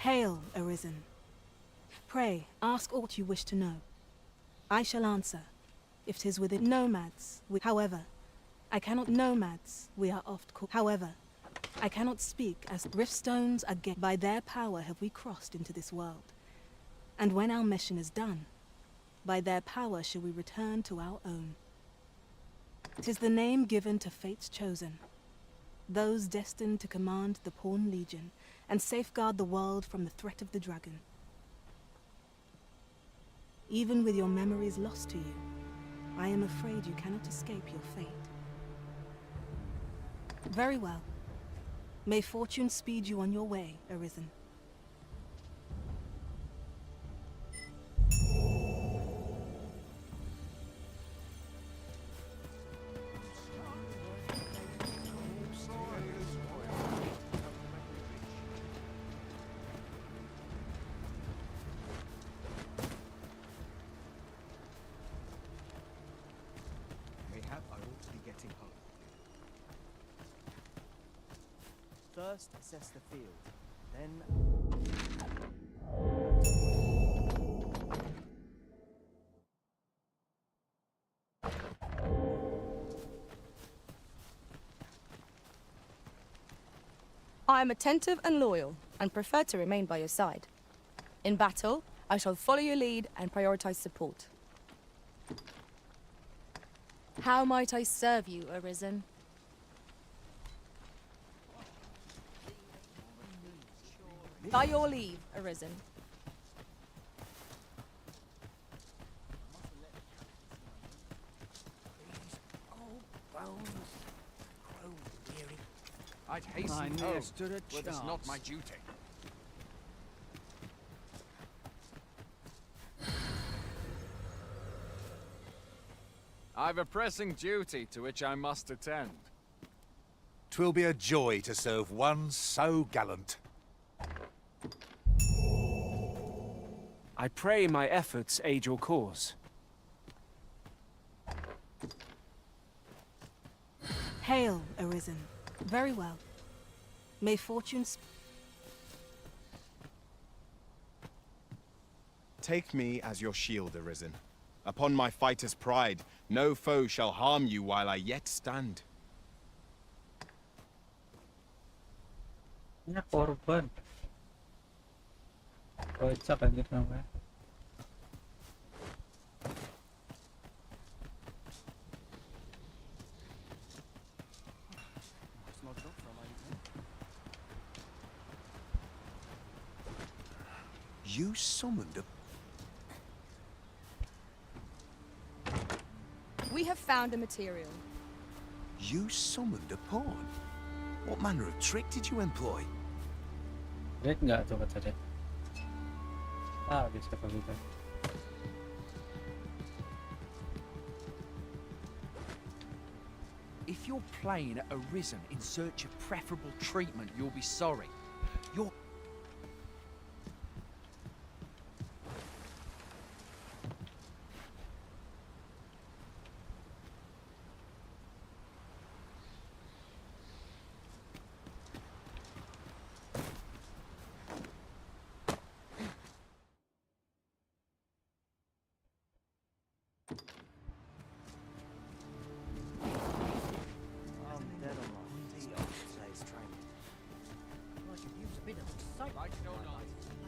Hail, arisen. Pray, ask aught you wish to know. I shall answer, if 'tis within nomads. However, I cannot nomads, we are oft called. However, I cannot speak as rift stones are gained. By their power have we crossed into this world. And when our mission is done, by their power shall we return to our own. 'Tis the name given to fate's chosen, those destined to command the Pawn Legion and safeguard the world from the threat of the dragon. Even with your memories lost to you, I am afraid you cannot escape your fate. Very well. May fortune speed you on your way, arisen. First, assess the field, then... I am attentive and loyal, and prefer to remain by your side. In battle, I shall follow your lead and prioritize support. How might I serve you, arisen? By your leave, arisen. I'd hasten home, but it's not my duty. I've a pressing duty to which I must attend. 'Twill be a joy to serve one so gallant. I pray my efforts aid your cause. Hail, arisen. Very well. May fortune Take me as your shield, arisen. Upon my fighter's pride, no foe shall harm you while I yet stand. Ini korban. Kocak anjir namanya. You summoned a... We have found a material. You summoned a pawn? What manner of trick did you employ? Break nggak tuh kata dia? Ah, bisa bukan. If you're playing at Arisen in search of preferable treatment, you'll be sorry. You're...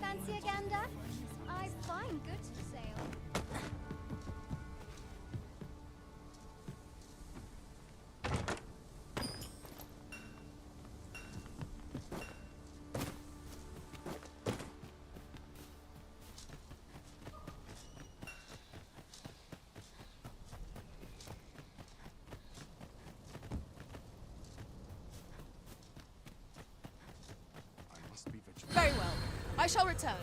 Fancy a gander? I find goods for sale. Very well. I shall return.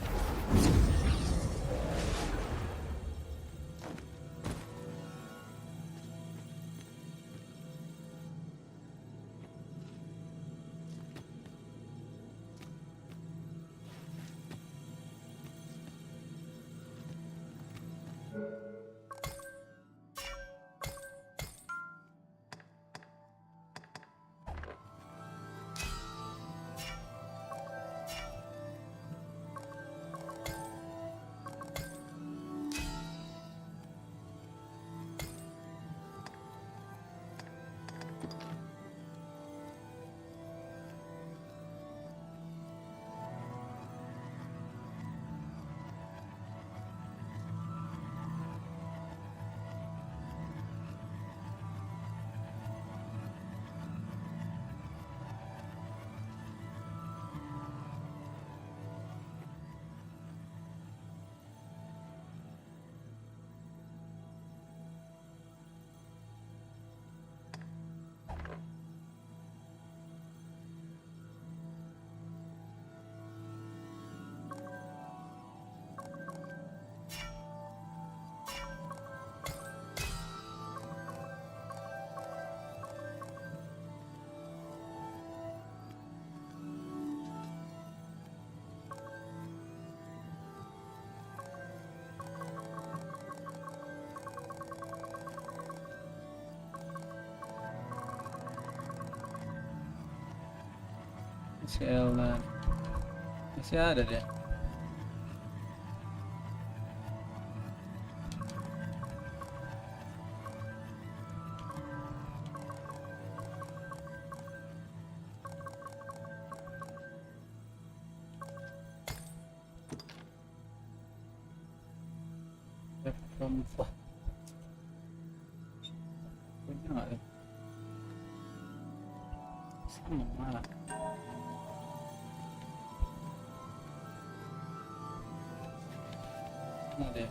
Si Elna masih ada dia. Wah, punya nggak ya? Sama malah. Nah deh.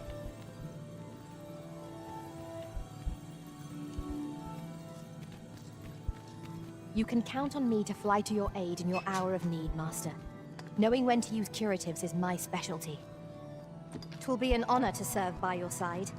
You can count on me to fly to your aid in your hour of need, Master. Knowing when to use curatives is my specialty. 'Twill be an honor to serve by your side.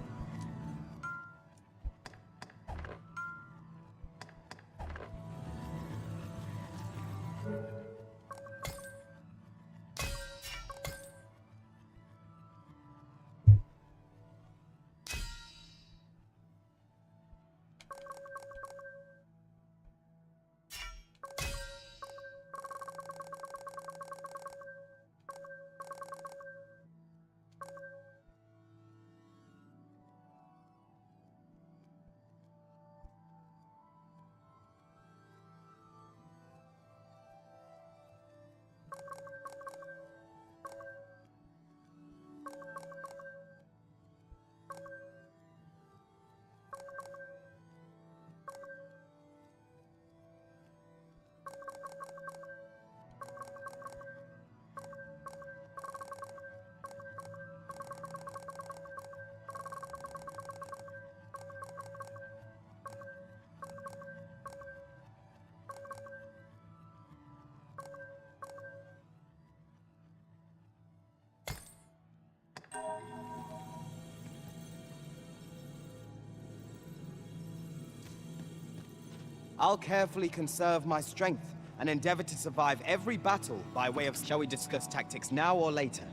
I'll carefully conserve my strength and endeavor to survive every battle by way of... Shall we discuss tactics now or later?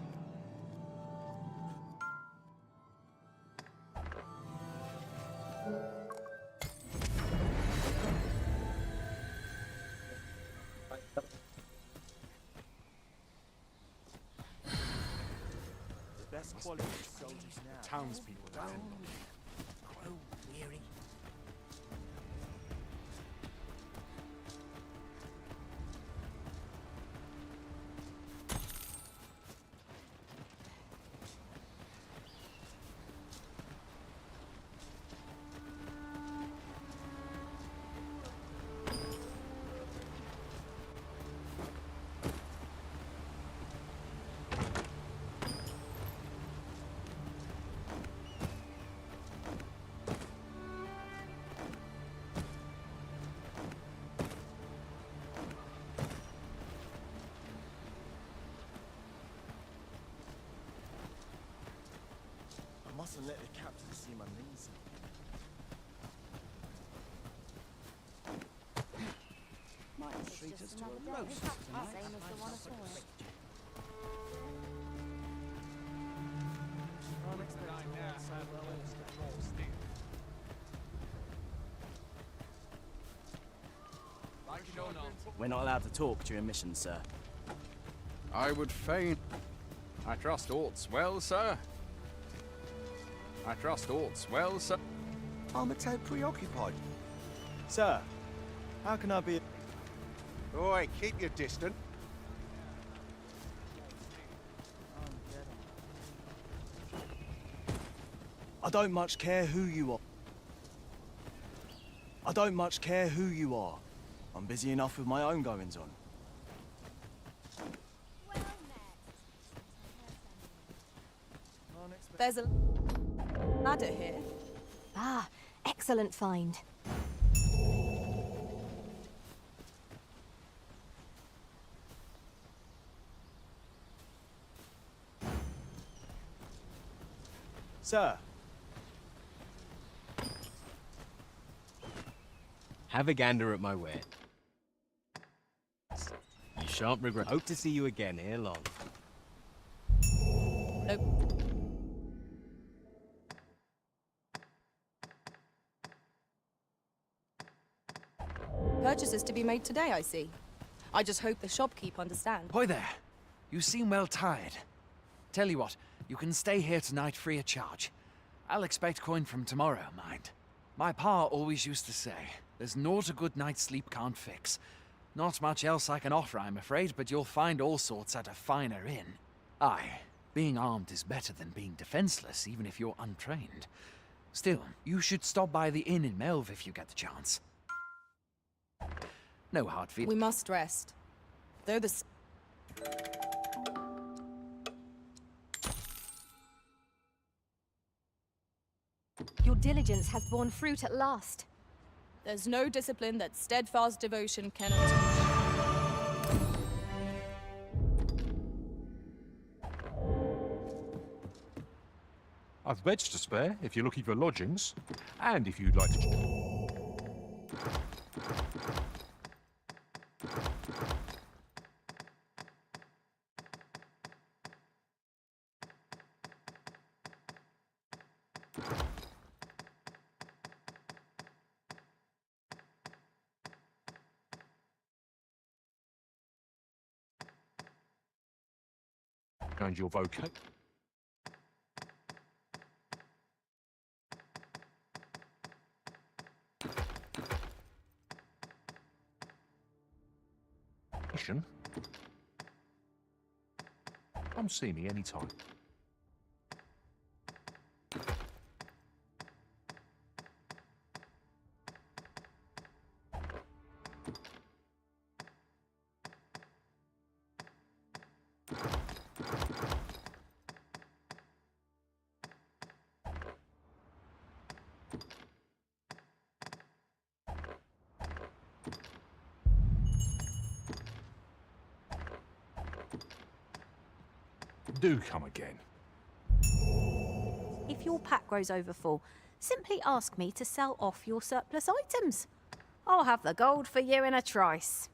The best quality soldiers now. Townspeople depend on me. Grow weary. I mustn't let the captain see my knees. Might treat us to a roast tonight. Same as the one at all. We're not allowed to talk during missions, sir. I would fain. I trust all's well, sir. I trust all's well, sir. I'm a tad preoccupied. Sir, how can I be... Oi, keep your distance. I don't much care who you are. I don't much care who you are. I'm busy enough with my own goings-on. Well met. There's a ladder here. Ah, excellent find. Sir, Have a gander at my ware. You shan't regret. Hope to see you again ere long. Nope. Purchases to be made today, I see. I just hope the shopkeep understands. Hoy there. You seem well tired. Tell you what, you can stay here tonight free of charge. I'll expect coin from tomorrow, mind. My pa always used to say, there's naught a good night's sleep can't fix. Not much else I can offer, I'm afraid, but you'll find all sorts at a finer inn. Aye, being armed is better than being defenseless, even if you're untrained. Still, you should stop by the inn in 𝒃𝒏 if you get the chance. No hard feelings. We must rest. Though the... Your diligence has borne fruit at last. There's no discipline that steadfast devotion cannot teach. I've beds to spare if you're looking for lodgings, and if you'd like to... change your vocation. Come see me anytime. Do come again. If your pack grows over full, simply ask me to sell off your surplus items. I'll have the gold for you in a trice.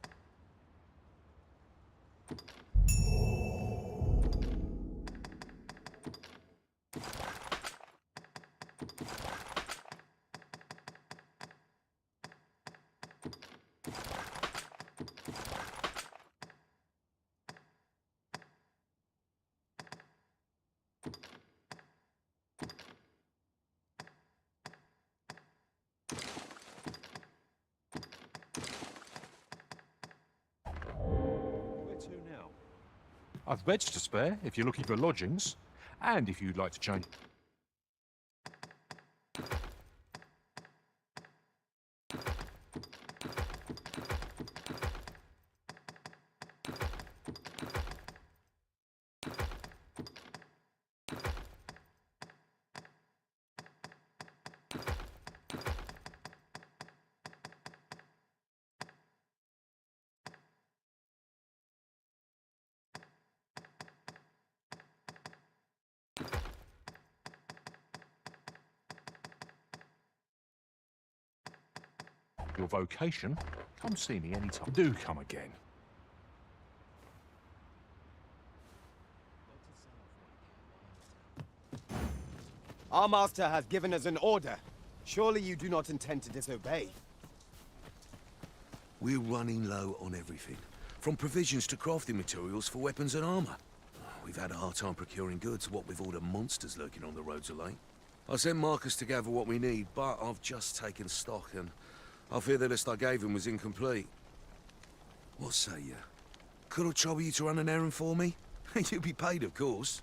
I've beds to spare if you're looking for lodgings, and if you'd like to change... your vocation, come see me anytime. Do come again. Our master has given us an order. Surely you do not intend to disobey. We're running low on everything, from provisions to crafting materials for weapons and armor. We've had a hard time procuring goods, what with all the monsters lurking on the roads of late. I sent Marcus to gather what we need, but I've just taken stock and I fear the list I gave him was incomplete. What say you? Could I trouble you to run an errand for me? You'll be paid, of course.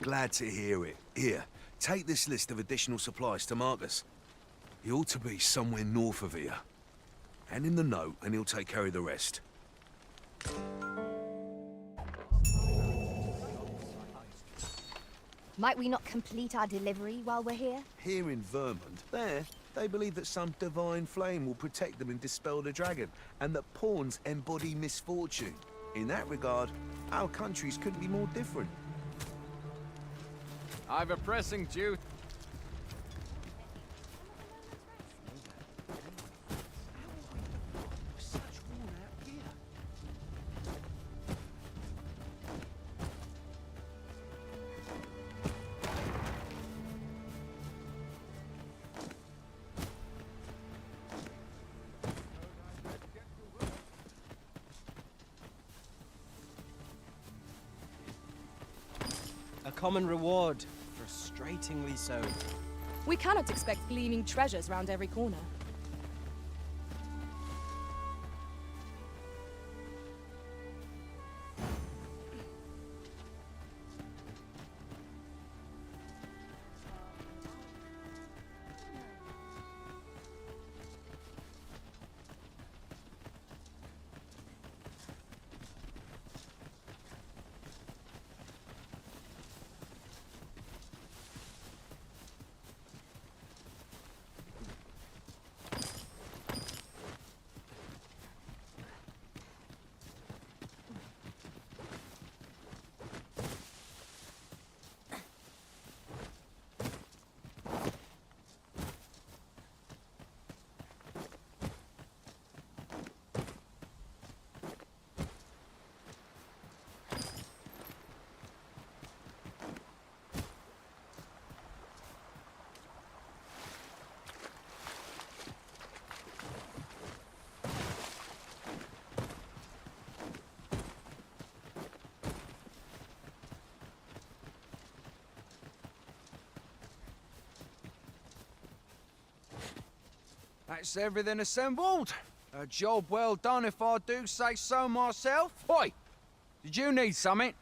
Glad to hear it. Here, take this list of additional supplies to Marcus. He ought to be somewhere north of here. Hand him the note and he'll take care of the rest. Might we not complete our delivery while we're here? Here in Vermont, there, they believe that some divine flame will protect them and dispel the dragon, and that pawns embody misfortune. In that regard, our countries couldn't be more different. I've a pressing duty. common reward. Frustratingly so. We cannot expect gleaming treasures round every corner. That's everything assembled. A job well done if I do say so myself. Oi! Did you need something?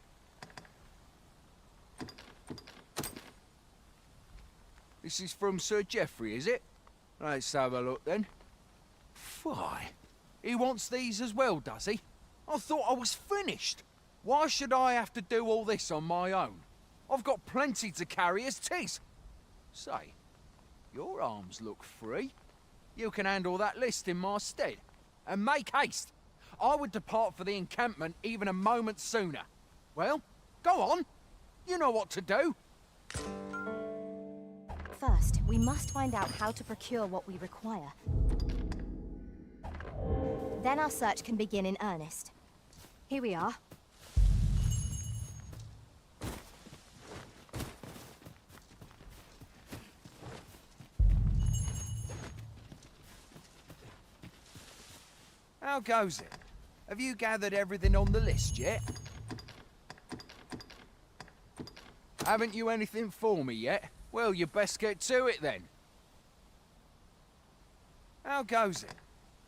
This is from Sir Geoffrey, is it? Let's have a look then. Why? He wants these as well, does he? I thought I was finished. Why should I have to do all this on my own? I've got plenty to carry as 'tis. Say, your arms look free. You can handle that list in my stead. And make haste. I would depart for the encampment even a moment sooner. Well, go on. You know what to do. First, we must find out how to procure what we require. Then our search can begin in earnest. Here we are. How goes it? Have you gathered everything on the list yet? Haven't you anything for me yet? Well, you best get to it then. How goes it?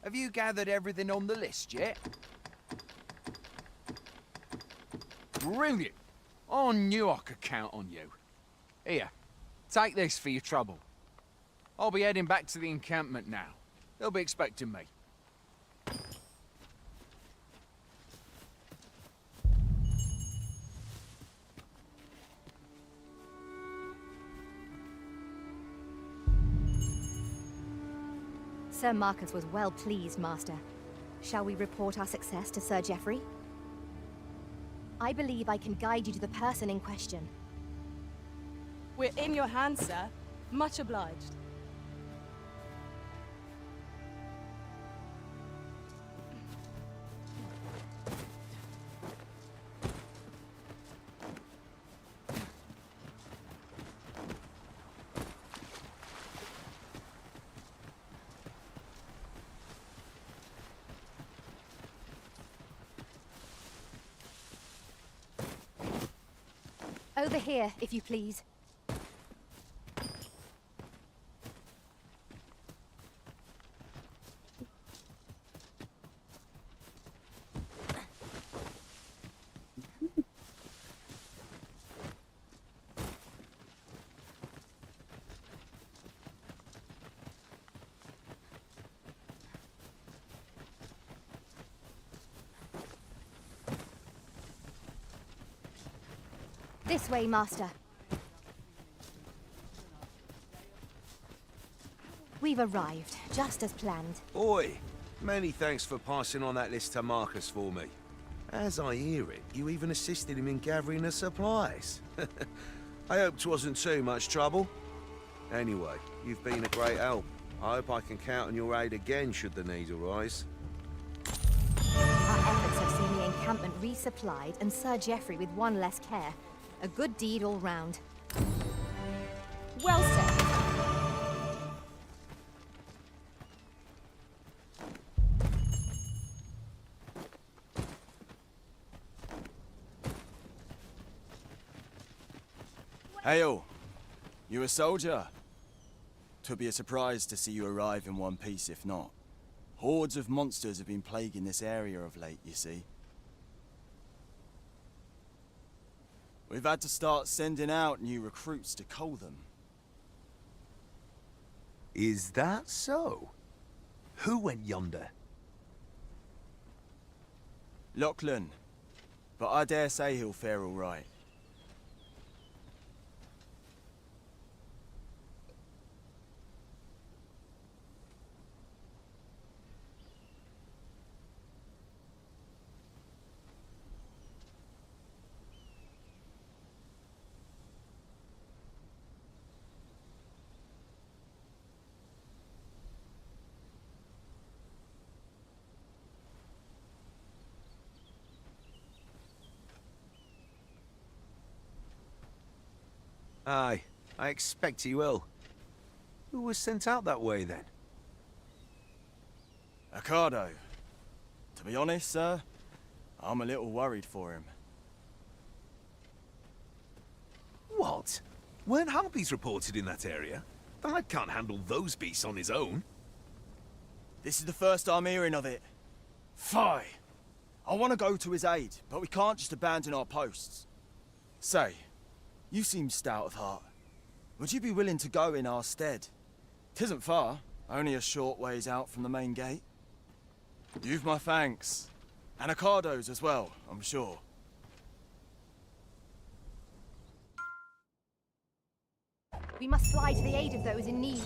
Have you gathered everything on the list yet? Brilliant! I knew I could count on you. Here, take this for your trouble. I'll be heading back to the encampment now. They'll be expecting me. Sir Marcus was well pleased, Master. Shall we report our success to Sir Geoffrey? I believe I can guide you to the person in question. We're in your hands, sir. Much obliged. Over here, if you please. This way, Master. We've arrived, just as planned. Oi! Many thanks for passing on that list to Marcus for me. As I hear it, you even assisted him in gathering the supplies. I hope 'twasn't too much trouble. Anyway, you've been a great help. I hope I can count on your aid again should the need arise. Our efforts have seen the encampment resupplied and Sir Geoffrey with one less care. A good deed all round. Well said. Hail! You a soldier? 'Twould be a surprise to see you arrive in one piece if not. Hordes of monsters have been plaguing this area of late, you see. We've had to start sending out new recruits to cull them. Is that so? Who went yonder? 𝓢𝓸𝓬𝓲𝓪. But I dare say he'll fare all right. Aye, I expect he will. Who was sent out that way, then? 𝓂𝓐𝓲. To be honest, sir, I'm a little worried for him. What? Weren't harpies reported in that area? The lad can't handle those beasts on his own. This is the first I'm hearing of it. Fie! I want to go to his aid, but we can't just abandon our posts. Say, you seem stout of heart. Would you be willing to go in our stead? 'Tisn't far, only a short ways out from the main gate. You've my thanks. And 𝓂𝓐𝓲's as well, I'm sure. We must fly to the aid of those in need.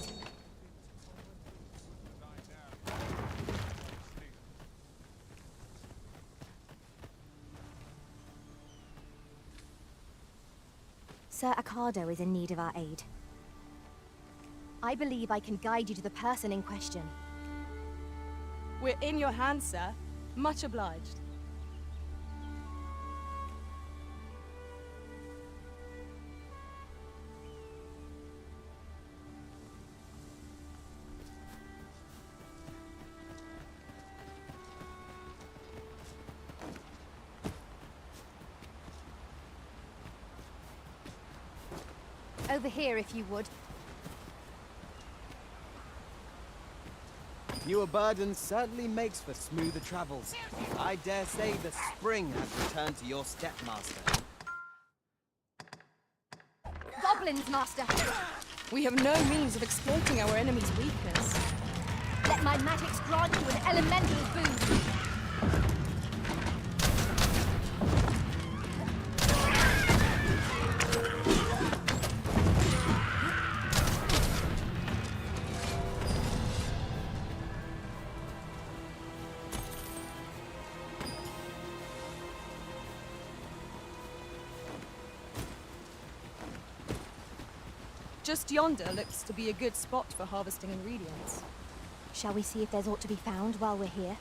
Sir 𝓂𝓐𝓲 is in need of our aid. I believe I can guide you to the person in question. We're in your hands, sir. Much obliged. Over here, if you would. Fewer burdens certainly makes for smoother travels. I dare say the spring has returned to your stepmaster. Goblins, master! We have no means of exploiting our enemy's weakness. Let my magics grant you an elemental boon. Just yonder looks to be a good spot for harvesting ingredients. Shall we see if there's aught to be found while we're here?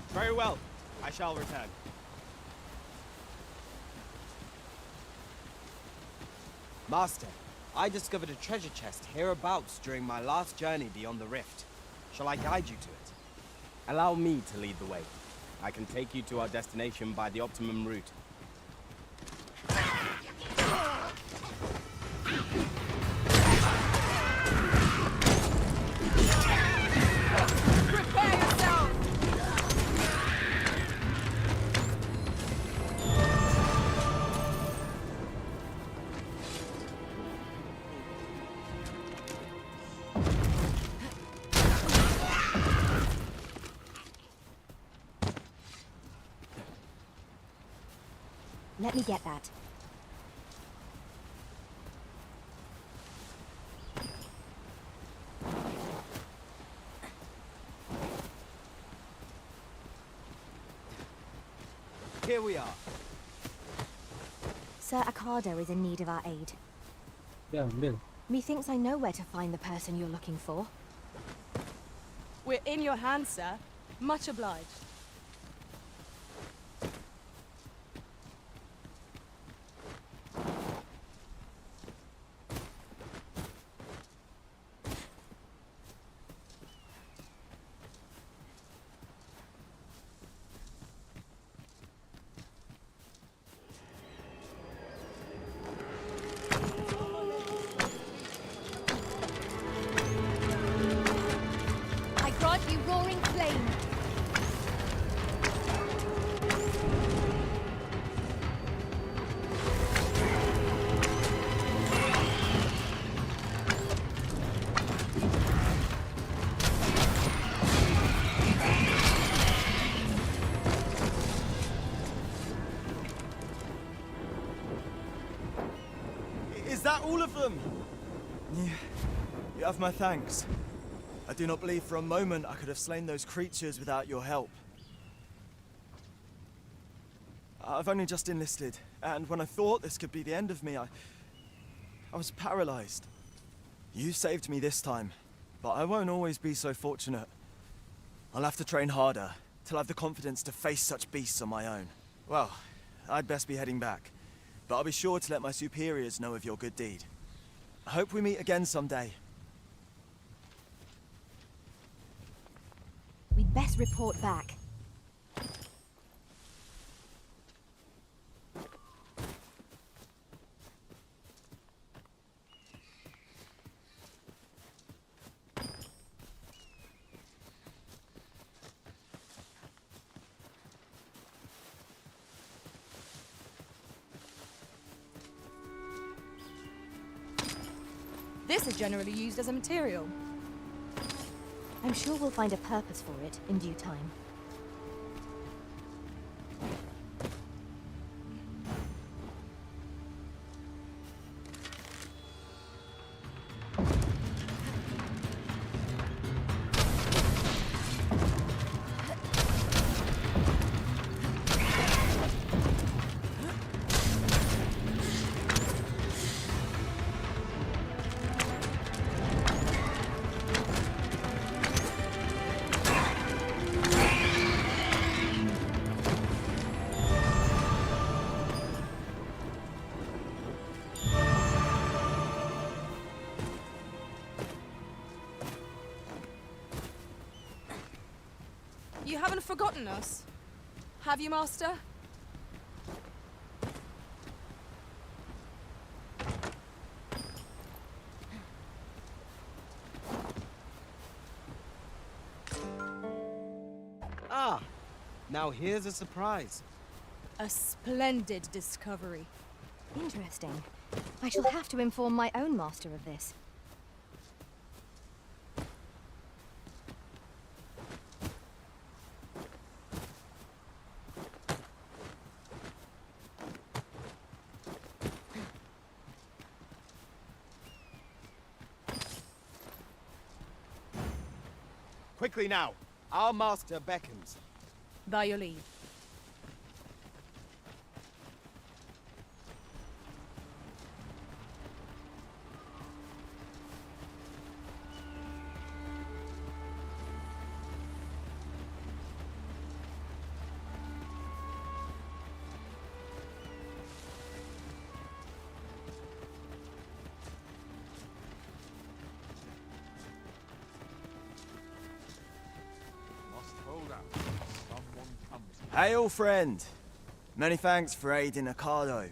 Very well. I shall return. Master, I discovered a treasure chest hereabouts during my last journey beyond the rift. Shall I guide you to it? Allow me to lead the way. I can take you to our destination by the optimum route. Prepare yourself! Let me get that. Here we are. Sir 𝓂𝓐𝓲 is in need of our aid. Dia ambil. Methinks I know where to find the person you're looking for. We're in your hands, sir. Much obliged. Is that all of them? You have my thanks. I do not believe for a moment I could have slain those creatures without your help. I've only just enlisted, and when I thought this could be the end of me, I was paralyzed. You saved me this time, but I won't always be so fortunate. I'll have to train harder, till I have the confidence to face such beasts on my own. Well, I'd best be heading back, but I'll be sure to let my superiors know of your good deed. I hope we meet again someday. We'd best report back. This is generally used as a material. I'm sure we'll find a purpose for it in due time. You haven't forgotten us, have you, Master? Ah, now here's a surprise. A splendid discovery. Interesting. I shall have to inform my own master of this. Quickly now, our master beckons. By your leave. Hail, friend! Many thanks for aiding 𝓂𝓂𝓬𝓲𝓪.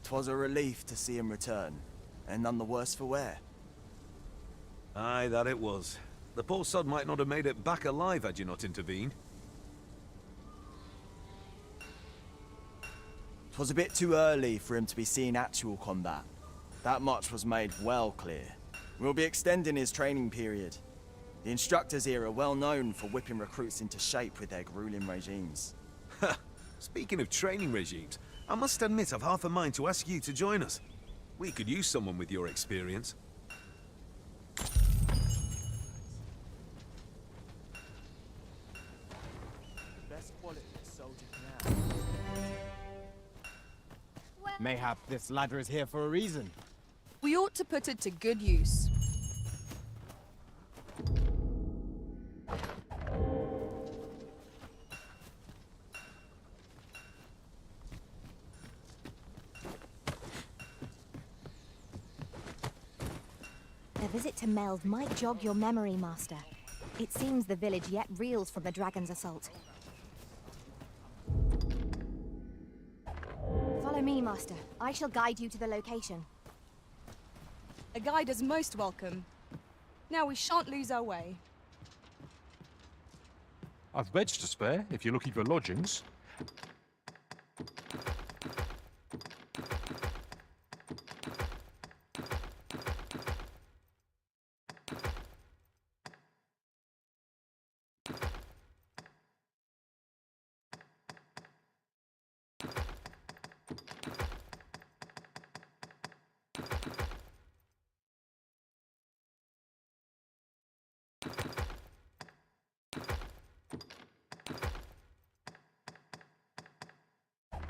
'Twas a relief to see him return, and none the worse for wear. Aye, that it was. The poor sod might not have made it back alive had you not intervened. 'Twas a bit too early for him to be seeing actual combat. That much was made well clear. We'll be extending his training period. The instructors here are well known for whipping recruits into shape with their grueling regimes. Speaking of training regimes, I must admit I've half a mind to ask you to join us. We could use someone with your experience. Best quality soldier can have. Mayhap this ladder is here for a reason. We ought to put it to good use. A visit to Meld might jog your memory, Master. It seems the village yet reels from the dragon's assault. Follow me, Master. I shall guide you to the location. A guide is most welcome. Now we shan't lose our way. I've beds to spare if you're looking for lodgings.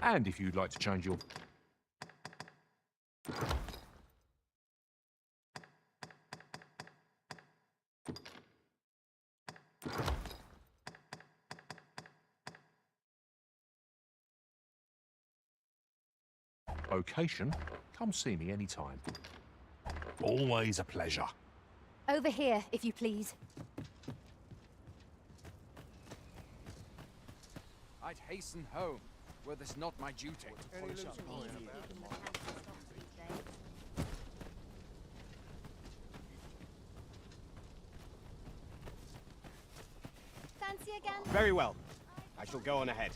And if you'd like to change your... location, come see me anytime. Always a pleasure. Over here, if you please. I'd hasten home, were this not my duty. Fancy again? Very well. I shall go on ahead.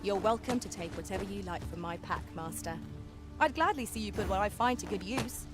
You're welcome to take whatever you like from my pack, Master. I'd gladly see you put what I find to good use.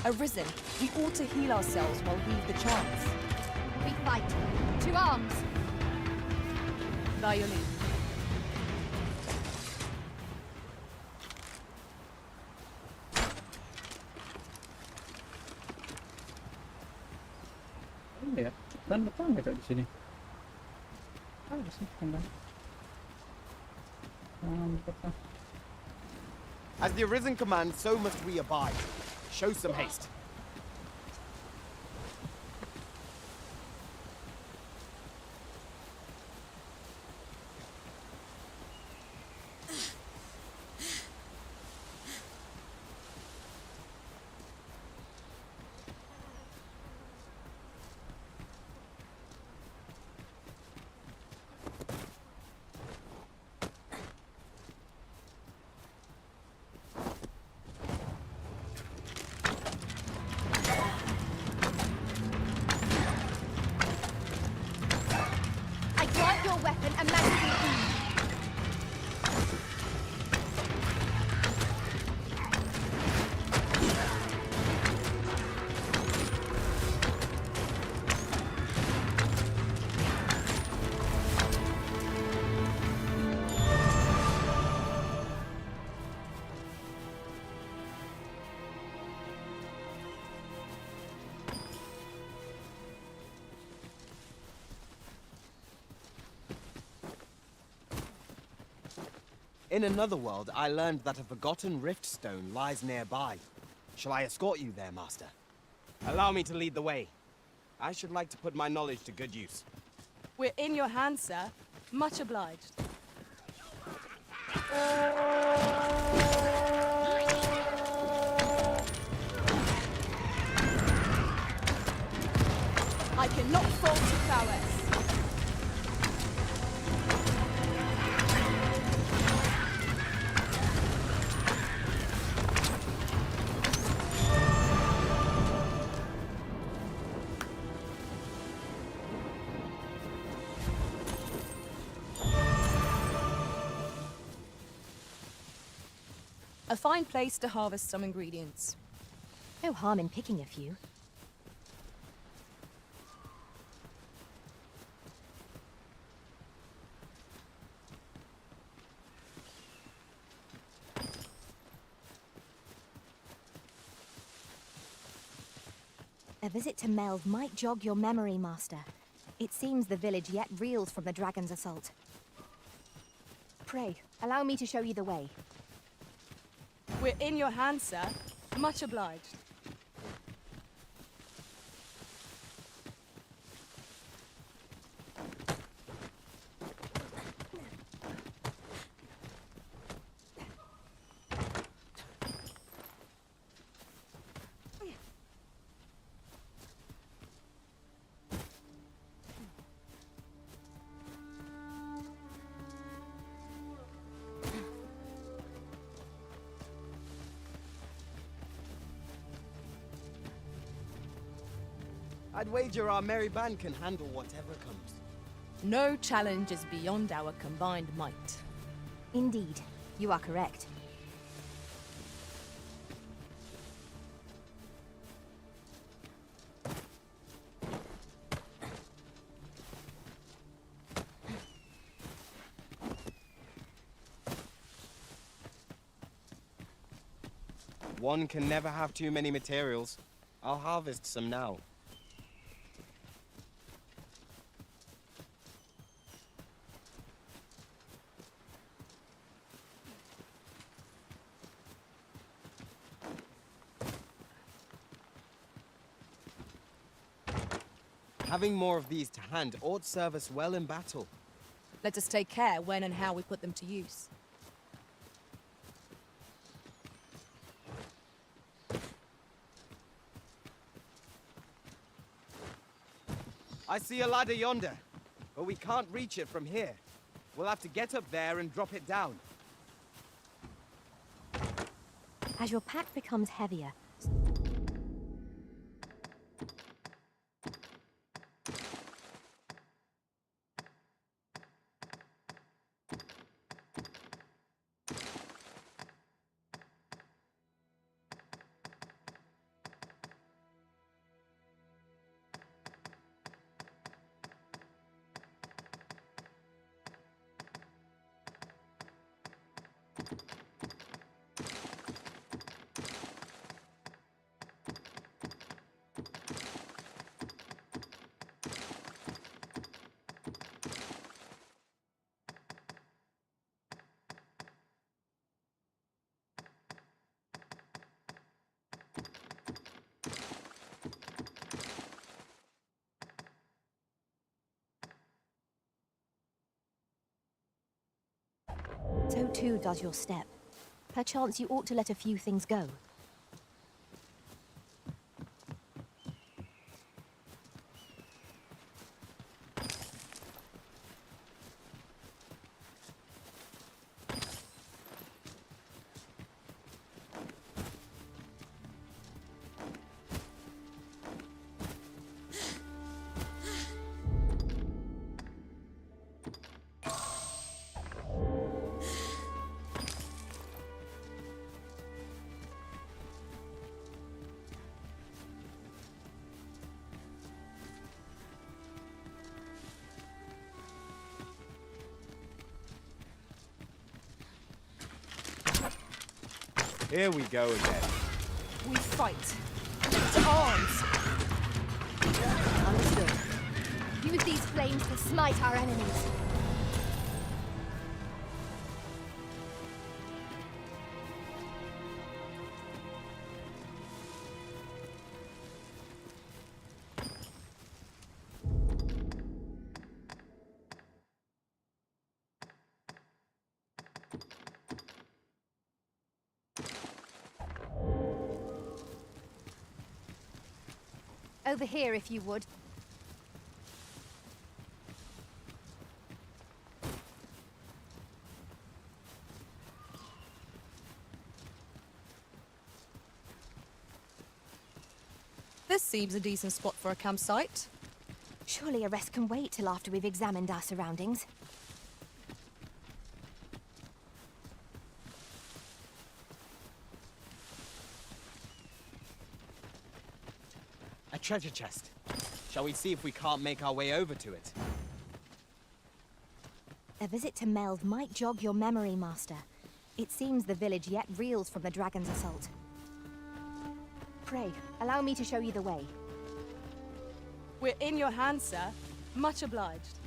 Arisen, we ought to heal ourselves while we've the chance. We fight. To arms! By your leave. Lihat, dan depan nggak di sini? Ada sih, kembali. As the Arisen commands, so must we abide. Show some haste. In another world, I learned that a forgotten rift stone lies nearby. Shall I escort you there, Master? Allow me to lead the way. I should like to put my knowledge to good use. We're in your hands, sir. Much obliged. I cannot fault your prowess. A fine place to harvest some ingredients. No harm in picking a few. A visit to Meld might jog your memory, Master. It seems the village yet reels from the dragon's assault. Pray, allow me to show you the way. We're in your hands, sir. Much obliged. I'd wager our merry band can handle whatever comes. No challenge is beyond our combined might. Indeed, you are correct. One can never have too many materials. I'll harvest some now. Having more of these to hand ought serve us well in battle. Let us take care when and how we put them to use. I see a ladder yonder, but we can't reach it from here. We'll have to get up there and drop it down. As your pack becomes heavier, so too does your step. Perchance you ought to let a few things go. Here we go again. We fight. To arms! Understood. Use these flames to smite our enemies. Over here, if you would. This seems a decent spot for a campsite. Surely a rest can wait till after we've examined our surroundings. A treasure chest. Shall we see if we can't make our way over to it? A visit to Meld might jog your memory, Master. It seems the village yet reels from the dragon's assault. Pray, allow me to show you the way. We're in your hands, sir. Much obliged.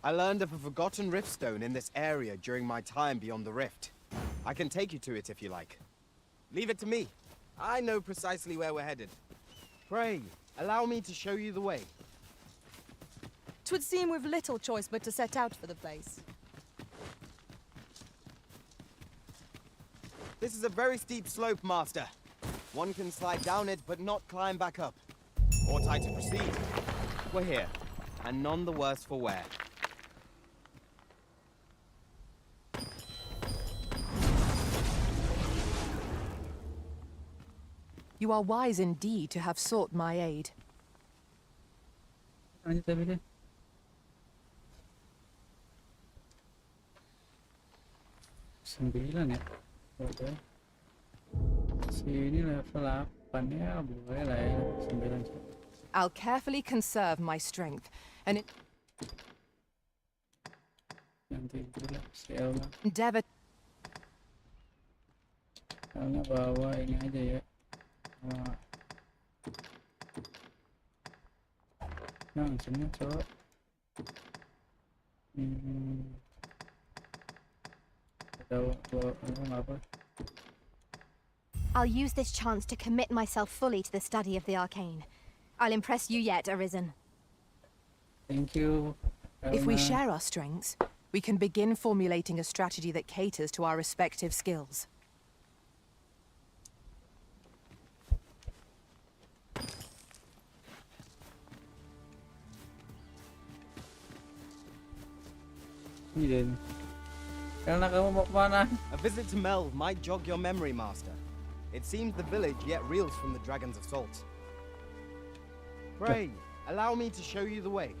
I learned of a forgotten rift stone in this area during my time beyond the rift. I can take you to it if you like. Leave it to me. I know precisely where we're headed. Pray, allow me to show you the way. 'Twould seem we've little choice but to set out for the place. This is a very steep slope, Master. One can slide down it, but not climb back up. Ought I to proceed? We're here, and none the worse for wear. You are wise indeed to have sought my aid. Lanjut tapi deh. Sembilan ya. Oke. Sini level 8 ya, boleh lah ya. 9. I'll carefully conserve my strength, and Nanti dulu si Elma. endeavor Elma bawa ini aja ya. Langsungnya cowok. Apa? I'll use this chance to commit myself fully to the study of the arcane. I'll impress you yet, Arisen. Thank you. If we Elma. share our strengths, we can begin formulating a strategy that caters to our respective skills. Iya. Karena kamu mau kemana? A visit to Meld might jog your memory, Master. It seems the village yet reels from the dragon's assault. Pray, allow me to show you the way.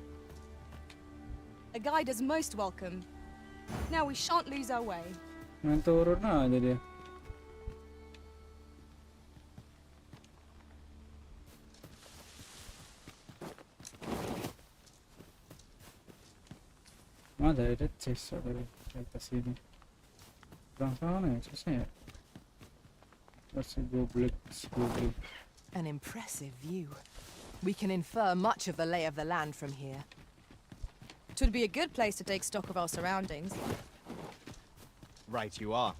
A guide is most welcome. Now we shan't lose our way. Main turun aja dia. Ada chest dari atas sini. Orang sana ya chestnya ya. Masih goblek. An impressive view. We can infer much of the lay of the land from here. It would be a good place to take stock of our surroundings. Right you are.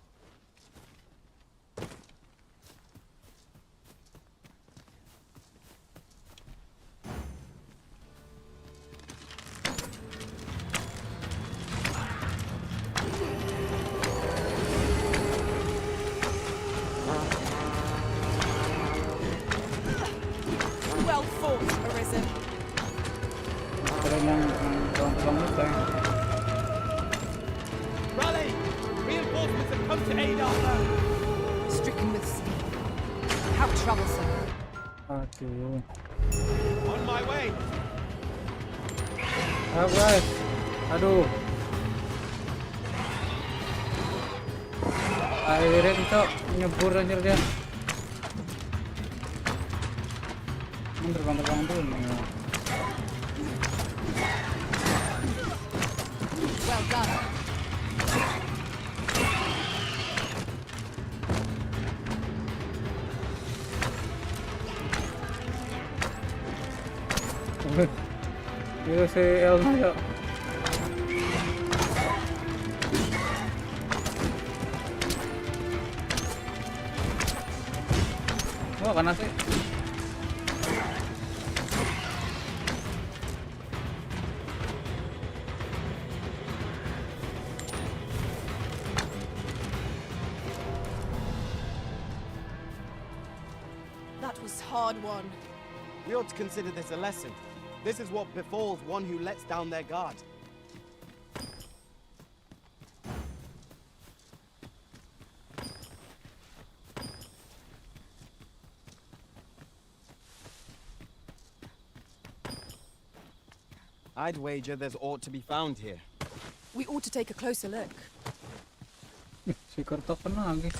Well fought, Arisen. Rally! Reinforcements have come to aid our foe. Stricken with sleep. How troublesome. Aduh. On my way. Ah guys, aduh. Akhirnya kita nyebur anjir dia. Terbang-terbang dulu. Well done. Itu si Elma ya. Wah, karena sih. That was hard won. We ought to consider this a lesson. This is what befalls one who lets down their guard. I'd wager there's aught to be found here. We ought to take a closer look. Si Kertokan lagi.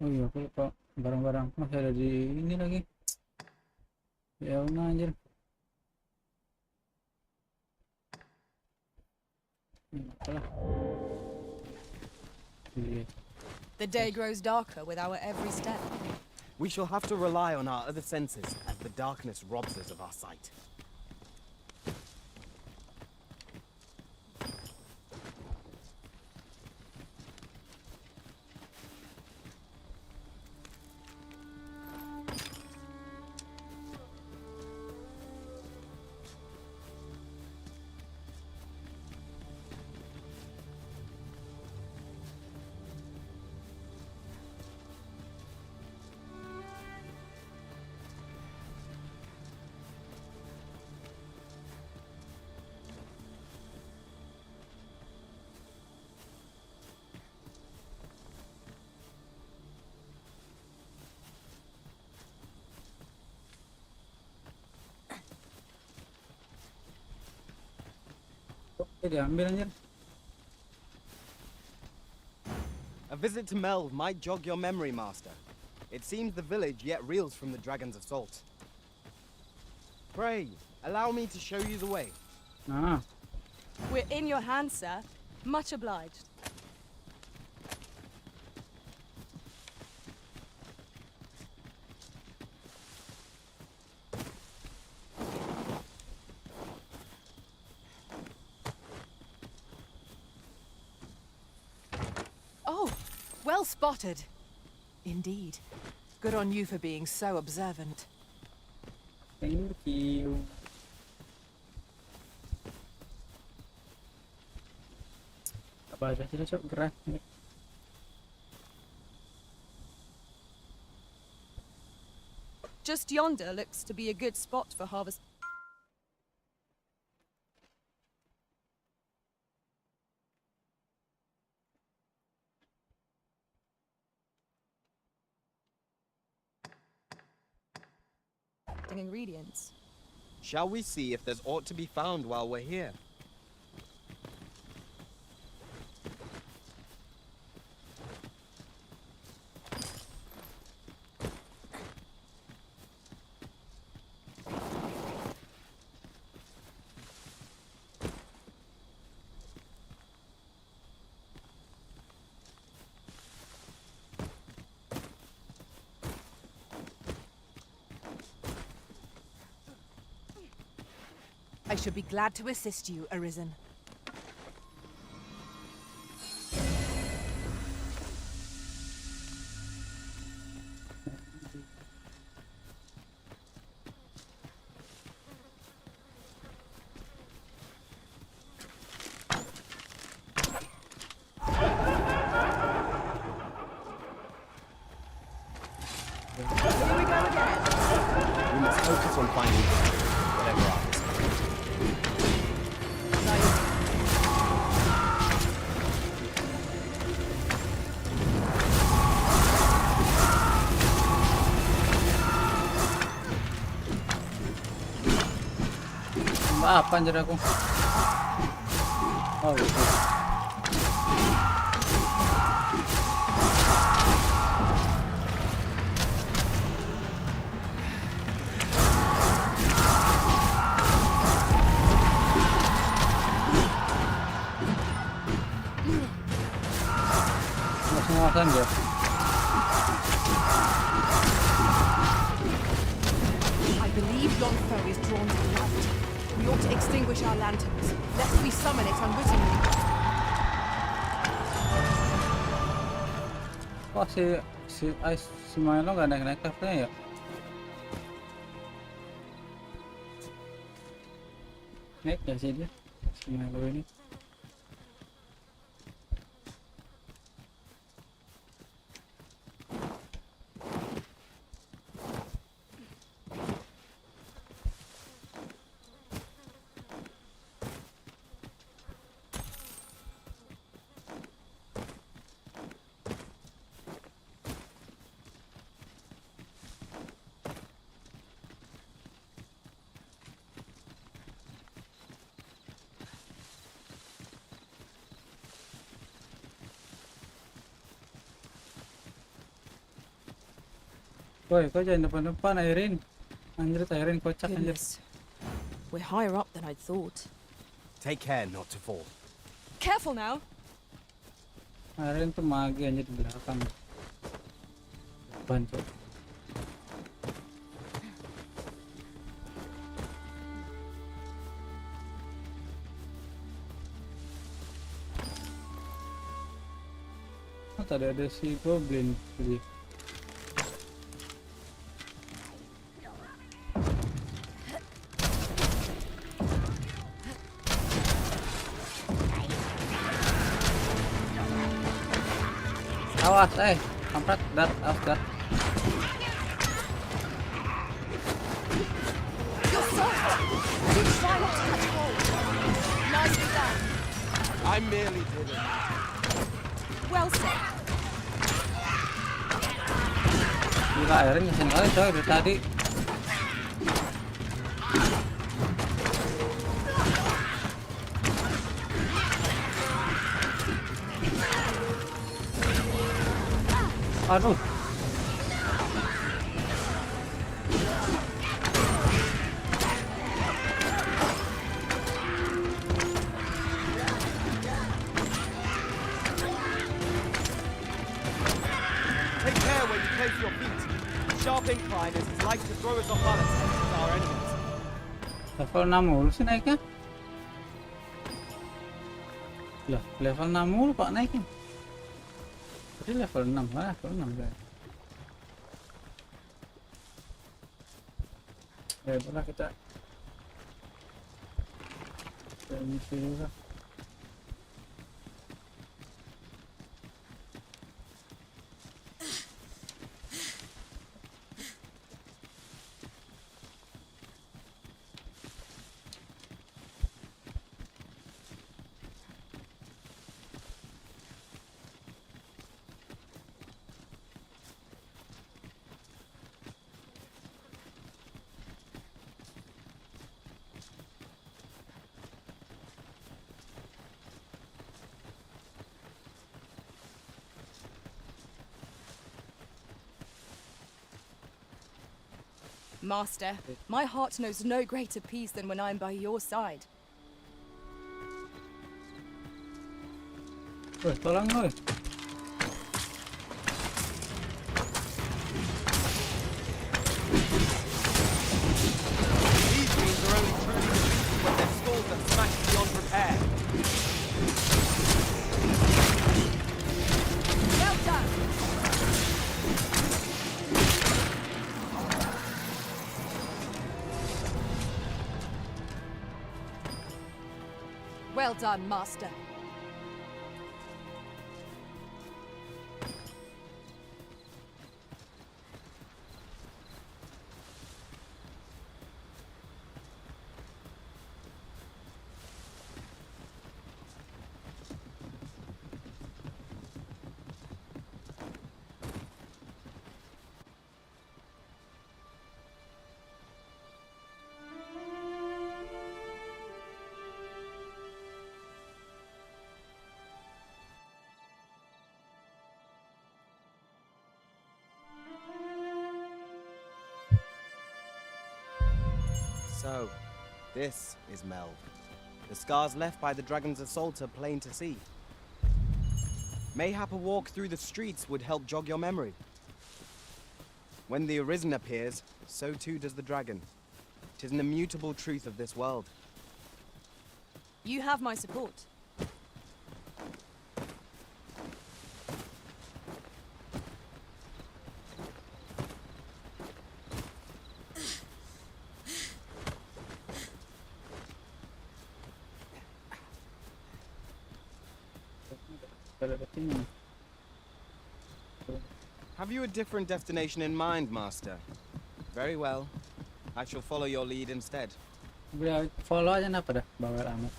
Oh iya, aku lupa barang-barang masih ada di ini lagi. Ya udah anjir. Apalah. The day grows darker with our every step. We shall have to rely on our other senses as the darkness robs us of our sight. Diambil anjir. A visit to Melv might jog your memory, Master. It seems the village yet reels from the dragon's assault. Pray, allow me to show you the way. Nah. We're in your hands, sir. Much obliged. Oh, well spotted. Indeed. Good on you for being so observant. Thank you. Apa aja sih, Cok? Gerak. Just yonder looks to be a good spot for harvest. Ingredients. Shall we see if there's aught to be found while we're here? I should be glad to assist you, Arisen. Here we go again. We must focus on finding whatever our Nambah apa anjir aku? Oh gitu. Semua kan ya. I believe yon foe is drawn to the light. We ought to extinguish our lanterns, lest we summon it unwittingly. Kok si Milo nggak naik-naik kafe ya? Naik ya sih dia, si Milo ini. Woi, kok jangan depan-depan, Airin. Anjir, Airin kocak anjir. Goodness. We're higher up than I'd thought. Take care not to fall. Careful now. Airin tuh magi anjir di belakang. Depan, cok. Oh, tadi ada si goblin tadi. Awas, kampret, awas, You're soft. You try not to catch hold. Nicely done. I merely did it. Well said. Gila, Airin ngesin kali coy dari tadi. Aduh. Take care where you place your feet. Sharp incline is as like to throw us off balance as our enemies. Level 6 mulu sih naiknya. Lah, level 6 mulu Pak naiknya. Tadi level 6, level 6 guys. Ya udah kita misi juga. Master, my heart knows no greater peace than when I'm by your side. Woi, tolong woi. These wounds are only truly defeated when their skulls are smashed beyond repair. Well done! Well done, Master. So, this is 𝒆𝒏𝒕. The scars left by the dragon's assault are plain to see. Mayhap a walk through the streets would help jog your memory. When the Arisen appears, so too does the dragon. 'Tis an immutable truth of this world. You have my support. Have you a different destination in mind, Master? Very well. I shall follow your lead instead. Udah follow aja apa dah, bawel amat.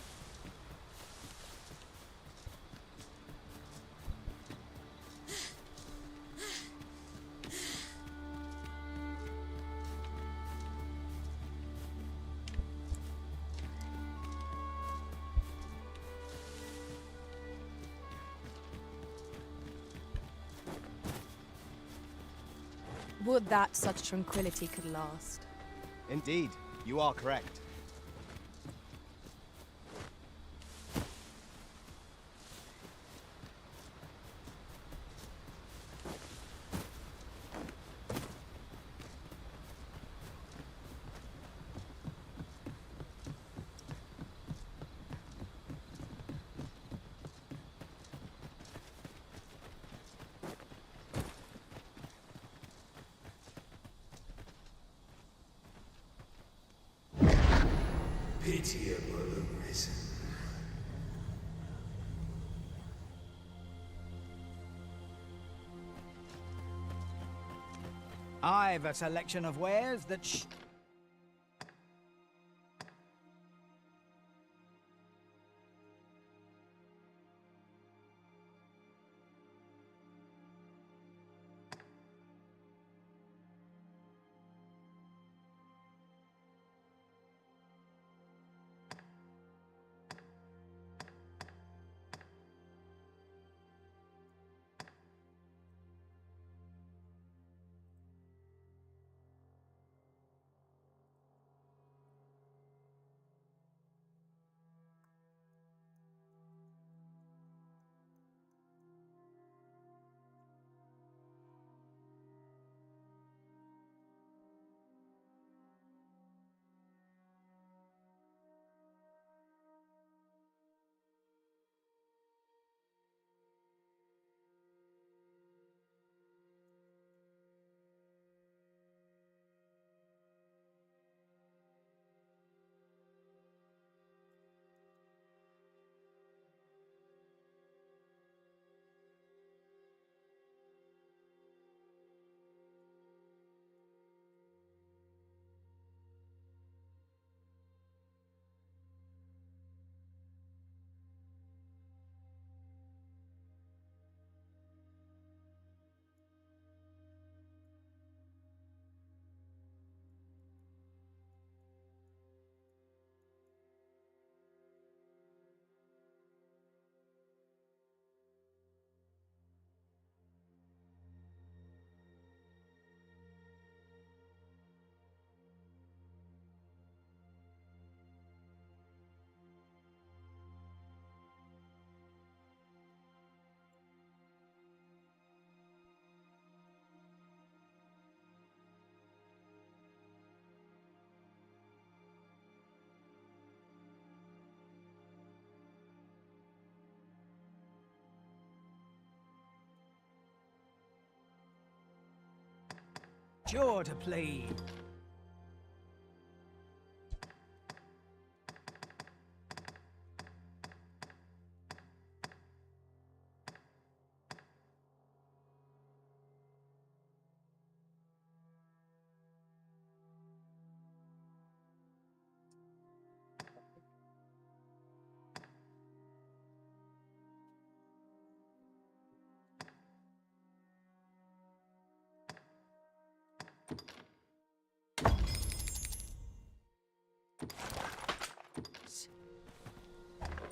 Would that such tranquility could last. Indeed, you are correct. Pitiable Arisen. I've a selection of wares that sure to plead.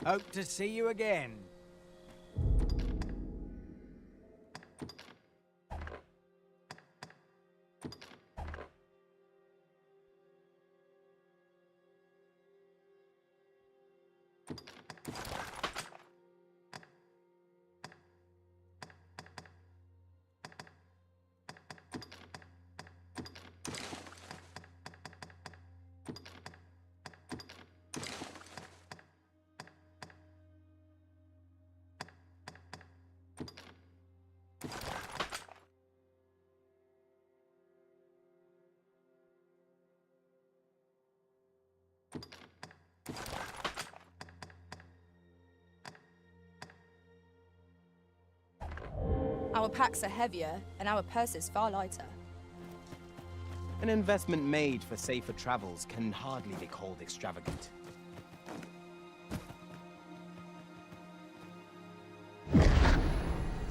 Hope to see you again. Our packs are heavier, and our purses far lighter. An investment made for safer travels can hardly be called extravagant.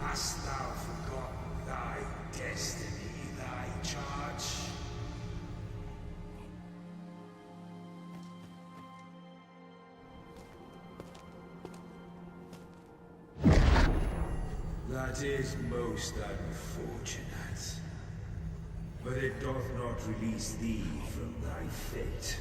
Hast thou forgotten thy destiny, thy charge? That is most unfortunate. But it doth not release thee from thy fate.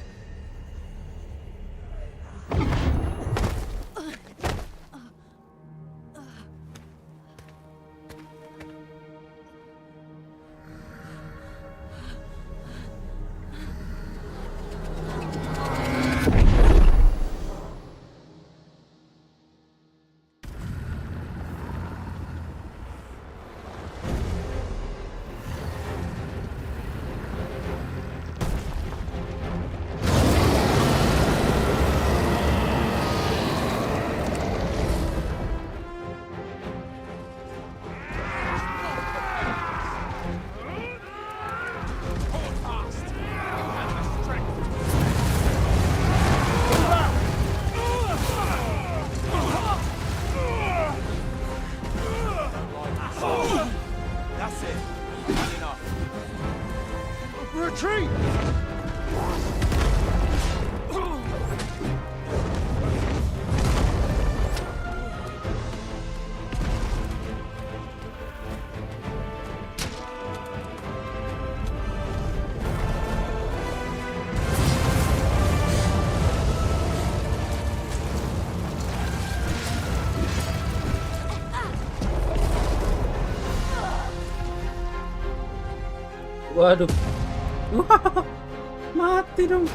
Retreat! Waduh. Mati dong.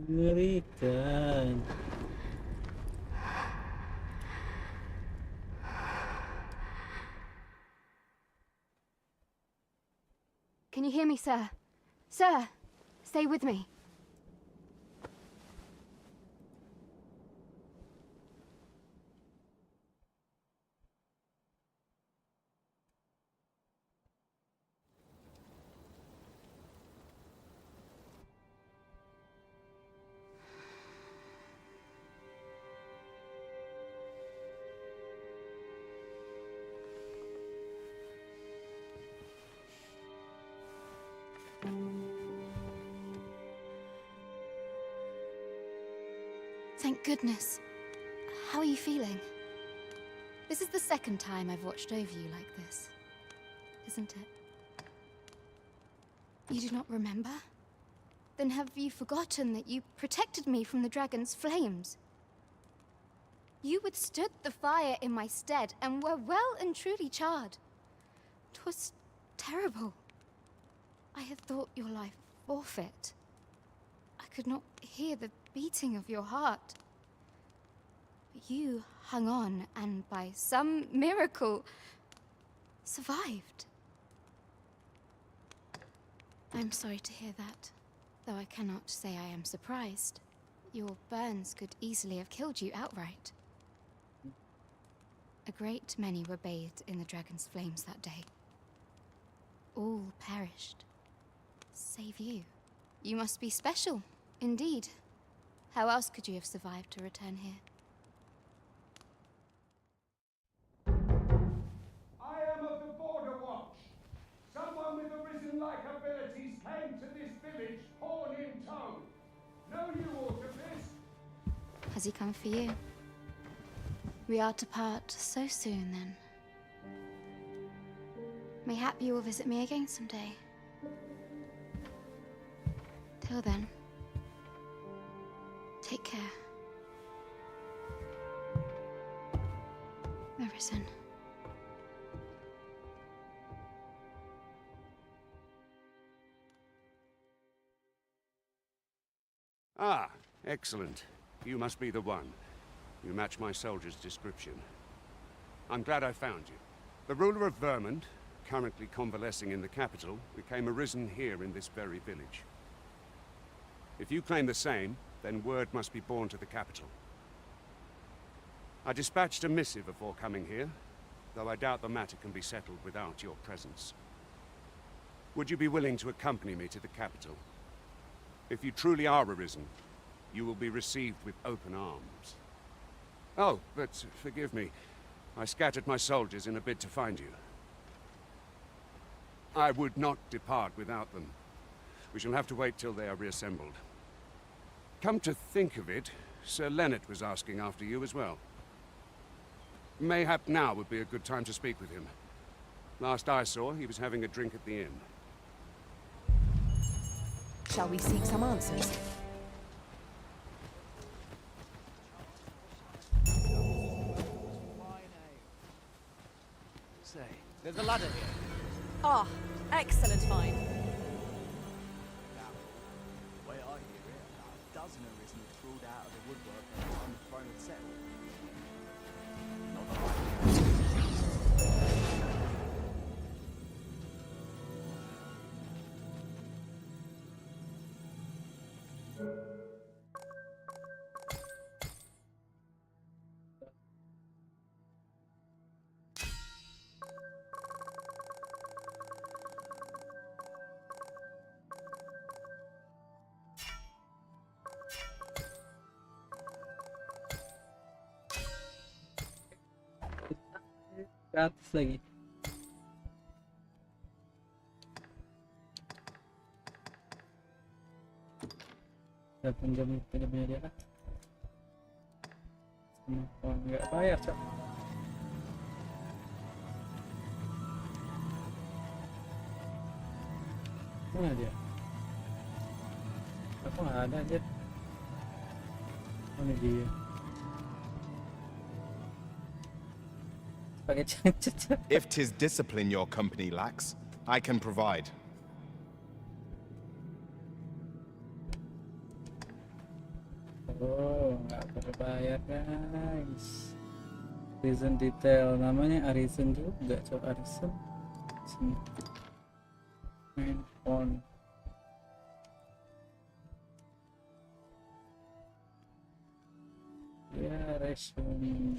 Mengerikan. Can you hear me, sir? Sir, stay with me. Thank goodness. How are you feeling? This is the second time I've watched over you like this, isn't it? You do not remember? Then have you forgotten that you protected me from the dragon's flames? You withstood the fire in my stead and were well and truly charred. 'Twas terrible. I had thought your life forfeit. I could not hear the beating of your heart. But you hung on and by some miracle survived. I'm sorry to hear that, though I cannot say I am surprised. Your burns could easily have killed you outright. A great many were bathed in the dragon's flames that day. All perished, save you. You must be special, indeed. How else could you have survived to return here? I am of the Border Watch. Someone with arisen-like abilities came to this village, horn in tow. Know you aught of this? Has he come for you? We are to part so soon, then. Mayhap you will visit me again someday. Till then, take care. Arisen. Ah, excellent. You must be the one. You match my soldier's description. I'm glad I found you. The ruler of Vermund, currently convalescing in the capital, became arisen here in this very village. If you claim the same, then word must be borne to the capital. I dispatched a missive before coming here, though I doubt the matter can be settled without your presence. Would you be willing to accompany me to the capital? If you truly are arisen, you will be received with open arms. Oh, but forgive me. I scattered my soldiers in a bid to find you. I would not depart without them. We shall have to wait till they are reassembled. Come to think of it, Sir Leonard was asking after you as well. Mayhap now would be a good time to speak with him. Last I saw, he was having a drink at the inn. Shall we seek some answers? Say, there's a ladder here. Ah, excellent find. Way I hear it, about a dozen arisen had crawled out of the woodwork by the time the throne had set. Not that Ke atas lagi. Kita pinjam filmnya dia lah. Kenapa nggak bayar, Cak? Mana dia? Aku nggak ada aja. Mana dia? If 'tis discipline your company lacks, I can provide. Oh, nggak berbayar guys. Reason detail namanya Arisen juga, coba Arisen. Sini. Main phone. Ya, resume.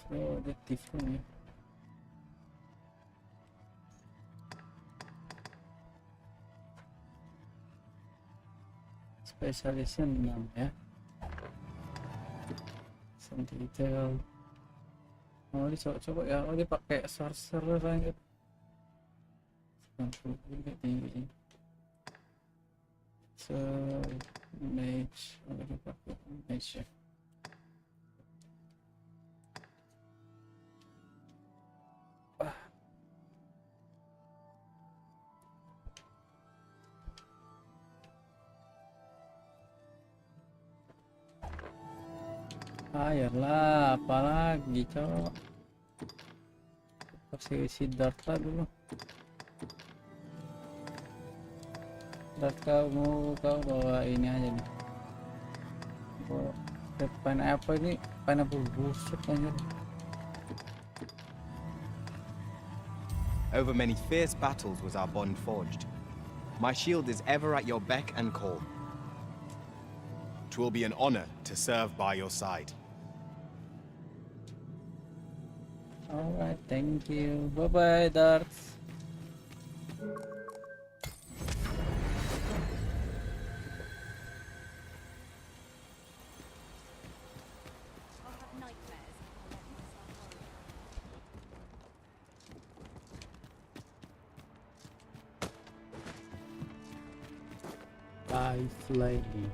Oh, ada Tifon ya. Specialization 6 ya. Some detail. Oh, dicoba-coba ya. Oh, dia pakai sorcerer lanjut. 90 di mage. Oh, dia pakai mage ya. Ayolah, apalagi cowok. Si 𝓢𝓸𝓬𝓲 dulu. Kau bawa ini aja nih. Depan apa ini? Pineapple busuk anjir. Over many fierce battles was our bond forged. My shield is ever at your beck and call. 'Twill be an honor to serve by your side. Alright, thank you. Bye-bye, Darts. Bye, lady.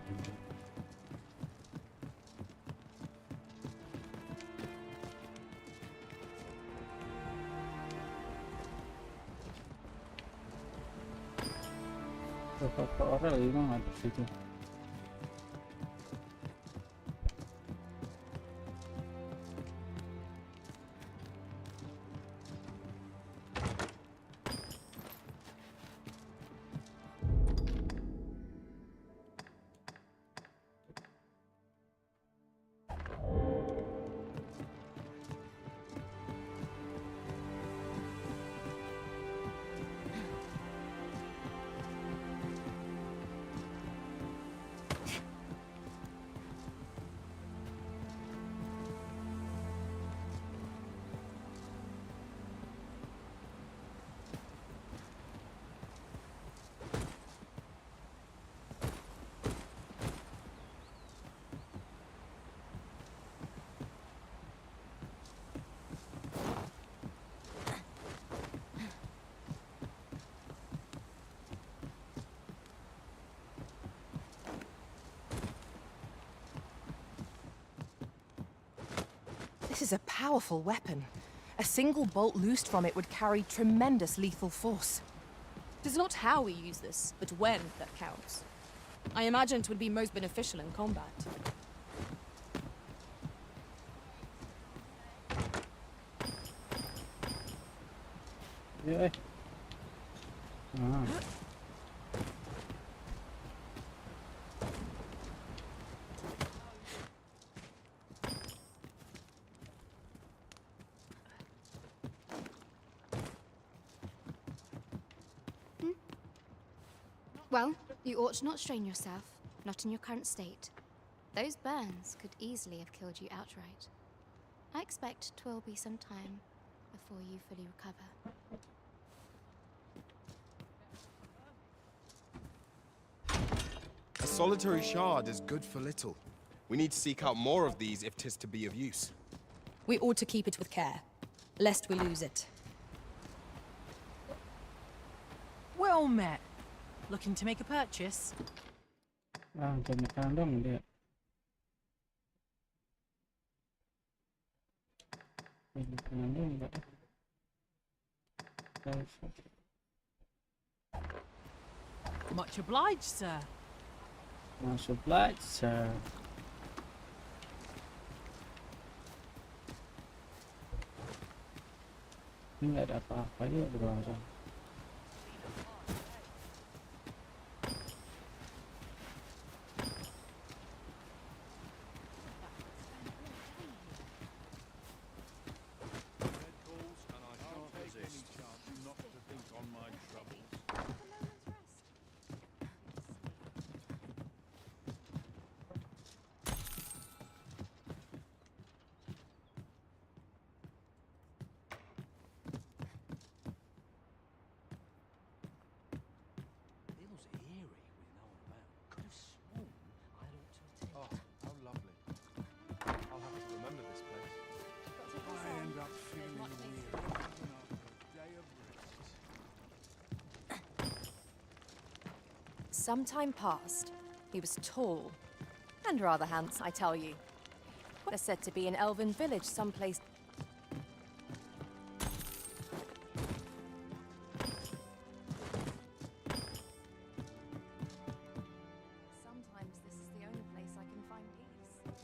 Beberapa orang memang ada di situ. This is a powerful weapon. A single bolt loosed from it would carry tremendous lethal force. It is not how we use this, but when that counts. I imagine it would be most beneficial in combat. Yeah. Well, you ought to not strain yourself, not in your current state. Those burns could easily have killed you outright. I expect 'twill be some time before you fully recover. A solitary shard is good for little. We need to seek out more of these if 'tis to be of use. We ought to keep it with care, lest we lose it. Well met. Looking to make a purchase? Jadi makanan dong dia. Makanan dong enggak? Much obliged, sir. Much obliged, sir. Ini nggak ada apa-apa ya di bawah sana. Some time passed. He was tall and rather handsome, I tell you. There's said to be an elven village someplace. Sometimes this is the only place I can find peace.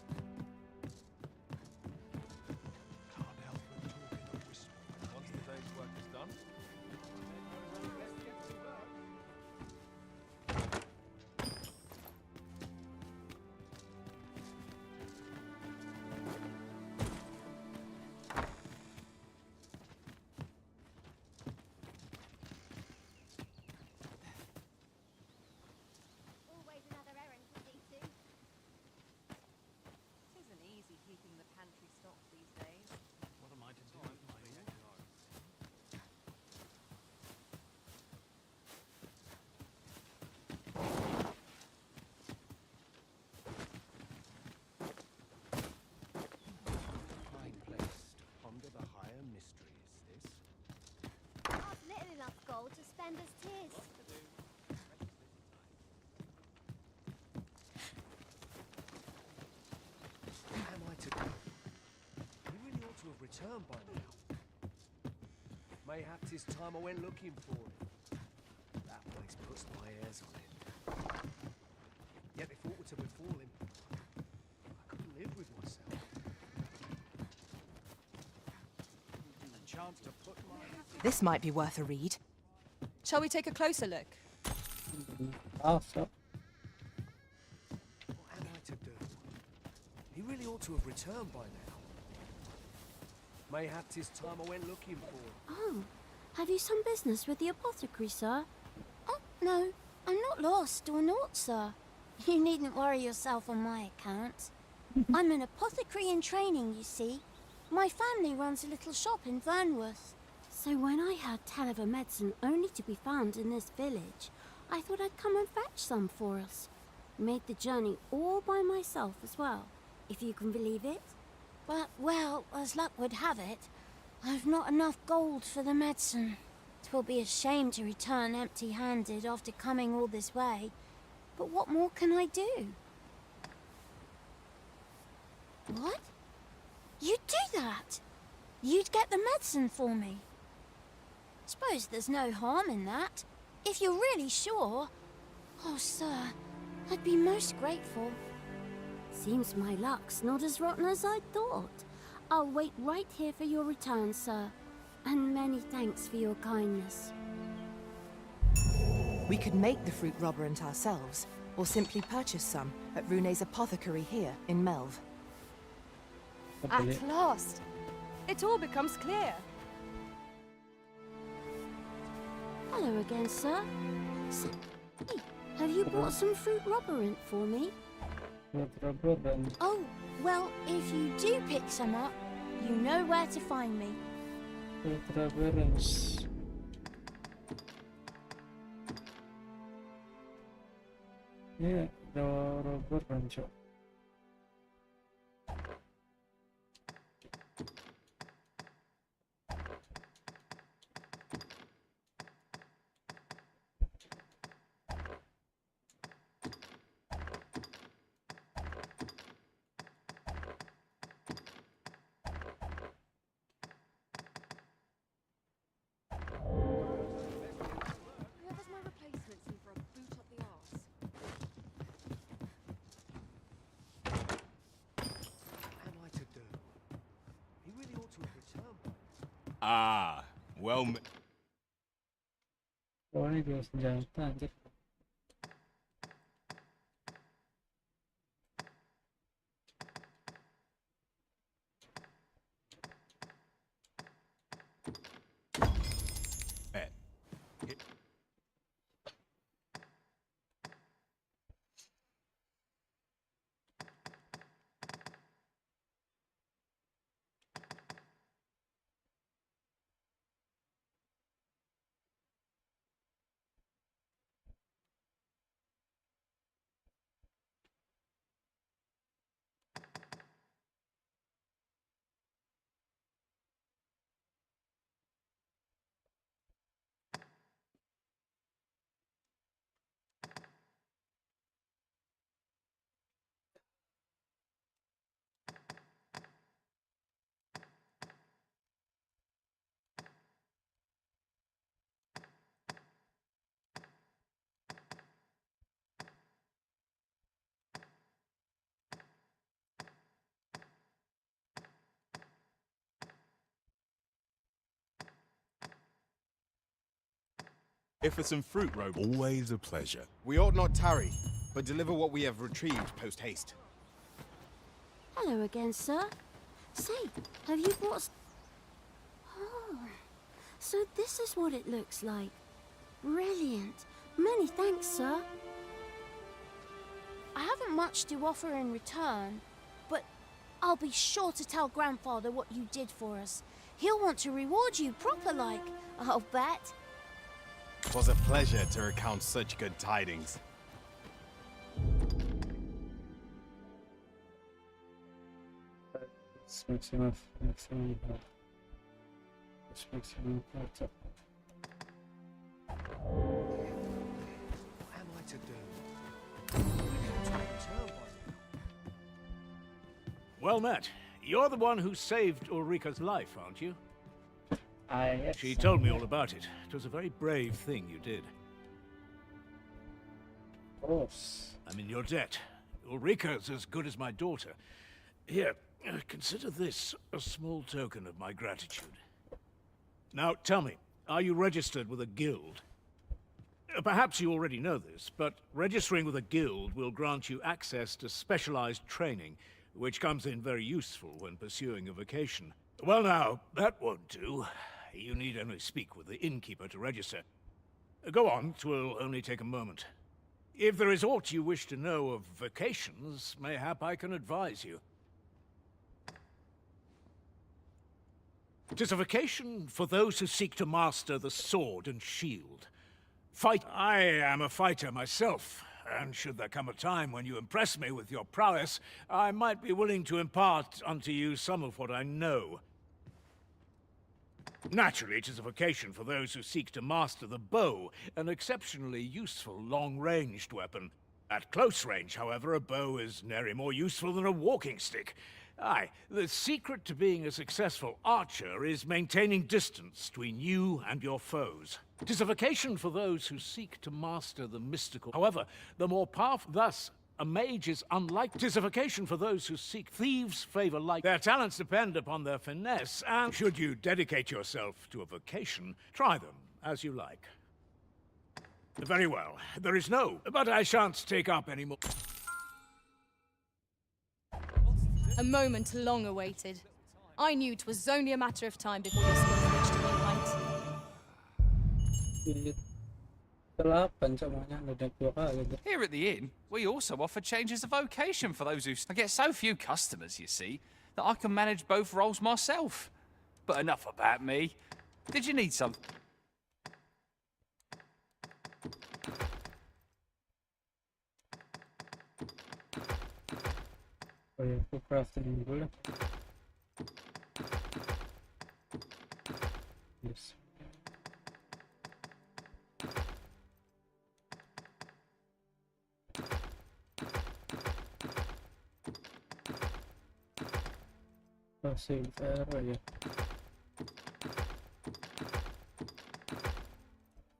soul to spend as tears. What am I to do? He really ought to have returned by now. Mayhap 'tis time I went looking for him. That place puts my hairs on it. Yet if aught were to befall him, I couldn't live with myself. A chance to put my... This might be worth a read. Shall we take a closer look? What am I to do? He really ought to have returned by now. Mayhap 'tis time I went looking for him. Oh, have you some business with the apothecary, sir? Oh, no, I'm not lost or naught, sir. You needn't worry yourself on my account. I'm an apothecary in training, you see. My family runs a little shop in Vernworth. So when I heard tell of a medicine only to be found in this village, I thought I'd come and fetch some for us. Made the journey all by myself as well, if you can believe it. But, well, as luck would have it, I've not enough gold for the medicine. 'Twill be a shame to return empty-handed after coming all this way. But what more can I do? What? You'd do that? You'd get the medicine for me? Suppose there's no harm in that. If you're really sure. Oh, sir, I'd be most grateful. Seems my luck's not as rotten as I thought. I'll wait right here for your return, sir. And many thanks for your kindness. We could make the fruit 𝓢𝓸𝓬𝓲𝓪 ourselves, or simply purchase some at Rune's apothecary here in 𝑚𝒆𝒏𝒕𝒂𝒏𝒈. At last! It all becomes clear. Hello again, sir. Hey, have you brought some fruit 𝓢𝓸𝓬𝓲𝓪 for me? Oh, well, if you do pick some up, you know where to find me. Yeah, 𝓢𝓸𝓬𝓲𝓪. Whoever's my replacement seemed for a boot up the arse. What am I to do? He really ought to have returned by now. Ah, well... Oh, ini dua senjata anjir. If for some fruit, 𝓢𝓸𝓬𝓲𝓪. Always a pleasure. We ought not tarry, but deliver what we have retrieved post-haste. Hello again, sir. Say, have you brought... Oh, so this is what it looks like. Brilliant. Many thanks, sir. I haven't much to offer in return, but I'll be sure to tell Grandfather what you did for us. He'll want to reward you proper-like, I'll bet. 'Twas a pleasure to recount such good tidings. Maximum health. Maximum health. Well met. You're the one who saved 𝓢𝓸𝓬𝓲𝓪's life, aren't you? Yes. She told me all about it. It was a very brave thing you did. Of course. I'm in your debt. 𝓢𝓸𝓬𝓲𝓪's as good as my daughter. Here, consider this a small token of my gratitude. Now, tell me, are you registered with a guild? Perhaps you already know this, but registering with a guild will grant you access to specialized training, which comes in very useful when pursuing a vocation. Well now, that won't do. You need only speak with the innkeeper to register. Go on, 'twill only take a moment. If there is aught you wish to know of vocations, mayhap I can advise you. 'Tis a vocation for those who seek to master the sword and shield. I am a fighter myself, and should there come a time when you impress me with your prowess, I might be willing to impart unto you some of what I know. Naturally, it is a vocation for those who seek to master the bow, an exceptionally useful long-ranged weapon. At close range, however, a bow is nary more useful than a walking stick. Aye, the secret to being a successful archer is maintaining distance between you and your foes. 'Tis a vocation for those who seek to master the mystical. However, the more powerful. Thus, a mage is unlike. 'Tis a vocation for those who seek. Thieves favor light. Their talents depend upon their finesse, and should you dedicate yourself to a vocation, try them as you like. Very well. There is no, but I shan't take up any more. A moment long awaited. I knew 'twas only a matter of time before your skills reached a new height. Here at the inn, we also offer changes of vocation for those who... I get so few customers, you see, that I can manage both roles myself. But enough about me. Did you need some... Oh ya, aku crafting dulu lah. Yes. Oh, save error ya.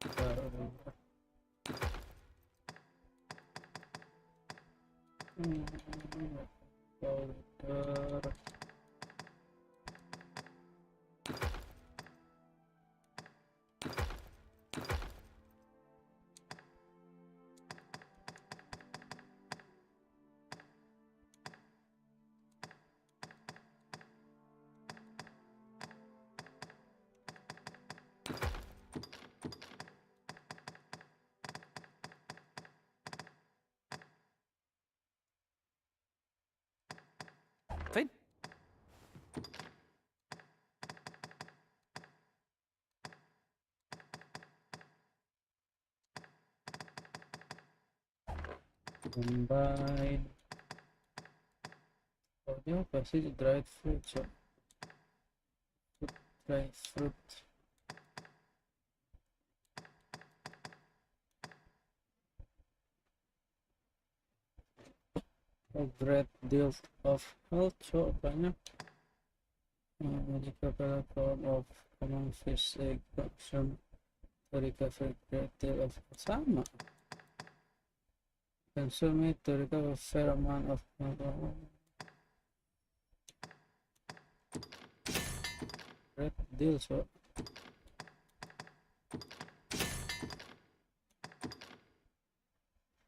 Powder. Finn? Combine. Oh, dia apa sih dried fruit? Dried fruit. A great deal of health, so apanya? Jika pada form of common fish egg function to recover great deal of sama. Consume it to recover a fair amount of great deal, so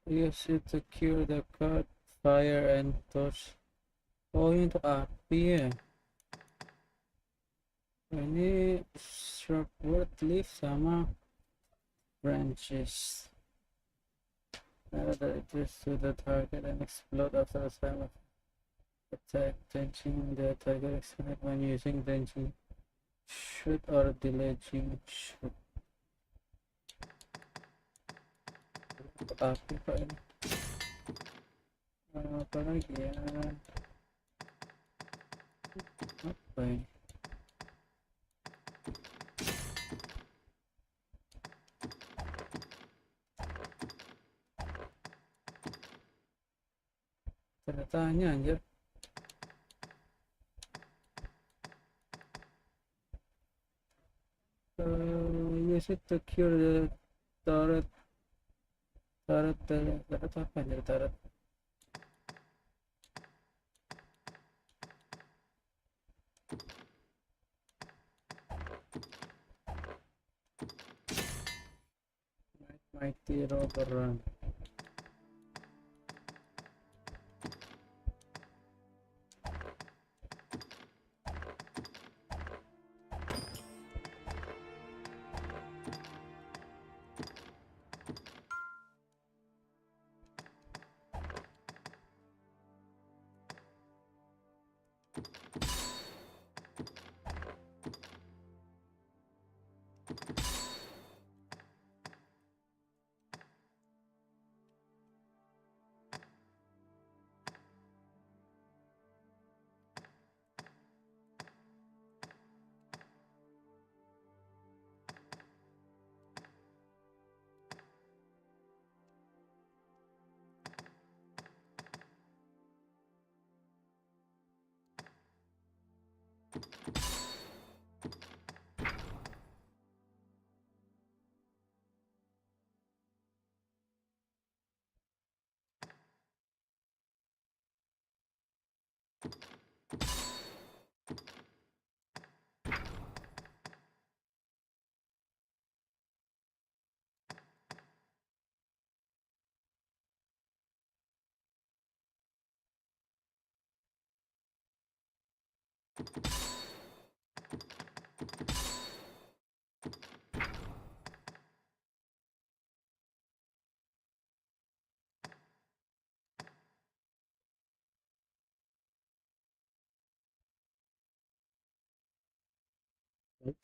use it to cure the cut, fire and torch. Oh, ini untuk api ya. Ini sharp wood leaf sama branches. That it is to the target and explode after a time of attack. Drenching the target explode when using drenching shoot or delaying shoot. Api pak ini. Apa lagi ya? Apa ini? Tanya anjir. use it to cure the turret. Turret apa anjir turret? Mighty robber run.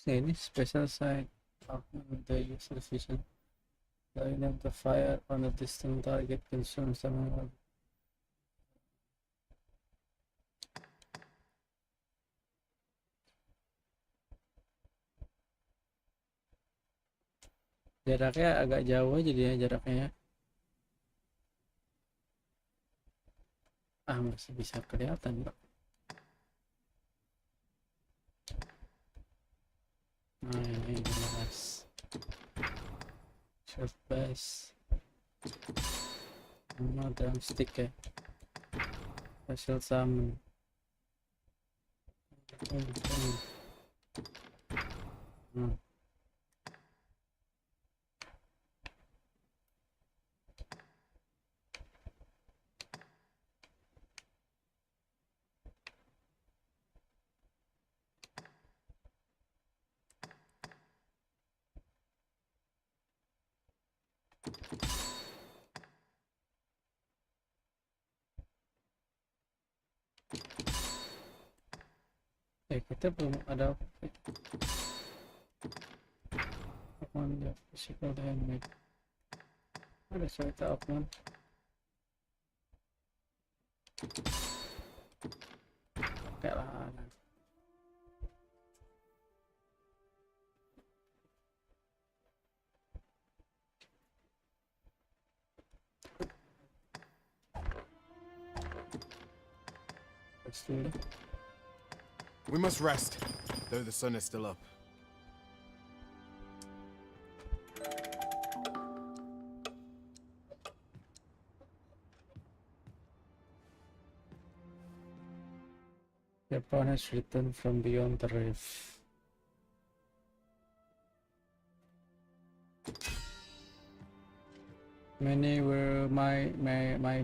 Ini special side of the user vision. Line up the fire on a distant target consumes some. Jaraknya agak jauh aja dia jaraknya ya. Masih bisa kelihatan Pak. Nah ini jelas. Short bass. Drumstick ya. Special summon. Kita belum ada Open the physical handmade. Ada cerita open. Oke lah. We must rest, though the sun is still up. Your pawn has returned from beyond the rift. Many were my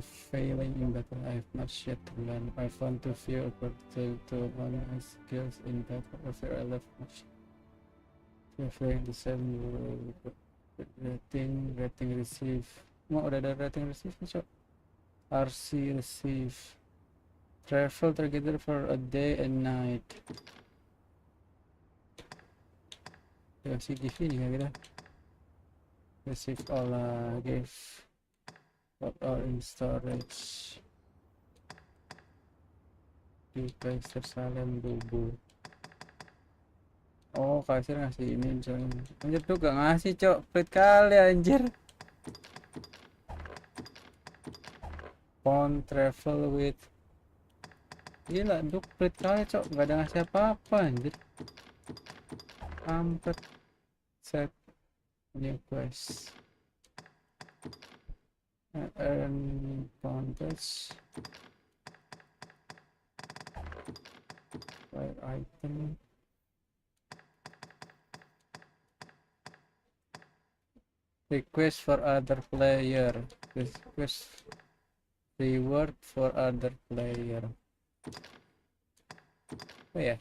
failing in battle. I have much yet to learn. I found to fear according to one of my skills in battle. I fear I left much. Fearing the same rating receive. Mau udah ada rating receive nih cok. RC receive. Travel together for a day and night. Kasih give ini ya kita. Receive all give what are in storage. Di Kaiser Salem Bubu. Oh Kaiser ngasih ini coy. Anjir tuh gak ngasih cok. Pelit kali anjir. Pawn travel with. Gila duk pelit kali cok. Gak ada ngasih apa-apa anjir. Kampret. Set New quest. Earn pointers. Buy item. Request for other player. Request reward for other player. Oh ya.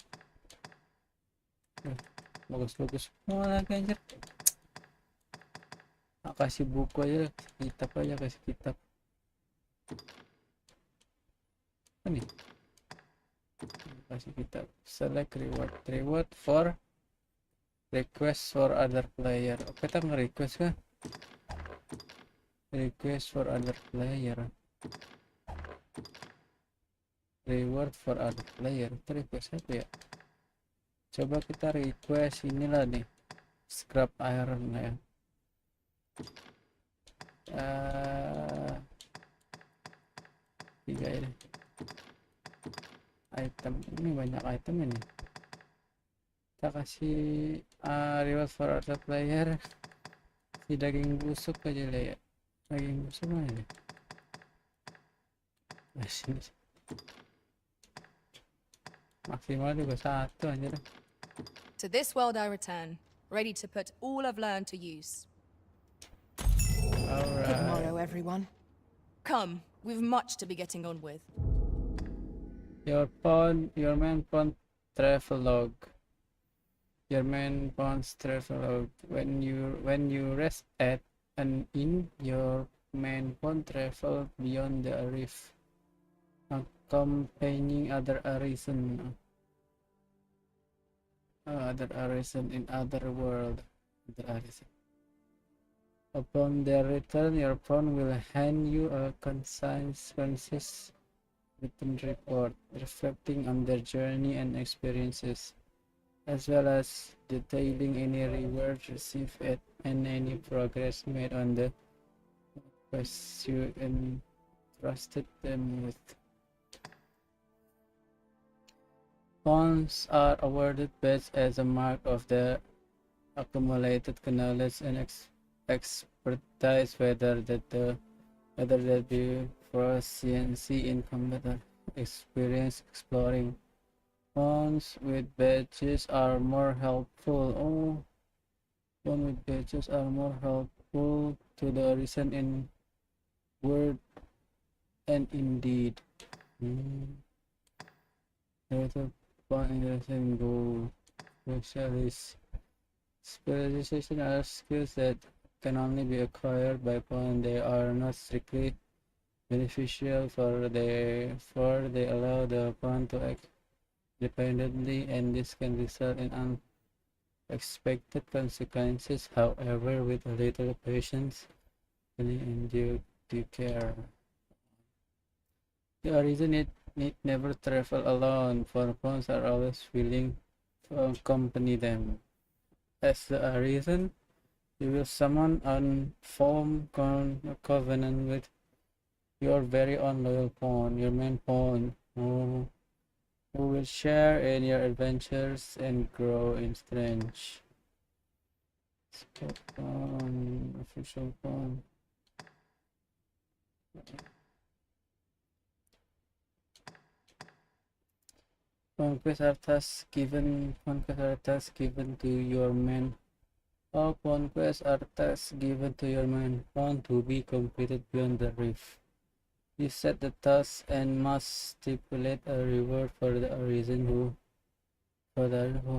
Bagus-bagus semua lagi anjir. Nah, kasih buku aja, kitab aja, kasih kitab. Ini kasih kitab. Select reward for request for other player. Oke, kita nge-request kan? Request for other player. Reward for other player. Kita request apa ya? Coba kita request inilah nih, scrap iron ya. Tiga ini. Item ini banyak item ini. Kita kasih reward for other player. Si daging busuk aja lah ya. Daging busuk mana ya? Sini. Maksimal juga satu anjir. To this world I return, ready to put all I've learned to use. Good morrow, everyone. Come, we've much to be getting on with. Your main pawn travelogue. Your main pawn's travelogue. When you rest at an inn, your main pawn travel beyond the reef, accompanying other arisen in other world. Upon their return, your pawn will hand you a concise written report reflecting on their journey and experiences, as well as detailing any rewards received and any progress made on the quest you entrusted them with. Pawns are awarded badges as a mark of their accumulated knowledge and expertise, whether that be proficiency in combat or experience exploring. Pawns with badges are more helpful. Pawns with badges are more helpful to the artisan in word and in deed. Go specialist. Specialization are skills that can only be acquired by pawn. They are not strictly beneficial, for they allow the pawn to act independently, and this can result in unexpected consequences. However, with a little patience and due care, the origin need never travel alone, for pawns are always willing to accompany them. As the arisen, you will summon and form a covenant with your very own loyal pawn, your main pawn, who will share in your adventures and grow in strength. Official pawn. Conquest are tasks given to your main. All conquests are tasks given to your main pawn to be completed beyond the reef. You set the task and must stipulate a reward for the artisan who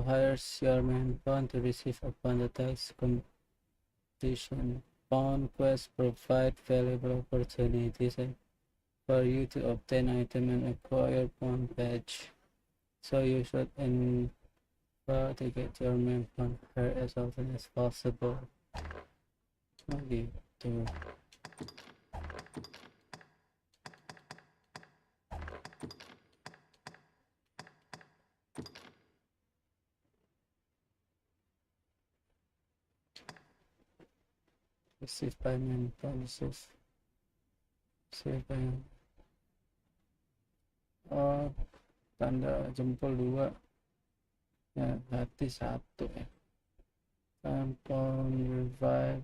hires your main pawn to receive upon the task completion. Pawn quests provide valuable opportunities for you to obtain items and acquire pawn badge. So you should endeavor to get your main pawn here as often as possible. Okay, receive by main pawn, receive by tanda jempol 2 ya, hati 1 ya. Kita Compound revive.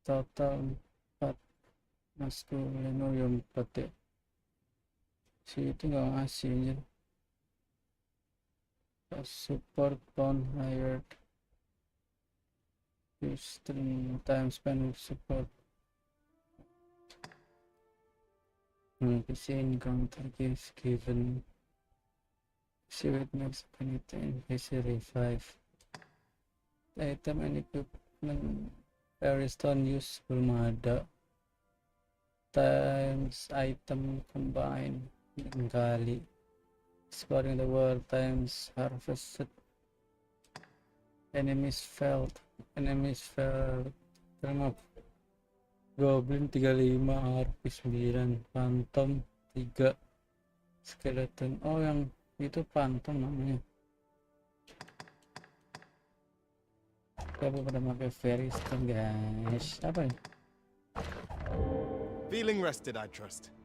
Total 4 maskulin. Oh ya 4 ya. Si itu nggak ngasih anjir. Support bond hired. Use 3 time spent with support. PC encounter is given. See what makes anything. PC revive. Item and equipment. Ariston use belum ada. Times item combine kali. Exploring the world times harvested. Enemies felled. Terima. Goblin 35, harpy 9, phantom 3, skeleton. Oh yang itu phantom namanya. Kita pada pakai fairy stone guys. Apa nih? Feeling rested, I trust.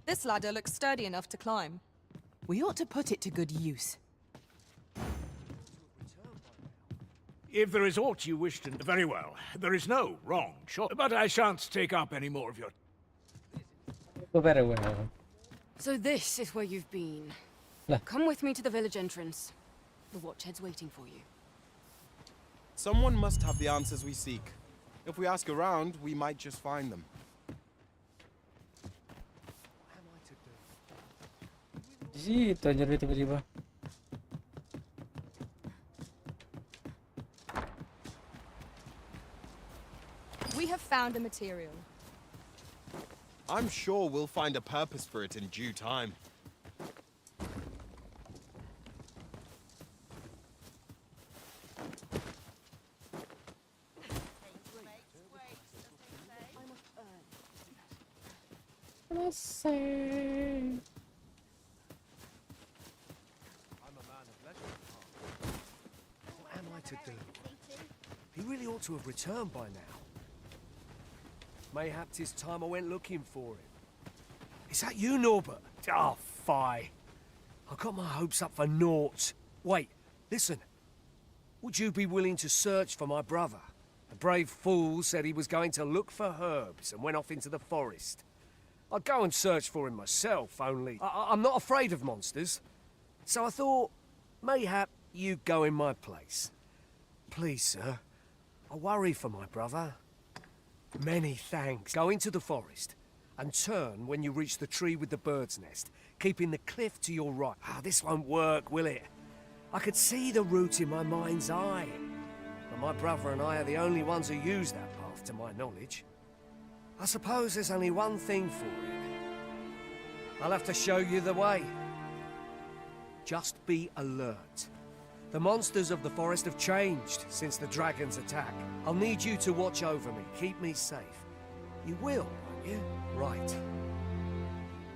This ladder looks sturdy enough to climb. We ought to put it to good use. If there is aught you wish to... Very well. There is no wrong, sure. But I shan't take up any more of your... Very well. So this is where you've been. Come with me to the village entrance. The watchhead's waiting for you. Someone must have the answers we seek. If we ask around, we might just find them. Situ aja dia tiba-tiba. We have found a material. I'm sure we'll find a purpose for it in due time. Let's see. What am I to do? He really ought to have returned by now. Mayhap 'tis time I went looking for him. Is that you, Norbert? Oh, fie. I got my hopes up for naught. Wait, listen. Would you be willing to search for my brother? The brave fool said he was going to look for herbs and went off into the forest. I'd go and search for him myself, only I'm not afraid of monsters. So I thought, mayhap you go in my place. Please, sir. I worry for my brother. Many thanks. Go into the forest and turn when you reach the tree with the bird's nest, keeping the cliff to your right. Ah, this won't work, will it? I could see the route in my mind's eye. But my brother and I are the only ones who use that path, to my knowledge. I suppose there's only one thing for it. I'll have to show you the way. Just be alert. The monsters of the forest have changed since the dragon's attack. I'll need you to watch over me, keep me safe. You will, won't you? Right.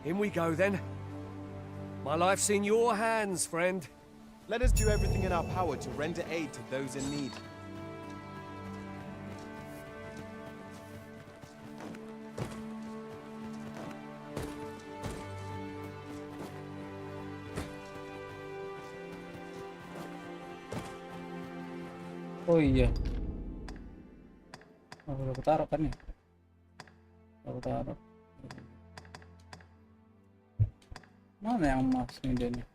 In we go, then. My life's in your hands, friend. Let us do everything in our power to render aid to those in need. Oh iya. Oh, udah ketaruh kan ya? Udah ketaruh. Mana yang emas nih dia nih?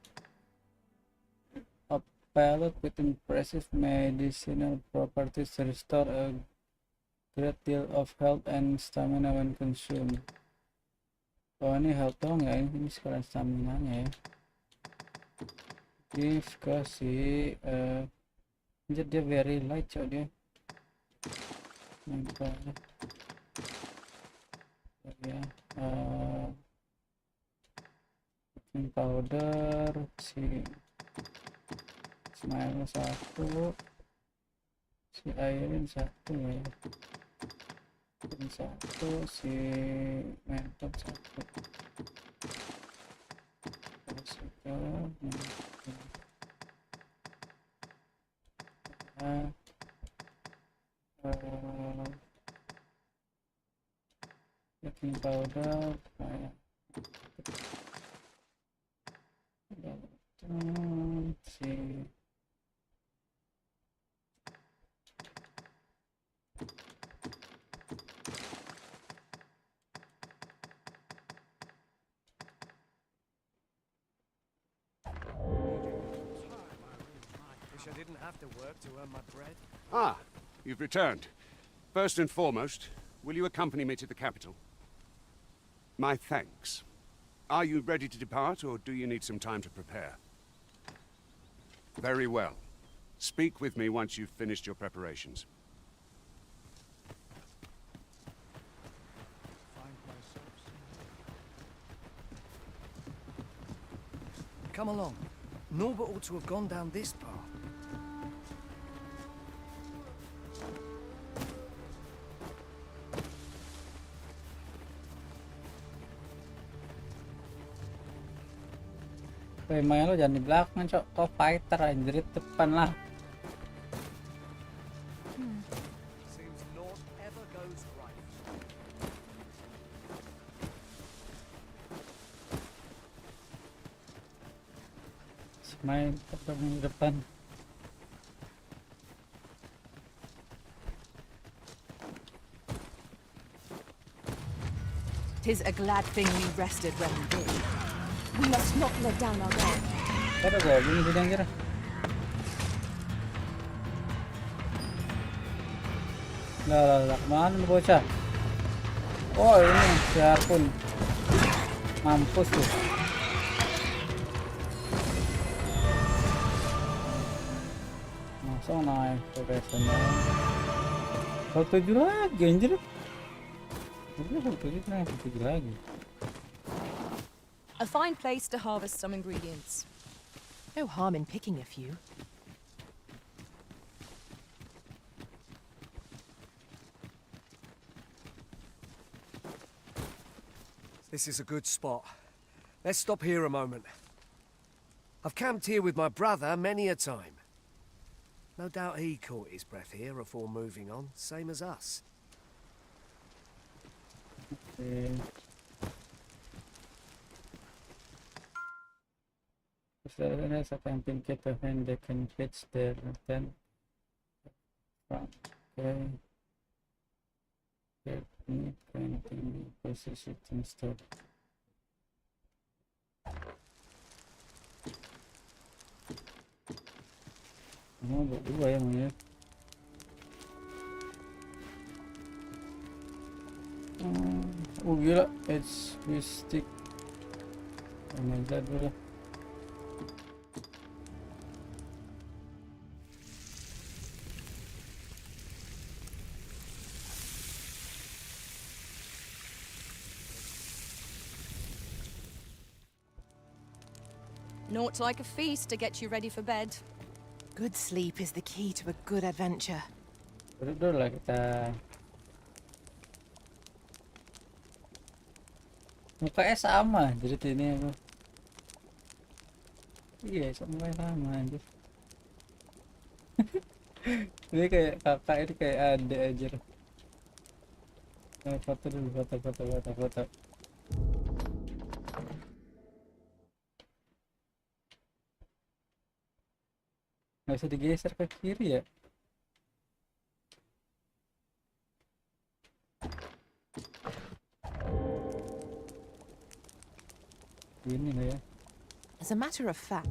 A pellet with impressive medicinal properties restore a great deal of health and stamina when consumed. Oh ini health doang ya? Ini sekalian stamina-nya ya. Give ke si jadi dia very light cok dia. Nampak ya. Powder si smile 1, si Airin 1 ya. Ini 1, si mantap 1. Terus baking powder, see. Wish I didn't have to work to earn my bread. Ah, you've returned. First and foremost, will you accompany me to the capital? My thanks. Are you ready to depart, or do you need some time to prepare? Very well. Speak with me once you've finished your preparations. Come along. 𝓢𝓸𝓬𝓲𝓪 ought to have gone down this path. Main lo jangan di belakang, Cok. Kau fighter anjir, depan lah. Seems naught ever goes right. Main tetap di depan. "'Tis a glad thing we rested when we did. We must not let down our guard." Ada gua gini sih anjir. Lah, kemana lu bocah? Oh ini siapun. Mampus tuh. Masa naik progresnya. Kalau 7 lagi anjir. Ini kalau 7 naik 7 lagi. A fine place to harvest some ingredients. No harm in picking a few. This is a good spot. Let's stop here a moment. I've camped here with my brother many a time. No doubt he caught his breath here before moving on, same as us. Okay. There's a camping kit when they can pitch their tent. Okay. Get me painting position installed. Oh, berdua ya monyet. Oh gila, 𝑨𝒃𝒐𝒕. Dulu. Naught like a feast to get you ready for bed. Good sleep is the key to a good adventure. Duduk dulu lah kita. Mukanya sama jadi ini aku. Iya sama anjir. Ini kayak kakak, ini kayak adik aja. Foto dulu, foto. Nggak bisa digeser ke kiri ya? Ini lah ya. As a matter of fact.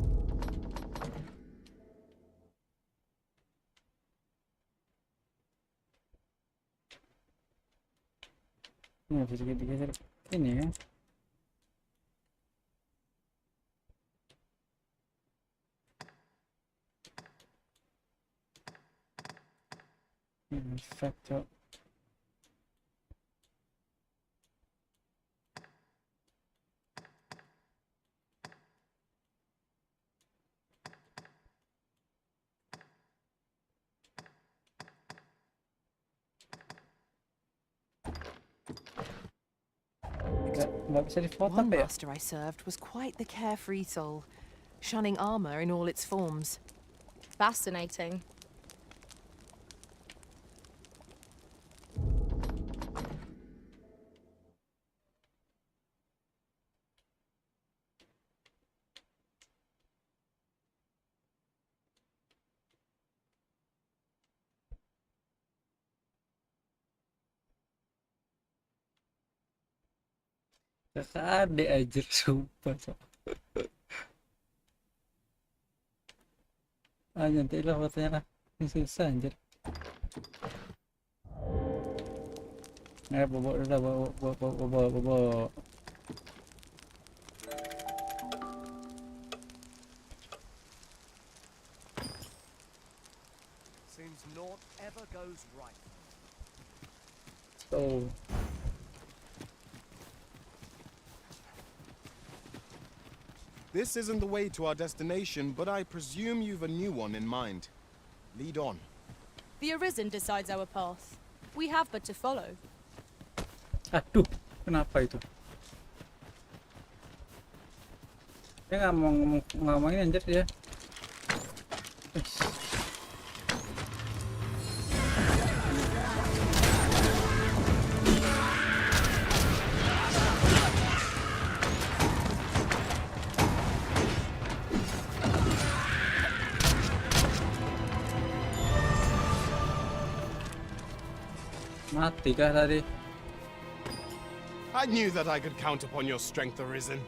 Nggak bisa digeser ini ya. Perfecto. One master I served was quite the carefree soul, shunning armor in all its forms. Fascinating. Kakak adik aja sumpah. Nanti lah fotonya lah. Ini susah anjir. Bawa dulu lah, bawa. Seems naught ever goes right. Oh. This isn't the way to our destination, but I presume you've a new one in mind. Lead on. The Arisen decides our path. We have but to follow. Aduh, kenapa itu? Dia nggak mau ngomongin anjir dia. Mati kah tadi? I knew that I could count upon your strength, Arisen.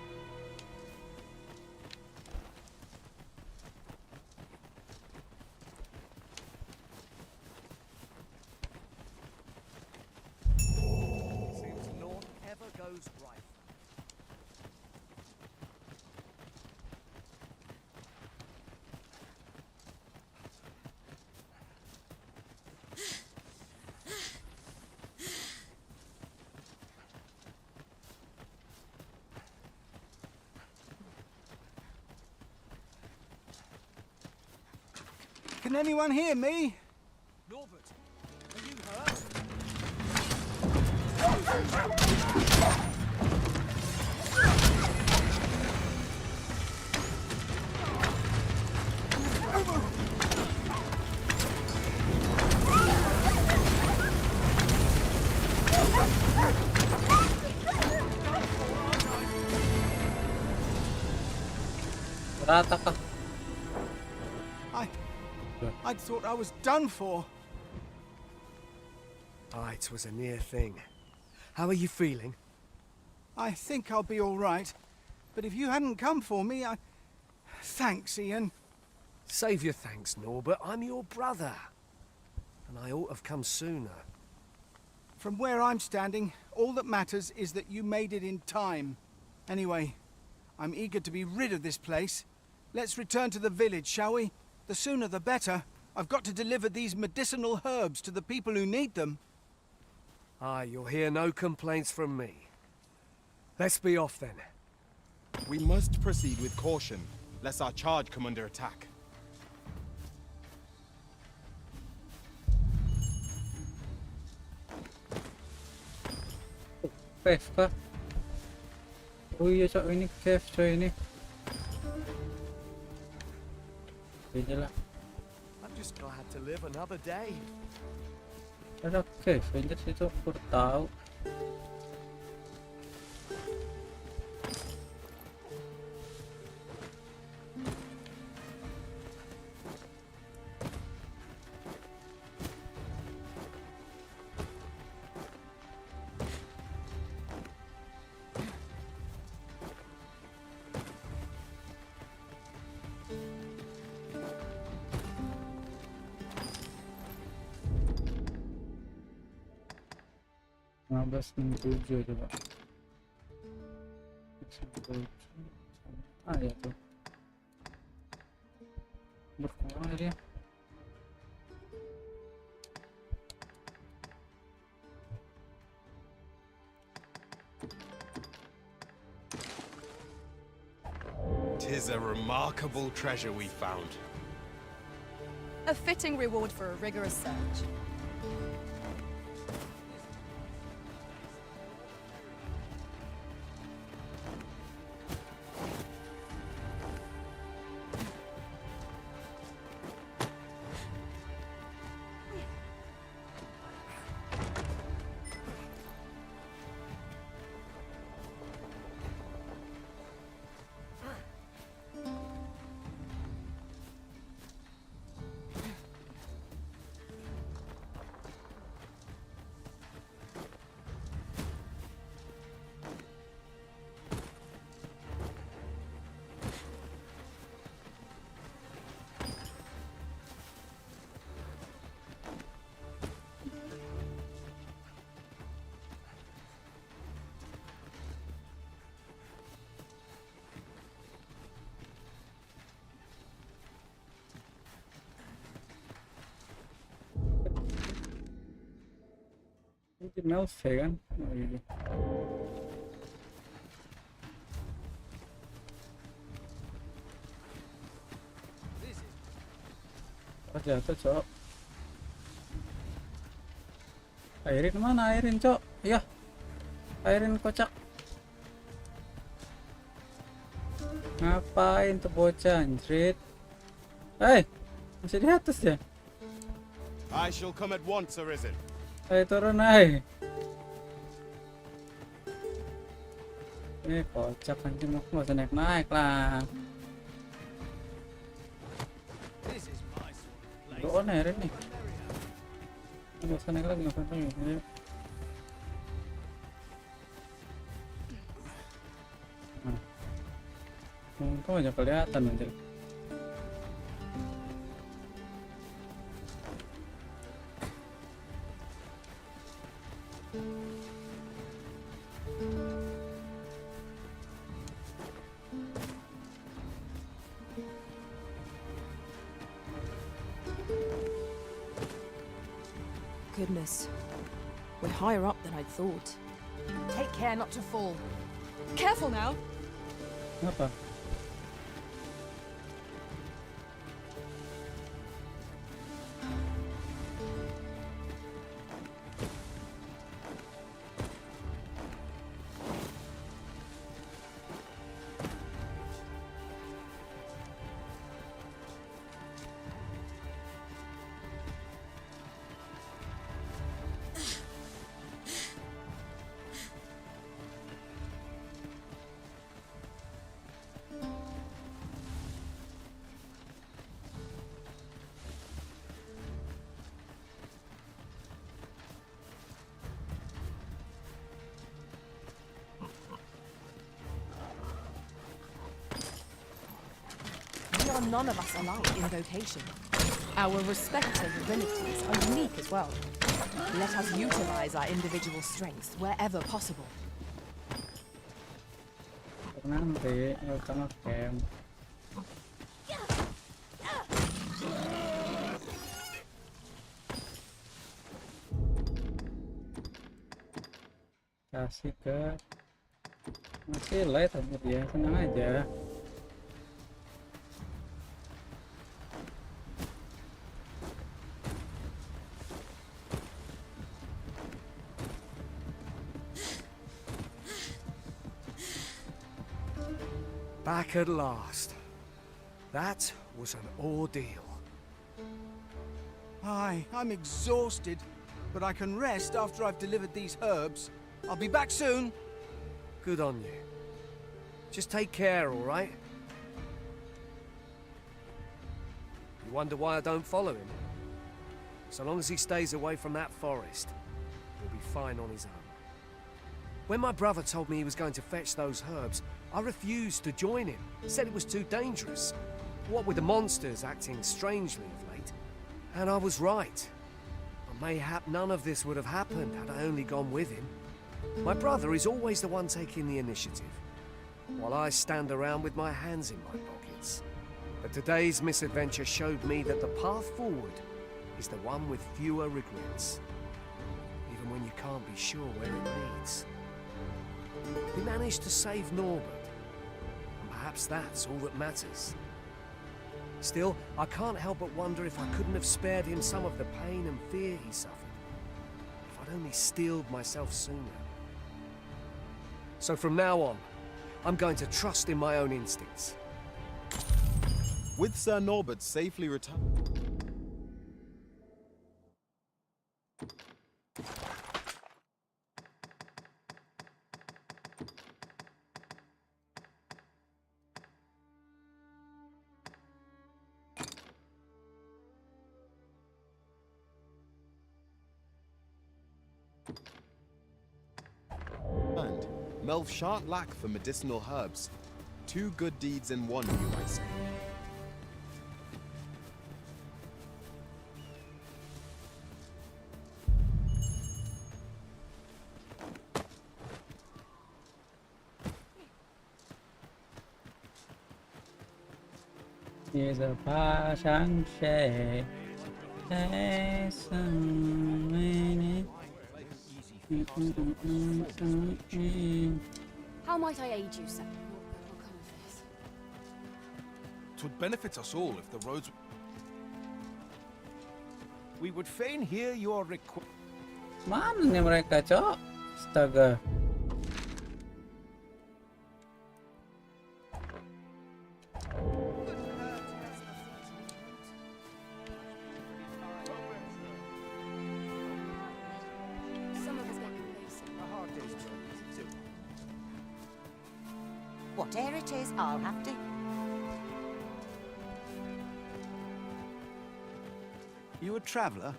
Seems naught ever goes right. Can anyone hear me? Norbert, are you hurt? Rata kah? I thought I was done for. It was a near thing. How are you feeling? I think I'll be all right. But if you hadn't come for me, Thanks, Ian. Save your thanks, Norbert. I'm your brother. And I ought to have come sooner. From where I'm standing, all that matters is that you made it in time. Anyway, I'm eager to be rid of this place. Let's return to the village, shall we? The sooner the better. I've got to deliver these medicinal herbs to the people who need them. You'll hear no complaints from me. Let's be off then. We must proceed with caution, lest our charge come under attack. Cave kah? Oh iya cok, ini cave coy ini. Inilah. I'm just glad to live another day. Ada cave anjir situ, aku udah tahu. 𝑚∆7 coba. Ya tuh. Berkurang dia. Tis a remarkable treasure we found. A fitting reward for a rigorous search. Di 𝑚𝒆𝒏𝒕 kan? Oh iya. Oh jatuh cok. Airin mana Airin cok? Iya. Airin kocak. Ngapain tuh bocah anjrit? Hei, masih di atas ya? I shall come at once, Arisen. Ayo turun ay. Kocak anjing, mau nggak usah naik lah. Doon Airin nih. Nggak usah naik lagi, nggak usah naik lagi. Untung aja kelihatan nanti. Goodness, we're higher up than I'd thought. Take care not to fall. Careful now. Apa? None of us alike in vocation. Our respective abilities are unique as well. Let us utilize our individual strengths wherever possible. Nanti sama camp. Kasih ke masih light aja dia, senang aja. Back at last. That was an ordeal. Aye, I'm exhausted, but I can rest after I've delivered these herbs. I'll be back soon. Good on you. Just take care, all right? You wonder why I don't follow him? So long as he stays away from that forest, he'll be fine on his own. When my brother told me he was going to fetch those herbs, I refused to join him. Said it was too dangerous. What with the monsters acting strangely of late. And I was right. But mayhap none of this would have happened had I only gone with him. My brother is always the one taking the initiative, while I stand around with my hands in my pockets. But today's misadventure showed me that the path forward is the one with fewer regrets, even when you can't be sure where it leads. We managed to save 𝓚𝓏𝓏, and perhaps that's all that matters. Still, I can't help but wonder if I couldn't have spared him some of the pain and fear he suffered, if I'd only steeled myself sooner. So from now on, I'm going to trust in my own instincts. With Sir Norbert safely returned. Melv shan't lack for medicinal herbs. 2 good deeds in one, you might say. Is a passion shade. How might I aid you, sir? What come of this? 'Twould benefit us all if the roads... We would fain hear your request. Mana nih mereka, Cok? Astaga. Whatever it is, I'll have to. You a traveller?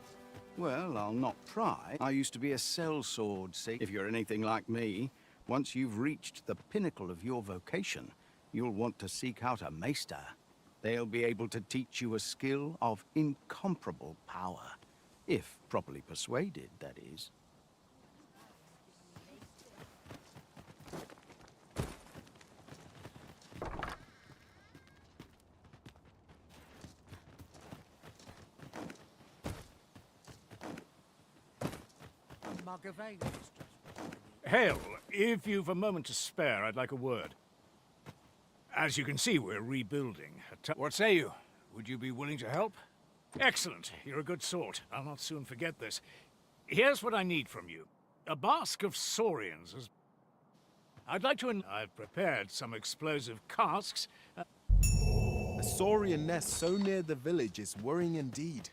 Well, I'll not pry. I used to be a sellsword, see? If you're anything like me, once you've reached the pinnacle of your vocation, you'll want to seek out a maester. They'll be able to teach you a skill of incomparable power. If properly persuaded, that is. Hail, if you've a moment to spare, I'd like a word. As you can see, we're rebuilding. What say you? Would you be willing to help? Excellent. You're a good sort. I'll not soon forget this. Here's what I need from you. A basque of saurians. I'd like to... I've prepared some explosive casks. A saurian nest so near the village is worrying indeed.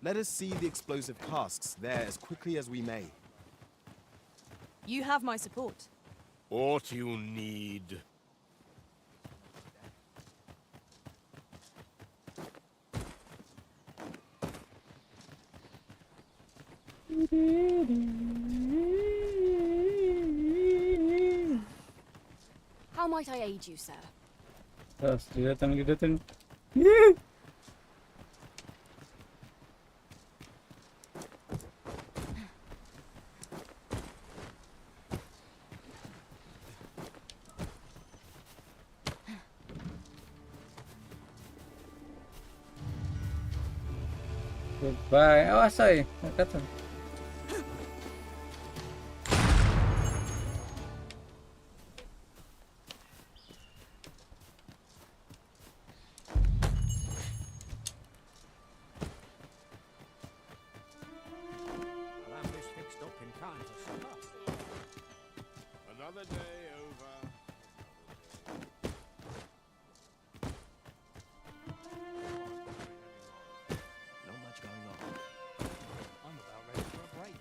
Let us see the explosive casks there as quickly as we may. You have my support. What you need. How might I aid you, sir? Terus datang. Goodbye. Awas, ay. Nakatan. Another day over. Not much going on. I'm about ready for a break.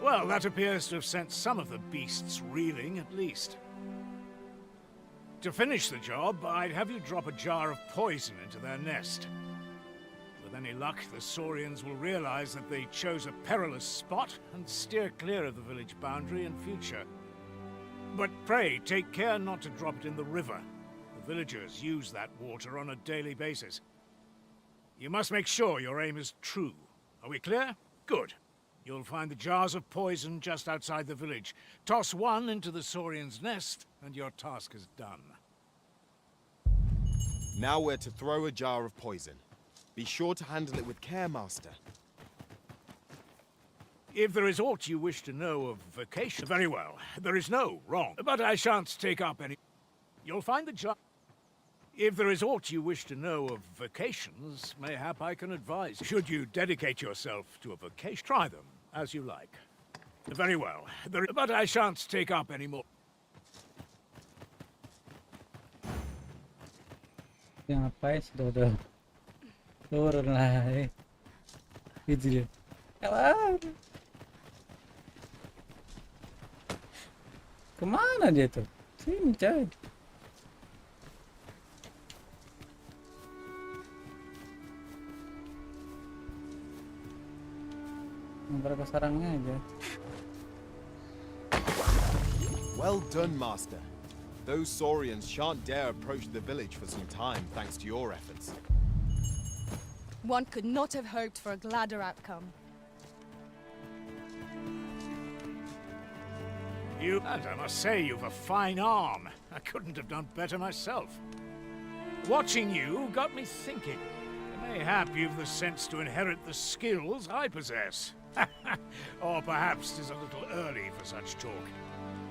Well, that appears to have sent some of the beasts reeling, at least. To finish the job, I'd have you drop a jar of poison into their nest. With any luck, the saurians will realize that they chose a perilous spot and steer clear of the village boundary in future. But pray, take care not to drop it in the river. The villagers use that water on a daily basis. You must make sure your aim is true. Are we clear? Good. You'll find the jars of poison just outside the village. Toss one into the saurian's nest, and your task is done. Now we're to throw a jar of poison. Be sure to handle it with care, Master. If there is aught you wish to know of vacation, very well. There is no wrong. But I shan't take up any... You'll find the jar... If there is aught you wish to know of vacations, mayhap I can advise. Should you dedicate yourself to a vacation, try them, as you like. Very well. But I shan't take up any more. Ngapain sudah turun lah, gitu dia. Kemana dia tuh? Sini coy. Mereka sarangnya aja. Well done, Master. Those saurians shan't dare approach the village for some time, thanks to your efforts. One could not have hoped for a gladder outcome. And I must say, you've a fine arm. I couldn't have done better myself. Watching you got me thinking. Mayhap you've the sense to inherit the skills I possess. Or perhaps 'tis a little early for such talk.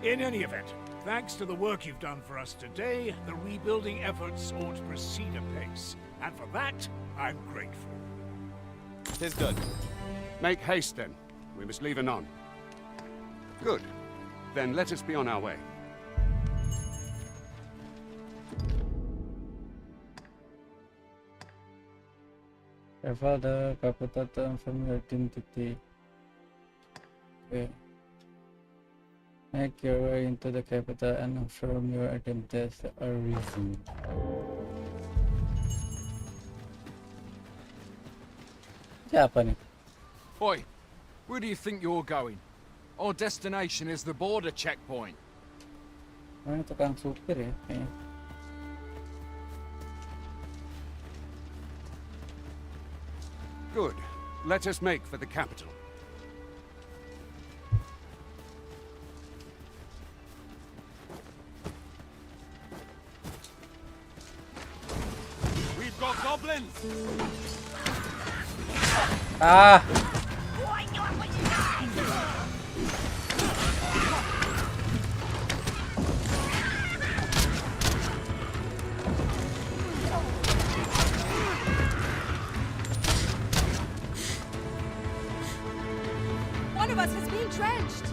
In any event, thanks to the work you've done for us today, the rebuilding efforts ought to proceed apace. And for that, I'm grateful. 'Tis done. Make haste, then. We must leave anon. Good. Then let us be on our way. Travel the capital to confirm your identity. Okay. Make your way into the capital and confirm your identity as a reason. Siapa nih? Oi, where do you think you're going? Our destination is the border checkpoint. Oh, ini tukang supir ya kayaknya. Good. Let us make for the capital. We've got goblins! Ah! One of us has been drenched.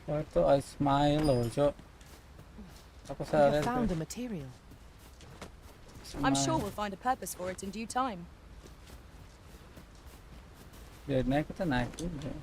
Oh, itu I smile loh, Cok. Aku We salah have found tuh. a material. I'm sure Smile. we'll find a purpose for it in due time. Biar naik kita naik udah.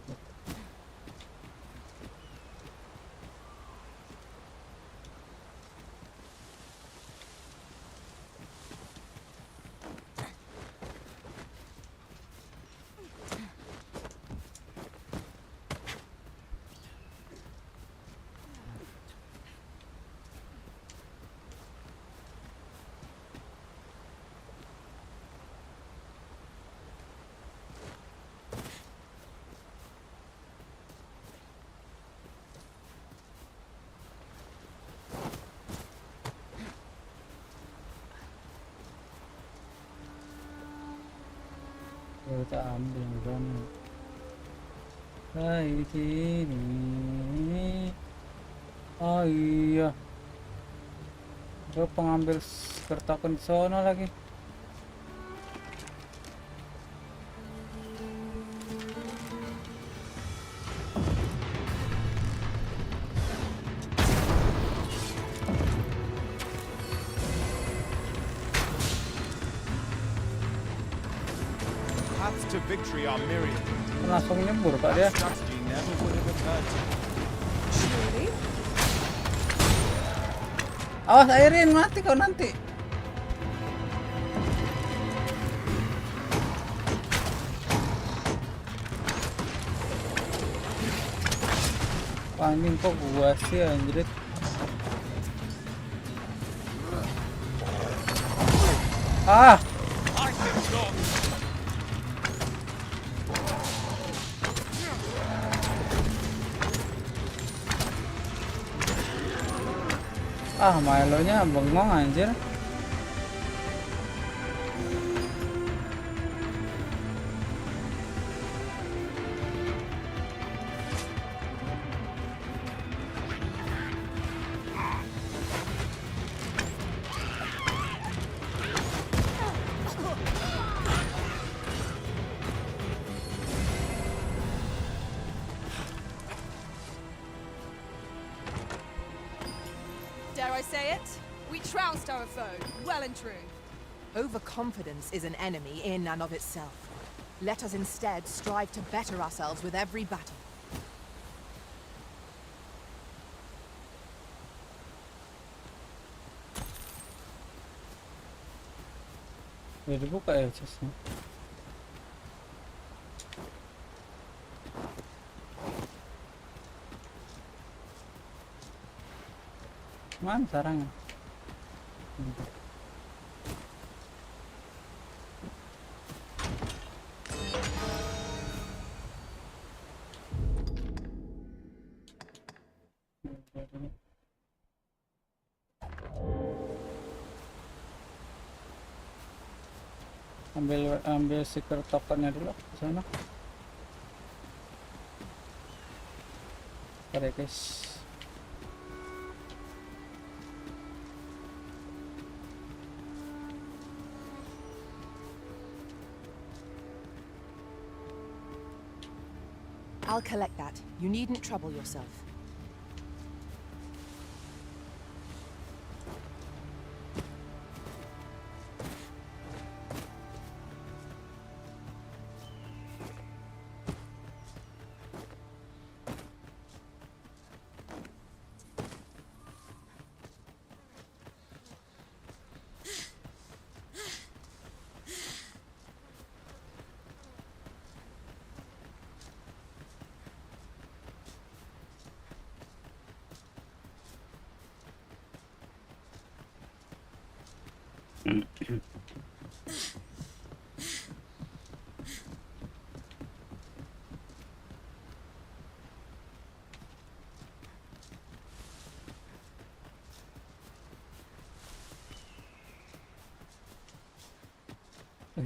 Kita ambil yang sana. Hai sini. Oh iya. Gue pengambil kertakan di sana lagi. Paths to victory are myriad. Langsung nyembur Pak dia. Strategy never would have occurred to me. Surely? Awas airin, mati kau nanti. Anjing kok gua sih anjir. Ah! Ah, Milo-nya bengong anjir. Dare I say it? We trounced our foe, well and true. Overconfidence is an enemy in and of itself. Let us instead strive to better ourselves with every battle. Udah dibuka ya chestnya. Mana sarangnya? Ambil stiker tokennya dulu ke sana. Oke guys. I'll collect that. You needn't trouble yourself.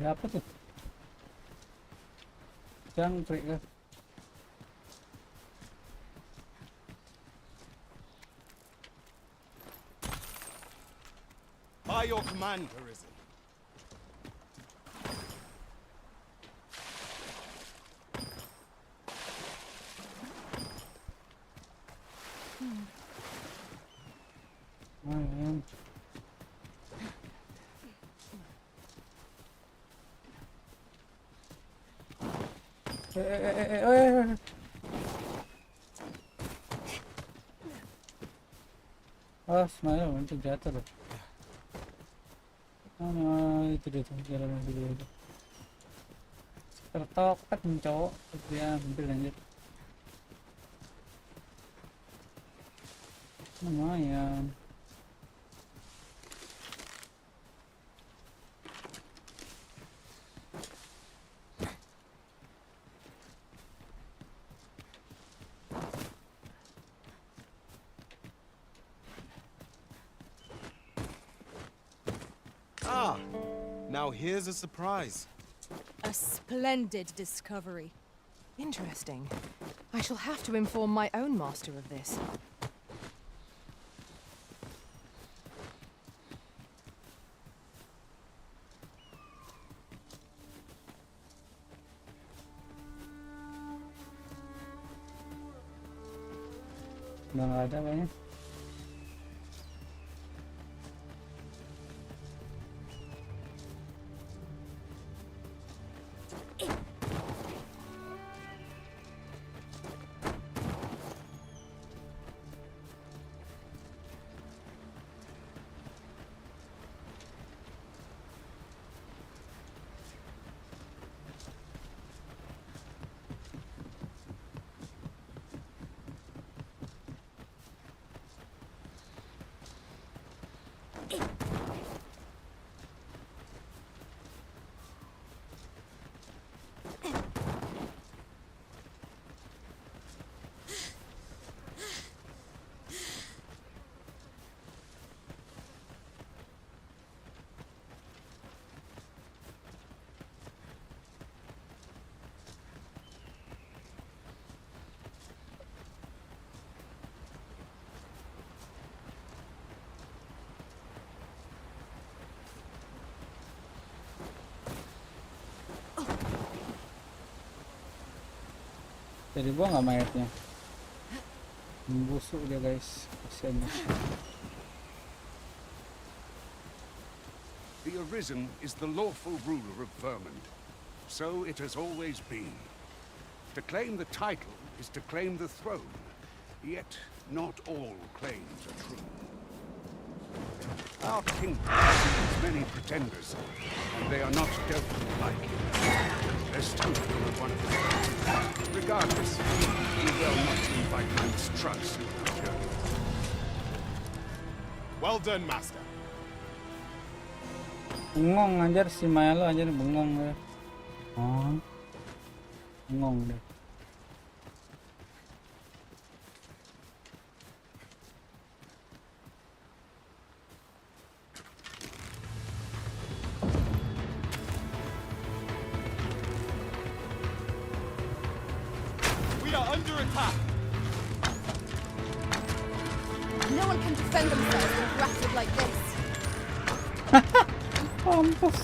Apa tuh? Yang trik kan? By your command, Arisen. Oh, semalam nanti jatuh loh. Itu dia tuh jalan dulu. Tertokat cowok, dia ambil lanjut. Lumayan. Now here's a surprise. A splendid discovery. Interesting. I shall have to inform my own master of this. Udah nggak ada kayaknya. Jadi gua nggak mayatnya, busuk dia guys, kasihan. The Arisen is the lawful ruler of Vermund. So it has always been. To claim the title is to claim the throne, yet not all claims are true. Our kingdom has many pretenders, and they are not dealt with lightly. There's still one of them. Regardless, we will not invite mistrust in our journey. Well done, Master. Bengong anjir si Milo anjir, bengong ya. Oh. Bengong deh. We are under attack. No one can defend themselves when grafted like this. Mampus.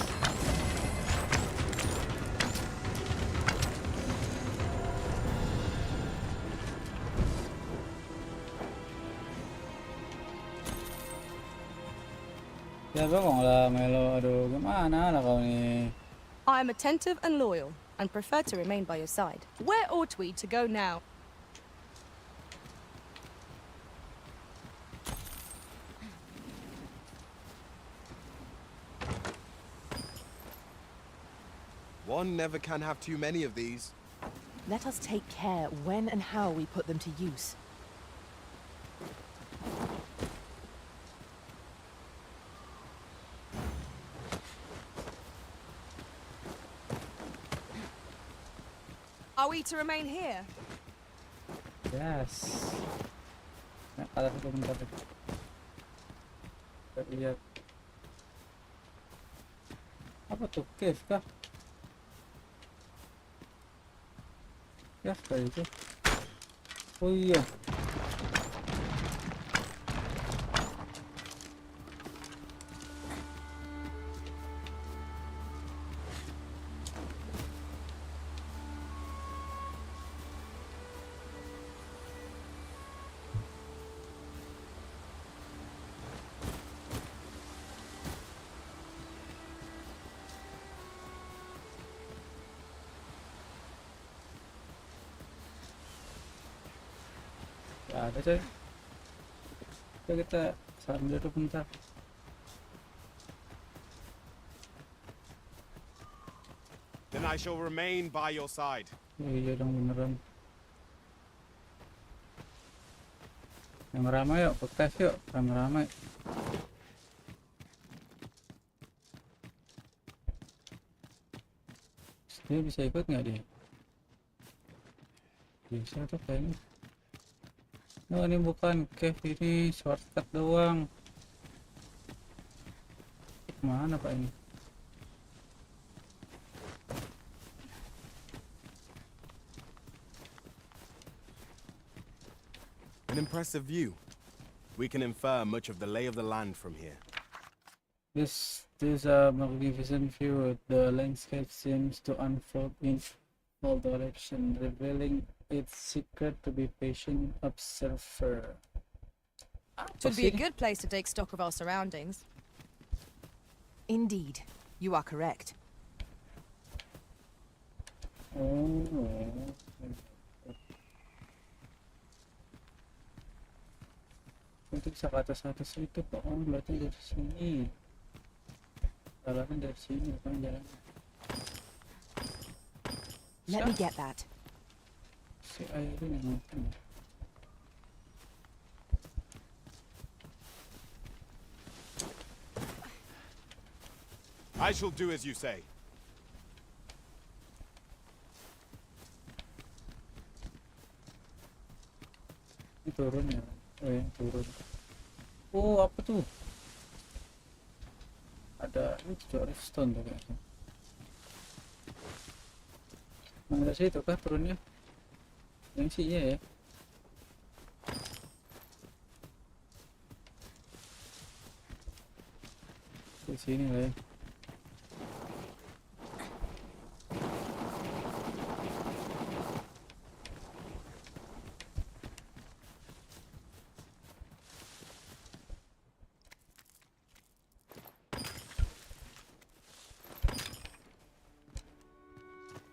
Ya bengong lah Melo, aduh gimana lah kau nih. I am attentive and loyal, and prefer to remain by your side. Where ought we to go now? One never can have too many of these. Let us take care when and how we put them to use. Are we to remain here? Yes. Nah, kalau aku bentar. Kita lihat. Apa tuh? Cave kah? Cave kah itu? Oh iya. Ya ada coy. Coba kita sambil dulu bentar. Then I shall remain by your side. Oh iya dong beneran. Rame-rame yuk, ke cave yuk, rame-rame. Dia bisa ikut nggak dia? Bisa tuh kayaknya. Oh ini bukan cave, ini shortcut doang. Mana pak ini? An impressive view. We can infer much of the lay of the land from here. This is a magnificent view. The landscape seems to unfold in all directions, revealing its secret to be patient observer. It would be a good place to take stock of our surroundings. Indeed, you are correct. Itu bisa ke atas itu kok. Oh berarti dari sini. Jalannya dari sini bukan jalan. Let me get that. Si air ini mungkin. I shall do as you say. Ini turun ya. Turun. Oh apa tuh? Ada ini juga redstone tuh kayaknya. Mana sih itu kah turunnya? Yang isinya ya. Di sini lah ya.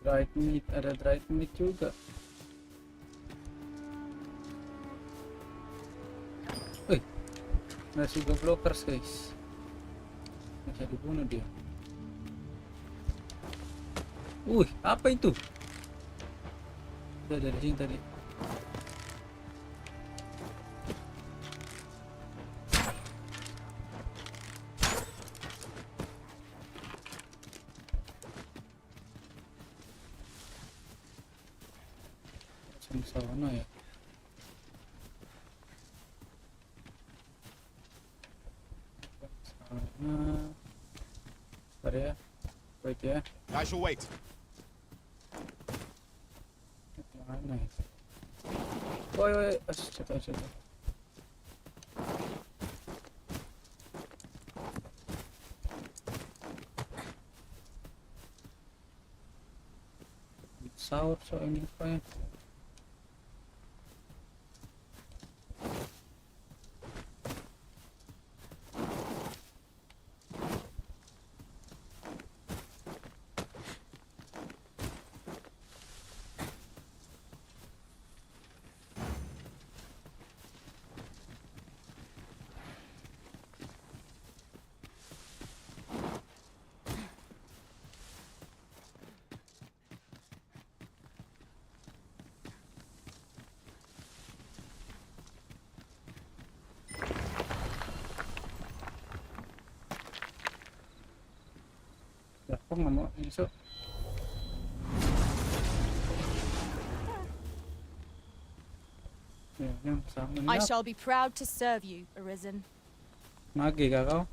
Dried meat, ada dried meat juga. Wih, nasi blockers guys. Bisa dibunuh dia. Wih, apa itu? Udah dari sini tadi. Sana ya. Sana. Bentar ya. Wait ya. I shall wait. Mana ya? Woi, asyik. Sahur ini apa ya? Kok nggak mau masuk? Ya, yang sama I shall be proud to serve you, Arisen. Mage kah kau?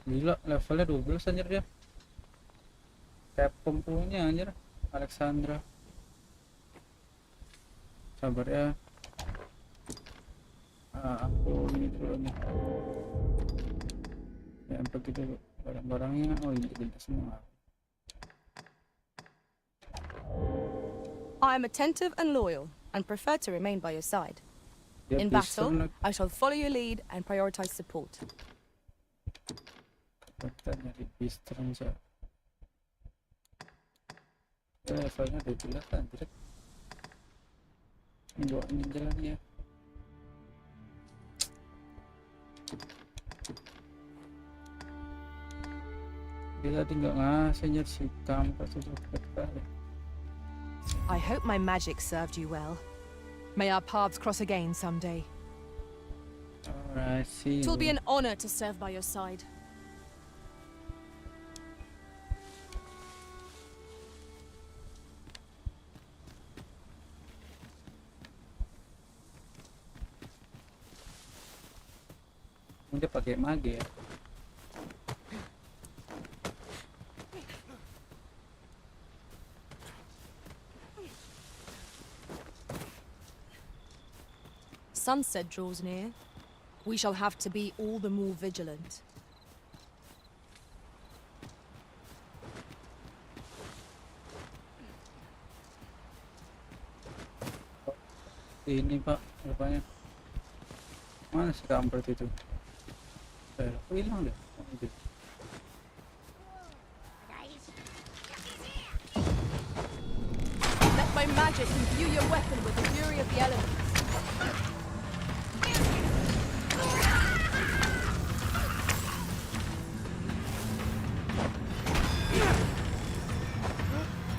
Gila, levelnya 12 anjir dia. Kayak punya anjir, Alexandra. Sabar ya. Aku ini dulu nih. Ya, pergi dulu. Barang-barangnya, ini tidak semua. I am attentive and loyal, and prefer to remain by your side. Ya, In battle, I shall follow your lead and prioritize support. Kita nyari pistol aja. Levelnya 12 anjir. Ini jalan ya. Dia tadi nggak ngasih nyersi kamu kasih cepet kali. I hope my magic served you well. May our paths cross again someday. Alright, see you. It will be an honor to serve by your side. Dia pakai mage ya. Sunset draws near. We shall have to be all the more vigilant. Ini Pak, rupanya. Mana si kampret itu? Hilang deh. Let my magic imbue your weapon with the fury of the elements.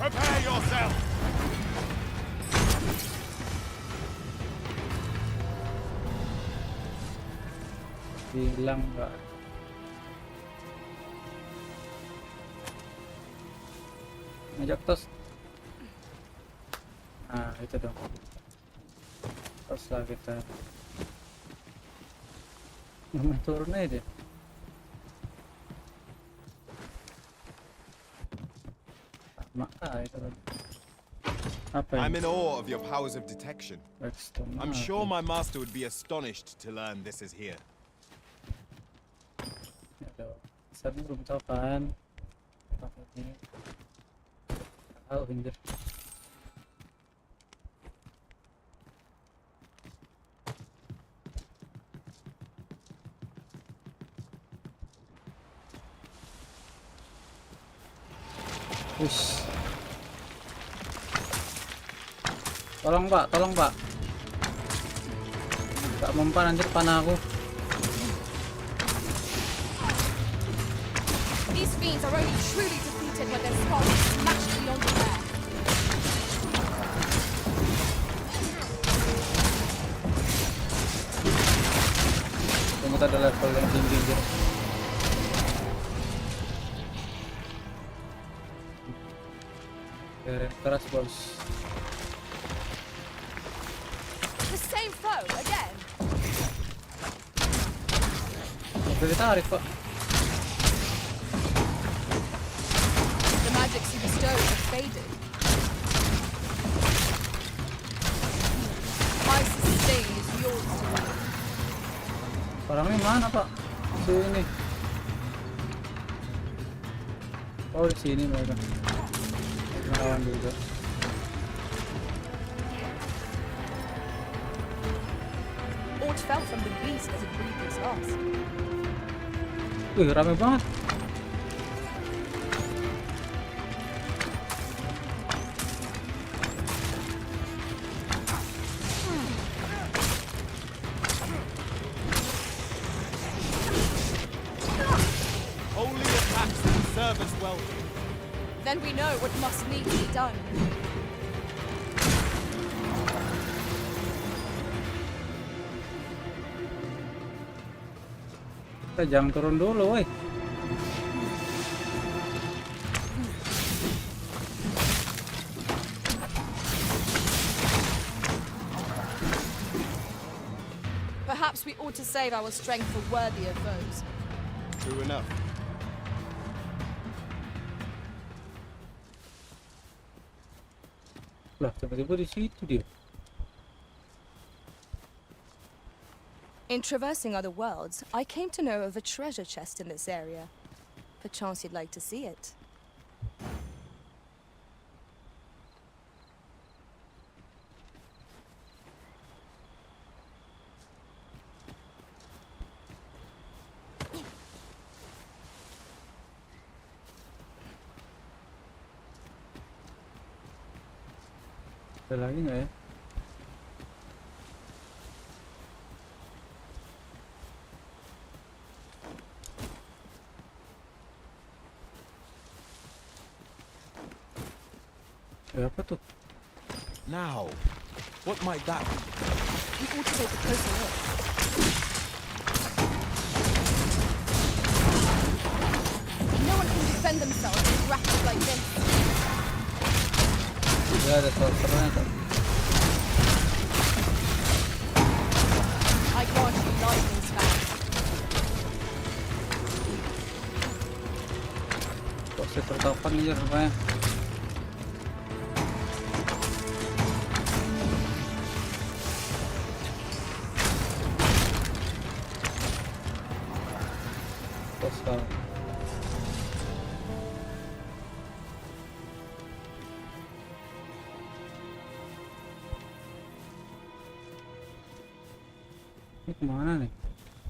Prepare yourself! Hilang nggak? Ngajak tos. Nah itu dong. Tos lah kita. Nggak turun aja deh. Itu tadi. Apa I'm ini? in awe of your powers of detection. I'm sure my master would be astonished to learn this is here. Saya belum tahu kan. Tahu anjir. Ush. Tolong Pak. Gak mempan anjir panah aku. These fiends are only truly defeated when their skulls are smashed beyond repair. Kita ada level yang tinggi aja. Keras bos. foe again. Udah ditarik, Pak. The magics you bestowed have faded. My sustain is yours to wield. Orangnya mana, Pak? Sini. Oh, di sini mereka. Lawan juga. Aught fell from the beast as it breathed its last. Wih, rame banget. Holy attacks that serve as well. Then we know what must needs be done. Kita jangan turun dulu, woi. Perhaps we ought to save our strength for worthier foes. True enough. Lah, tiba-tiba di situ dia. In traversing other worlds, I came to know of a treasure chest in this area. Perchance you'd like to see it. Ada lagi nggak ya? Apa tuh? Now, what might that be? We ought to take a closer look. No one can defend themselves with rackets like this. Ya, ada salurannya kan. I grant you lightning span. Kok saya tertapan nih rupanya.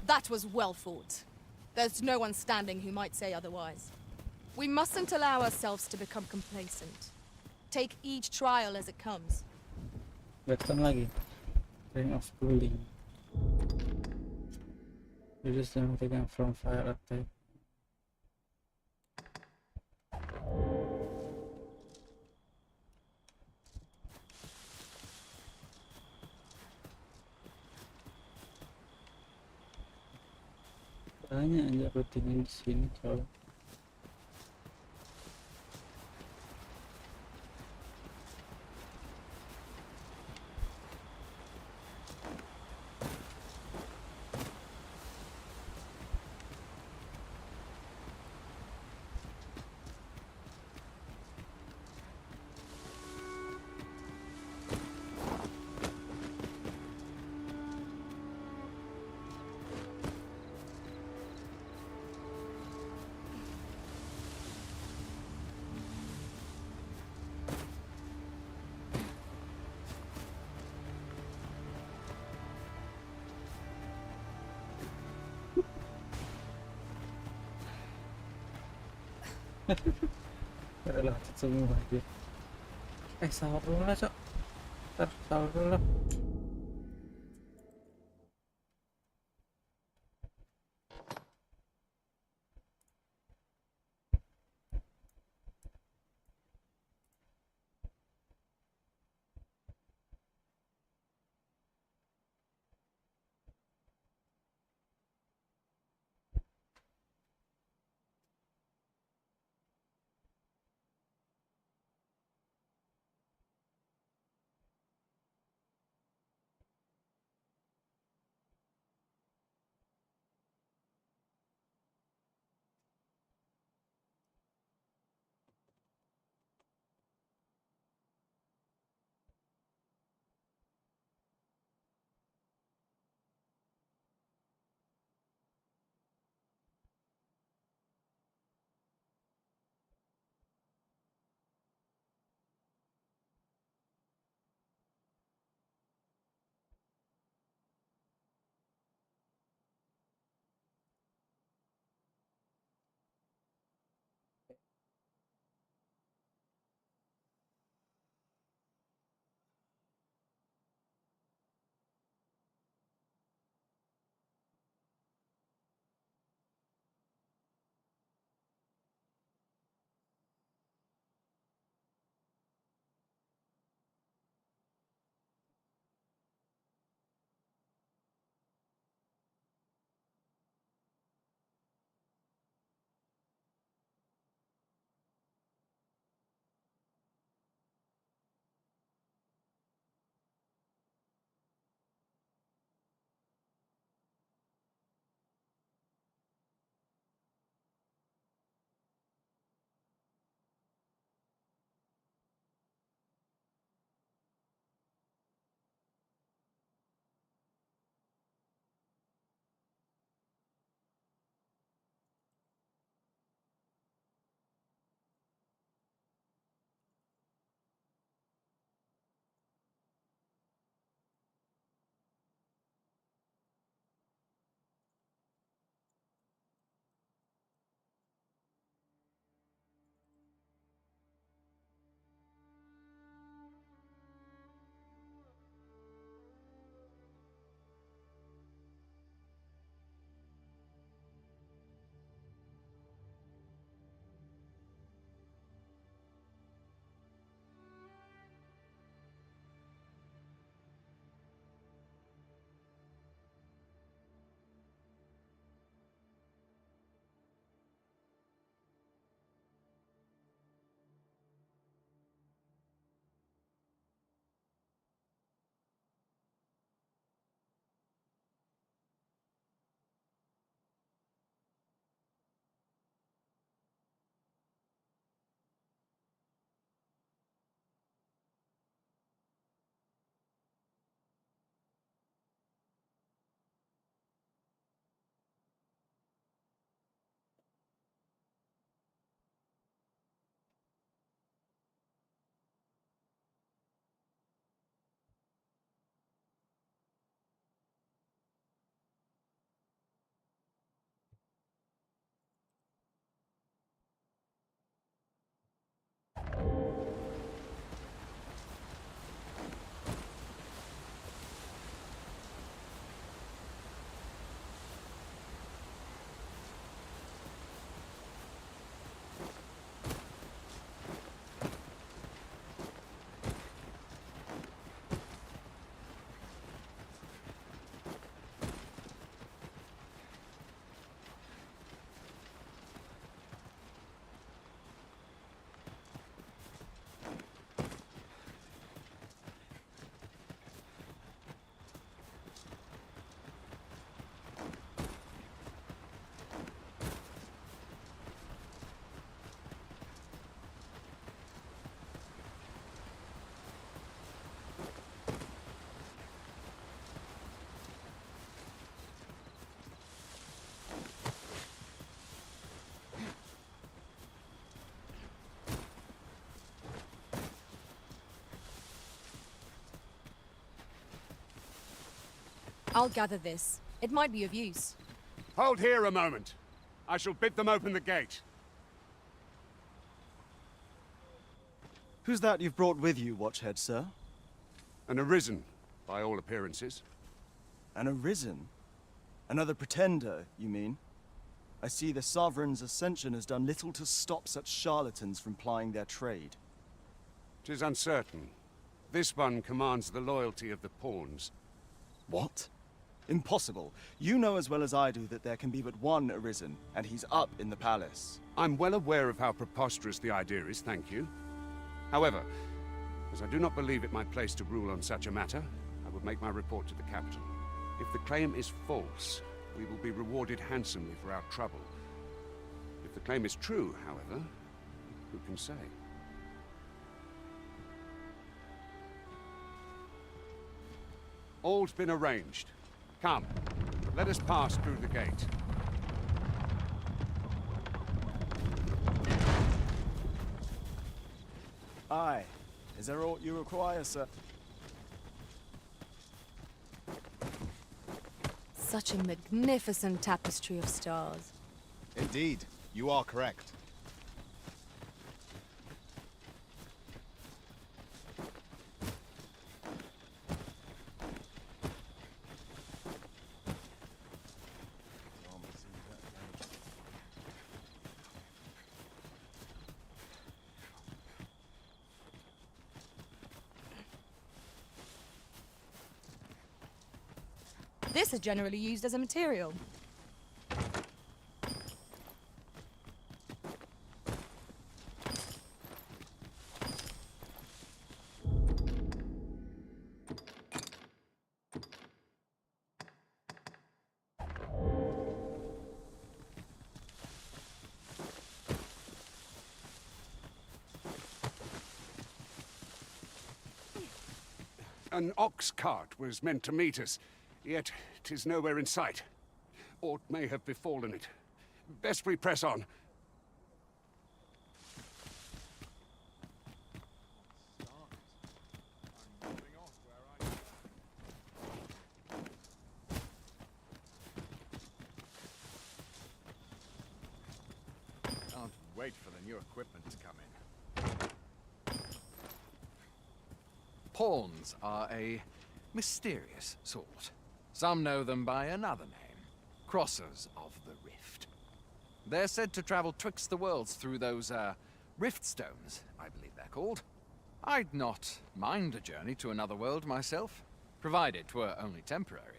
That was well fought. There's no one standing who might say otherwise. We mustn't allow ourselves to become complacent. Take each trial as it comes. Datang lagi. Ring of cooling. Reduce the taken from fire attack. Banyak aja rutinnya di sini kalau. Adalah semua aja. Sahur dulu lah, Cok. Ntar sahur dulu lah. I'll gather this. It might be of use. Hold here a moment. I shall bid them open the gate. Who's that you've brought with you, Watchhead, sir? An arisen, by all appearances. An arisen? Another pretender, you mean? I see the Sovereign's ascension has done little to stop such charlatans from plying their trade. 'Tis uncertain. This one commands the loyalty of the pawns. What? Impossible. You know as well as I do that there can be but one arisen, and he's up in the palace. I'm well aware of how preposterous the idea is, thank you. However, as I do not believe it my place to rule on such a matter, I will make my report to the capital. If the claim is false, we will be rewarded handsomely for our trouble. If the claim is true, however, who can say? All's been arranged. Come, let us pass through the gate. Aye. Is there aught you require, sir? Such a magnificent tapestry of stars. Indeed, you are correct. This is generally used as a material. An ox cart was meant to meet us, yet 'tis nowhere in sight. Aught may have befallen it. Best we press on. Can't wait for the new equipment to come in. Pawns are a mysterious sort. Some know them by another name, Crossers of the Rift. They're said to travel twixt the worlds through those, rift stones, I believe they're called. I'd not mind a journey to another world myself, provided 'twere only temporary.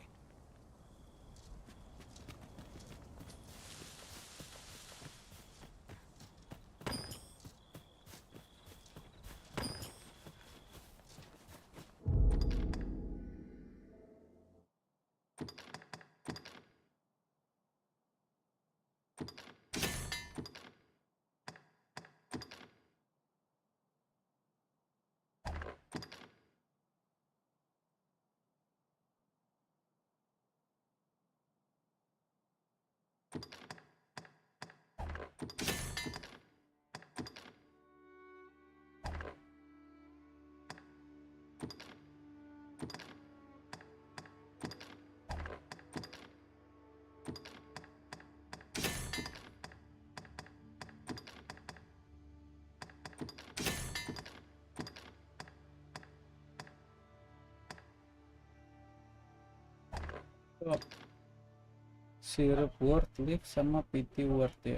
Sirup word leaf sama pity word ya.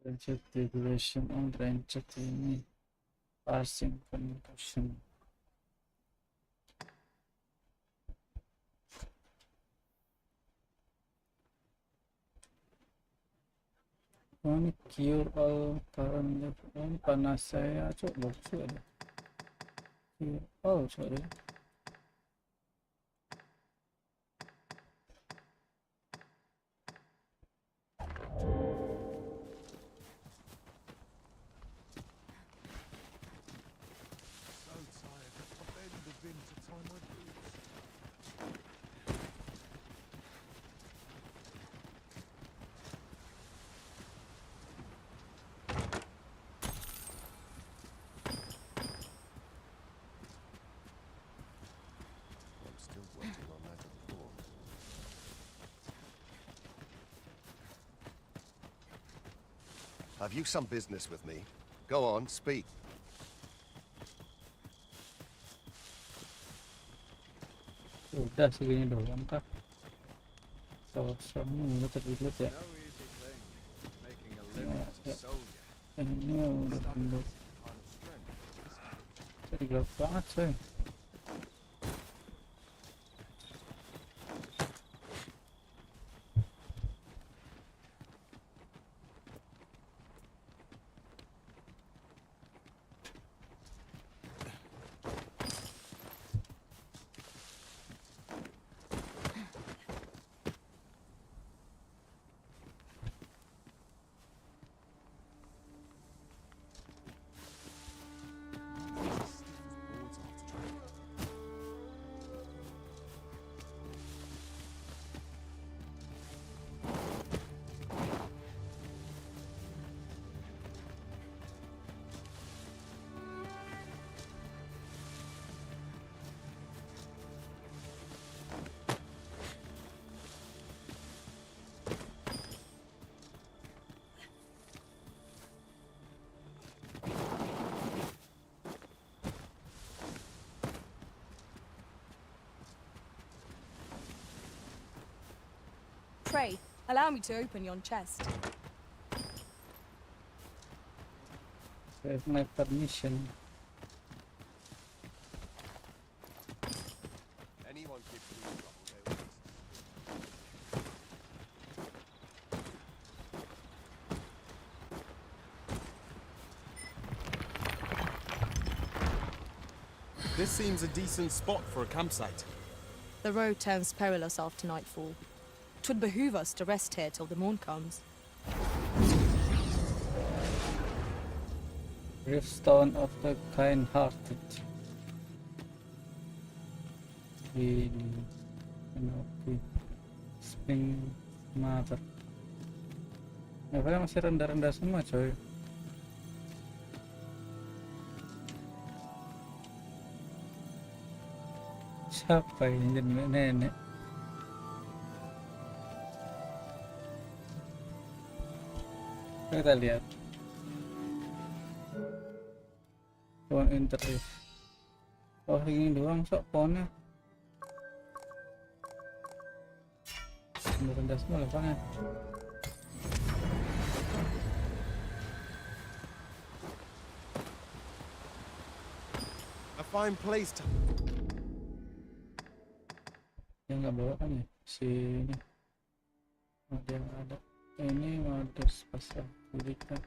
Ranged regulation and ranged ini parsing conversion. Oh, ini cure all current panas saya, cok, bagus juga deh. Cure all, cok deh. Have you some business with me? Go on, speak. Udah segini doang kah? Kosong ini terlihat ya. Ini udah penuh. Jadi gelap banget sih. Pray, allow me to open yon chest. Have my permission. Anyone gives you trouble, they will listen. This seems a decent spot for a campsite. The road turns perilous after nightfall. 'Twould behoove us to rest here till the morn comes. Gravestone of the kind-hearted. Spring Mother. Levelnya masih rendah-rendah semua, coy. Siapa ini jadi nenek? Kita lihat pohon interest. Oh, ini doang sok pohonnya. Rendah semua levelnya. A fine place to. Yang nggak bawa kan ya sini. Ada yang ada. Ini modus pasar kita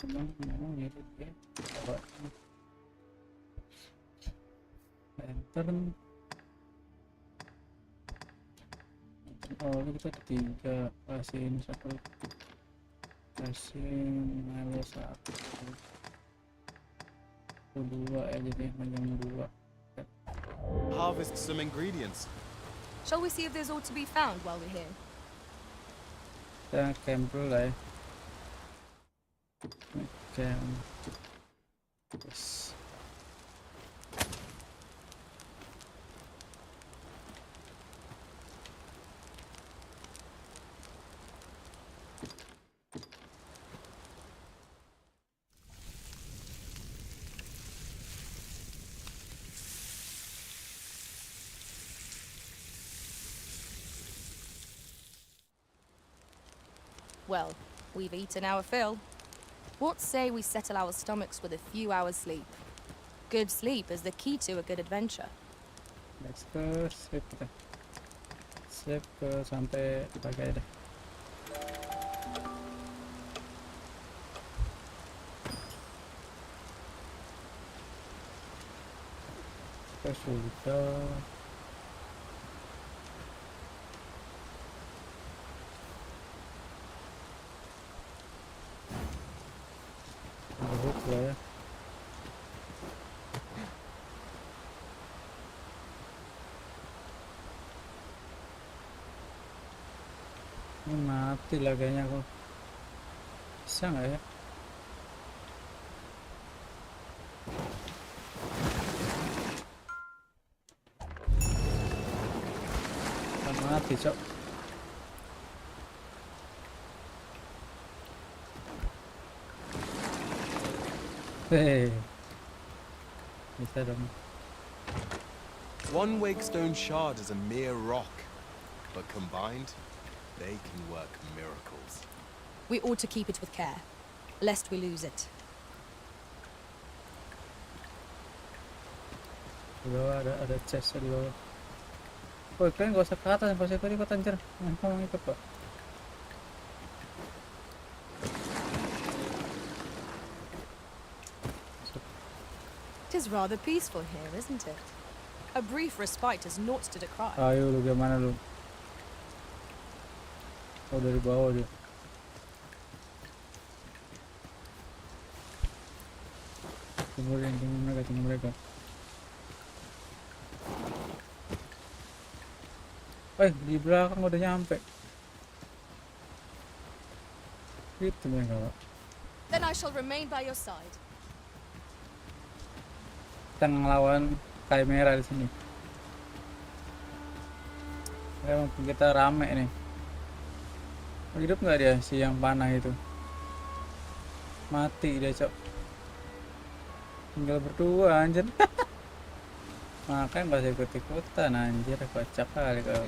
memang mirip ya. Enter. Oh, ini kita ada 3 kasih ini 1 kasih malu 1 2 aja deh, panjang 2. Harvest some ingredients. Shall we see if there's aught to be found while we're here? Kita camp dulu lah ya. Camp. Yes. Well, we've eaten our fill. What say we settle our stomachs with a few hours sleep? Good sleep is the key to a good adventure. Let's go sleep kita. Sleep ke sampai pagi deh. kesulitan. Buruk lah ya. Ini mati lah kayaknya aku. Bisa nggak ya? Mati cok. Hei, bisa dong. One wakestone shard is a mere rock, but combined, they can work miracles. We ought to keep it with care, lest we lose it. Ada chest di bawah. Woi, kalian gak usah ke atas, gak usah ikut anjir. Kamu ikut kok. It is rather peaceful here, isn't it? A brief respite is naught to decry. Ayo lu gimana lu? Oh, dari bawah dia. Tunggu mereka. Di belakang udah nyampe. Itu mereka, Pak. Then I shall remain by your side. Kita ngelawan chimera di sini. Emang kita rame nih. Hidup nggak dia si yang panah itu? Mati dia, cok. Tinggal berdua anjir. Makanya nggak usah ikut-ikutan anjir, kocak kali kau.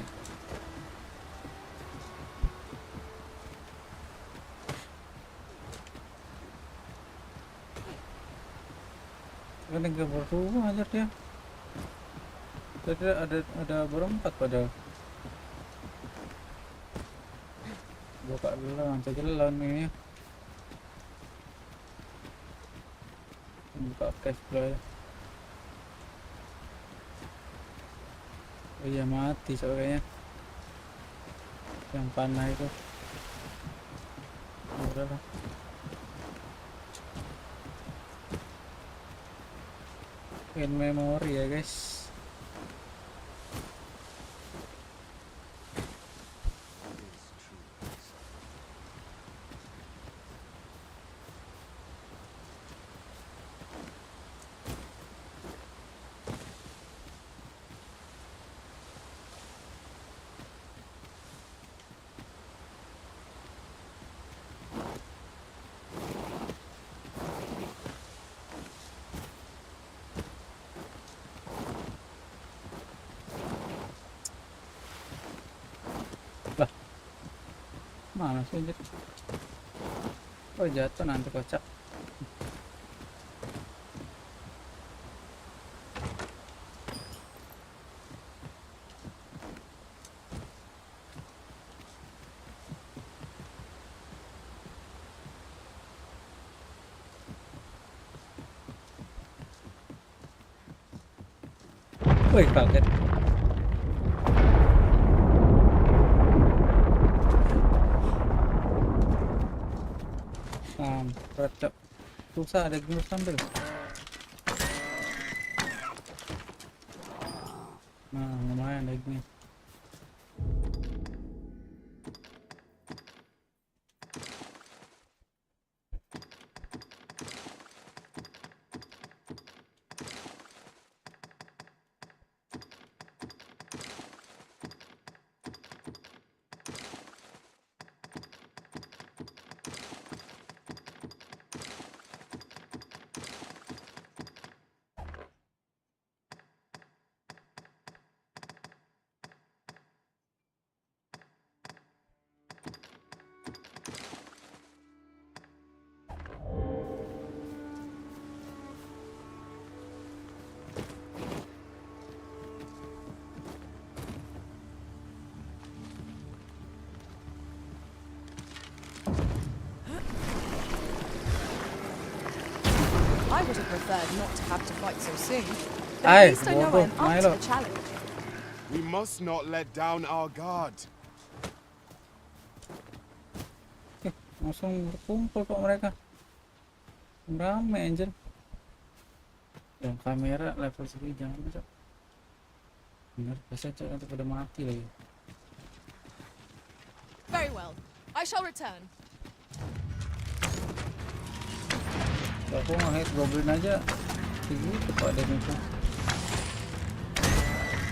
Kan tinggal berdua anjir dia. Tadi ada berempat padahal. Buka dulu langsung aja lawan ini. Buka cash dulu. Oh iya, mati soalnya yang panah itu. Udahlah. In memory ya guys. Mana sih anjir? Oh, jatuh nanti kocak. Wih, kaget. Cok, susah ada gunung sambil. Nah, lumayan dagingnya. I would have preferred not to have to fight so soon. But at least I know I'm up to the challenge. We must not let down our guard. Langsung berkumpul kok mereka. Rame anjir. Dan kamera level segini jangan Cok. Bener, biasanya Cok nanti pada mati lagi. Very well. I shall return. Aku nge-hit goblin aja. Gitu kok ada itu.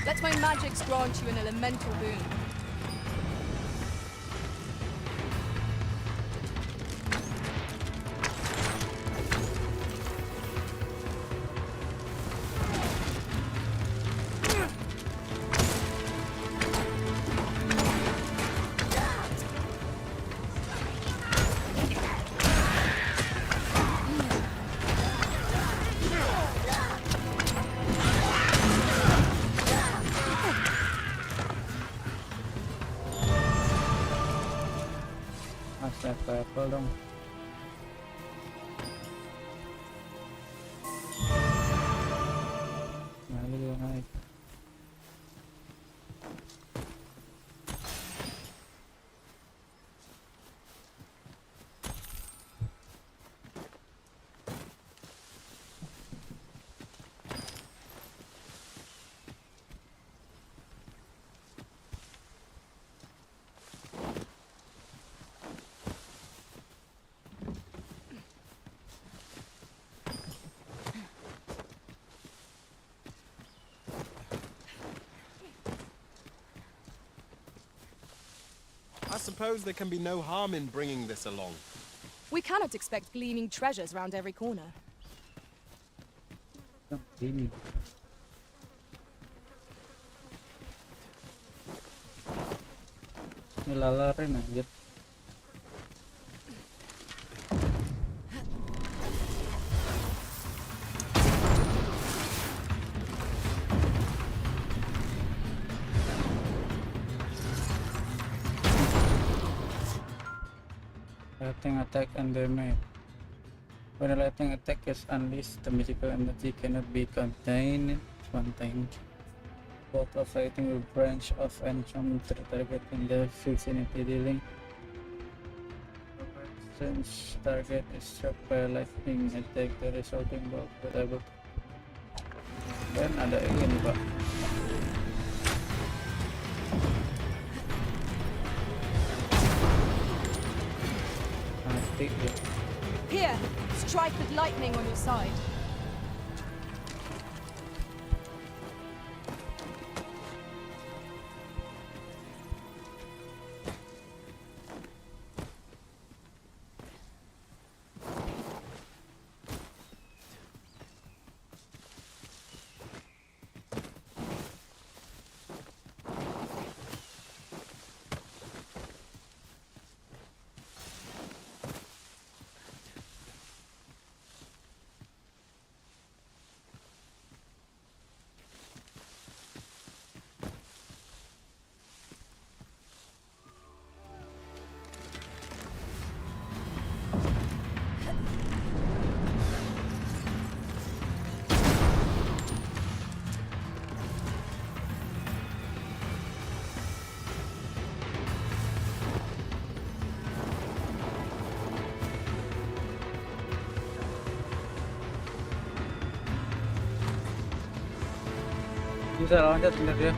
Let my magics grant you an elemental boon. Level dong. Malu naik. I suppose there can be no harm in bringing this along. We cannot expect gleaming treasures round every corner. Ini. Ini lalarin aja. Lightning attack and damage. When a lightning attack is unleashed, the magical energy cannot be contained. Bolt of lightning will branch off and jump to the target in the vicinity, dealing. Since target is struck by a lightning attack, the resulting bolt will able. Dan ada ini Pak. Here, strike with lightning on your side. Bisa loncat bener dia.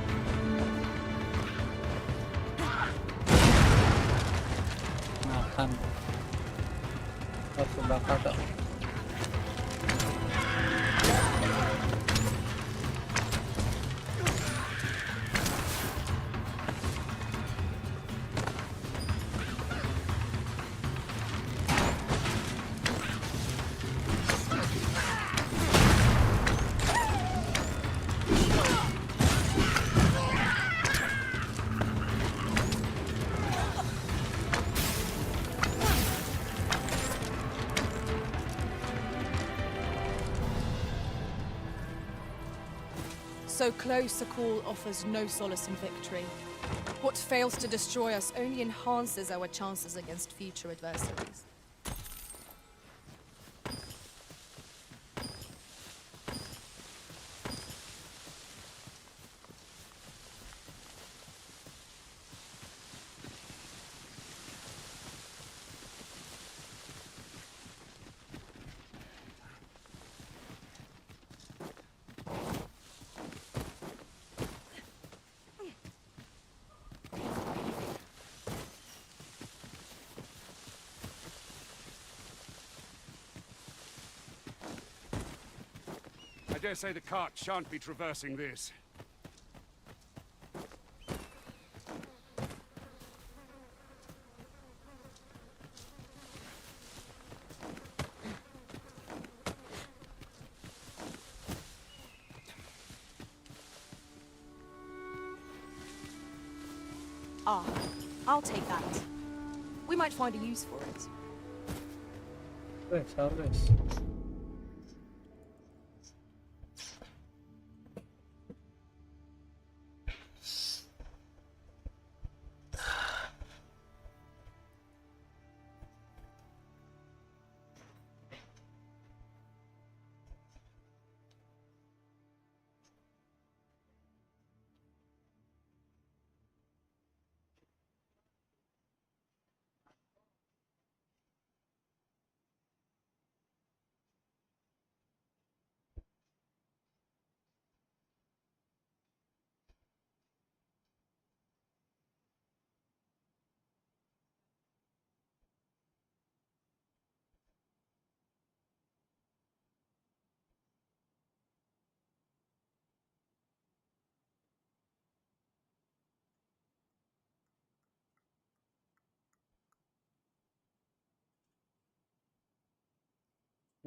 Makan. Harus bakar tak. So close a call offers no solace in victory. What fails to destroy us only enhances our chances against future adversaries. I dare say the cart shan't be traversing this. Ah, I'll take that. We might find a use for it. Pues, sabes.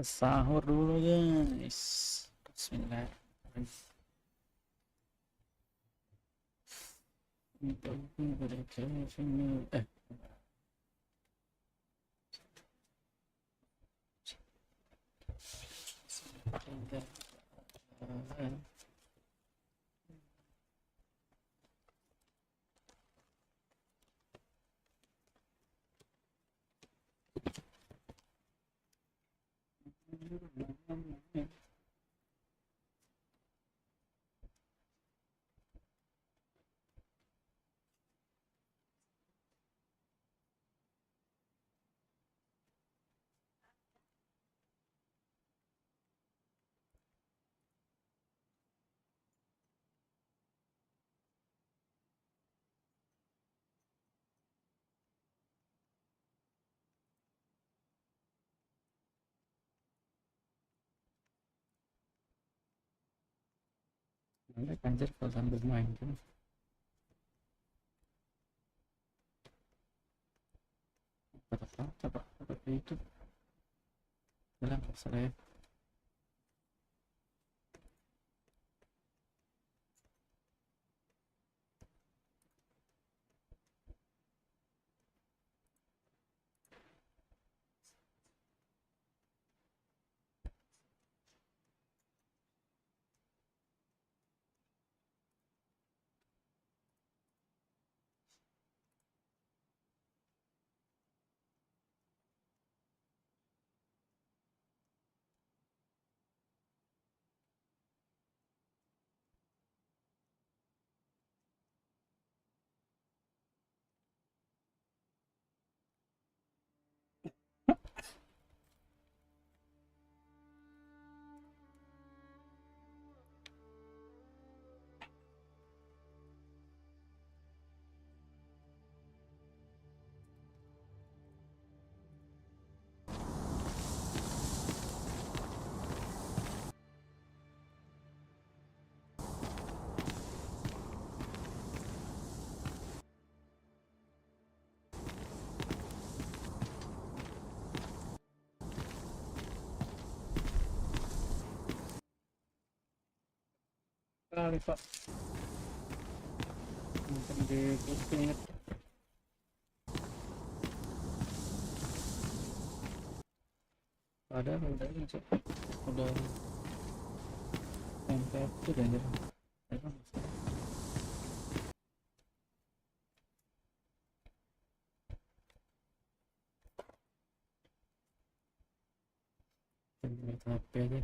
Sahur dulu guys. Bismillahirrahmanirrahim. Anda anjir kalau sambil main kan. Coba itu bilang saya kali pak mungkin di kuping ada udah sampai itu dan HP aja.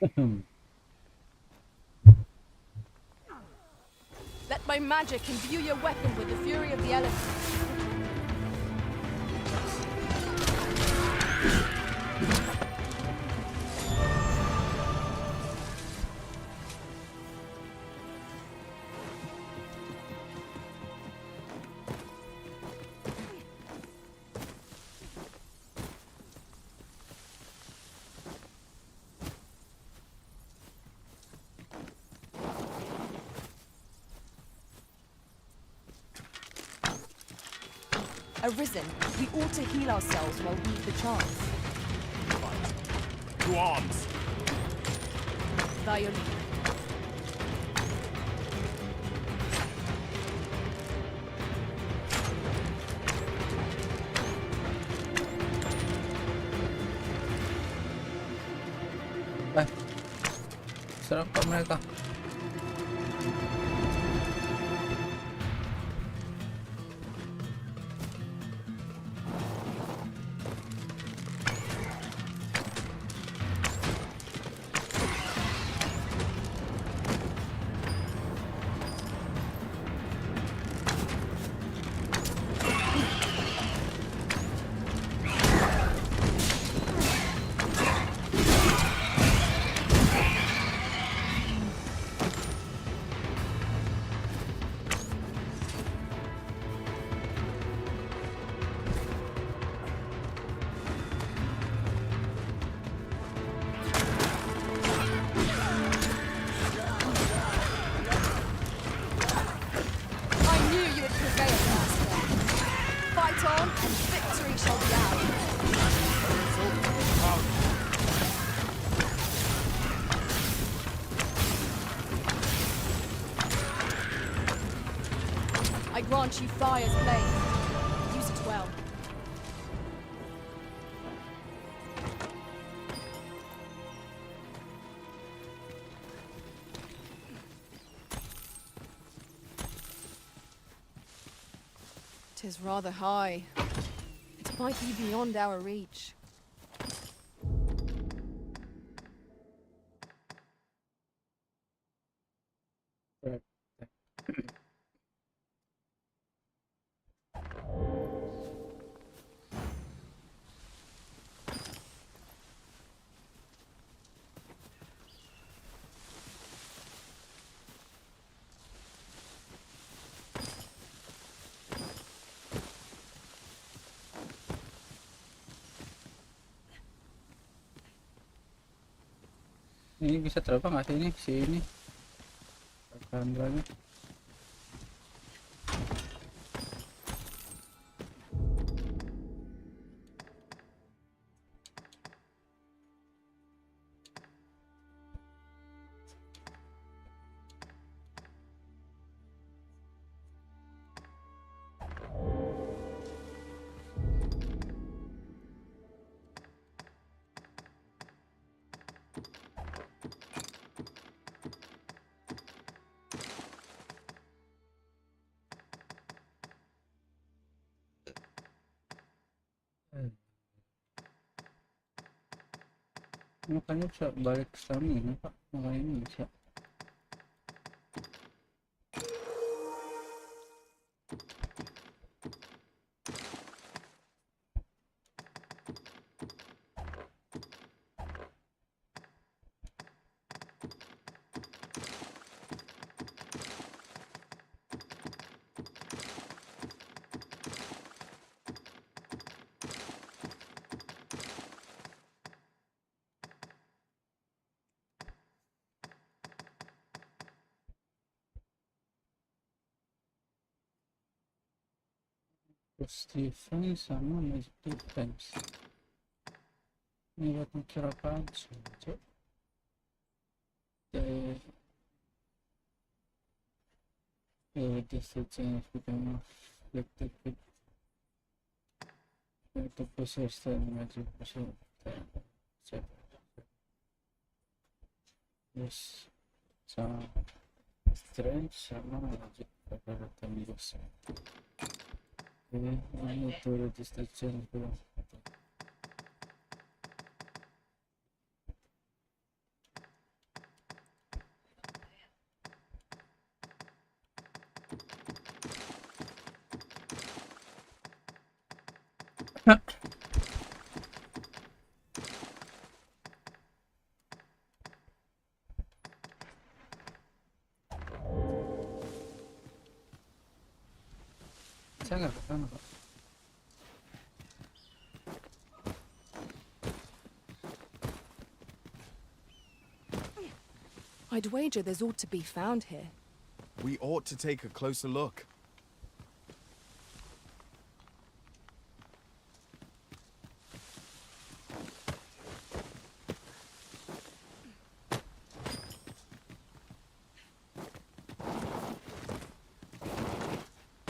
Let my magic imbue your weapon with the fury of the elements. Arisen, we ought to heal ourselves while we've the chance. To arms! Violin. Serang kok mereka. I grant you fire's blade. Use it well. Tis rather high. It might be beyond our reach. Ini bisa terbang nggak sih ini si ini kameranya? Makanya bisa balik ke sana ini Pak, makanya ini bisa. Stephen sama Magic Defense. Ini buat mikir apaan sih? Destruction become afflicted with the possessed and magic possessed. Yes, sama strange sama magic possessed. Ini tuh destruction belum. Saya nggak kesana kok. I'd wager there's ought to be found here. We ought to take a closer look.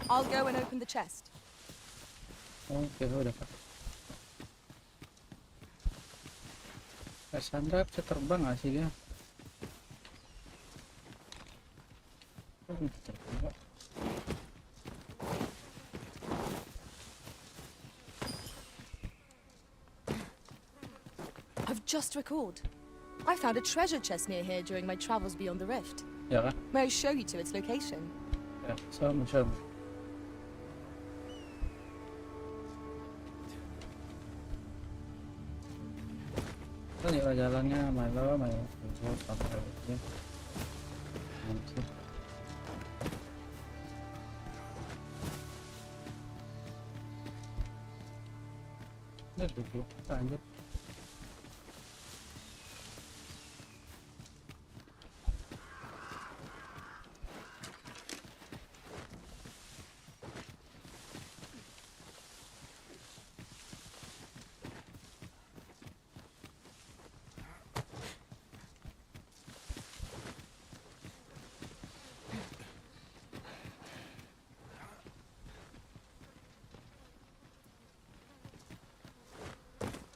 I'll go and open the chest. Oke, udah Pak. Sandra bisa terbang nggak sih dia? Oh, bisa terbang, Pak. I've just recalled. I found a treasure chest near here during my travels beyond the rift. Ya kan? May I show you to its location? Ya, sama. Ini jalannya malu sampai ini. Mantap. Ini dulu, lanjut.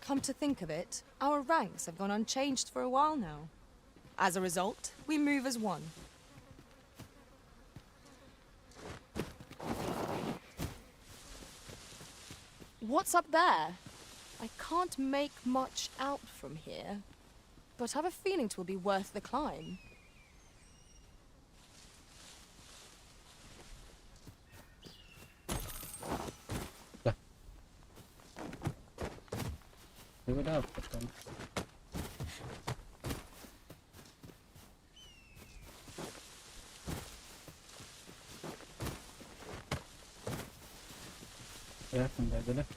Come to think of it, our ranks have gone unchanged for a while now. As a result, we move as one. What's up there? I can't make much out from here, but have a feeling 'twill be worth the climb. Gue dapet kan. Ya, sampai aja deh.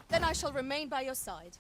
Then I shall remain by your side.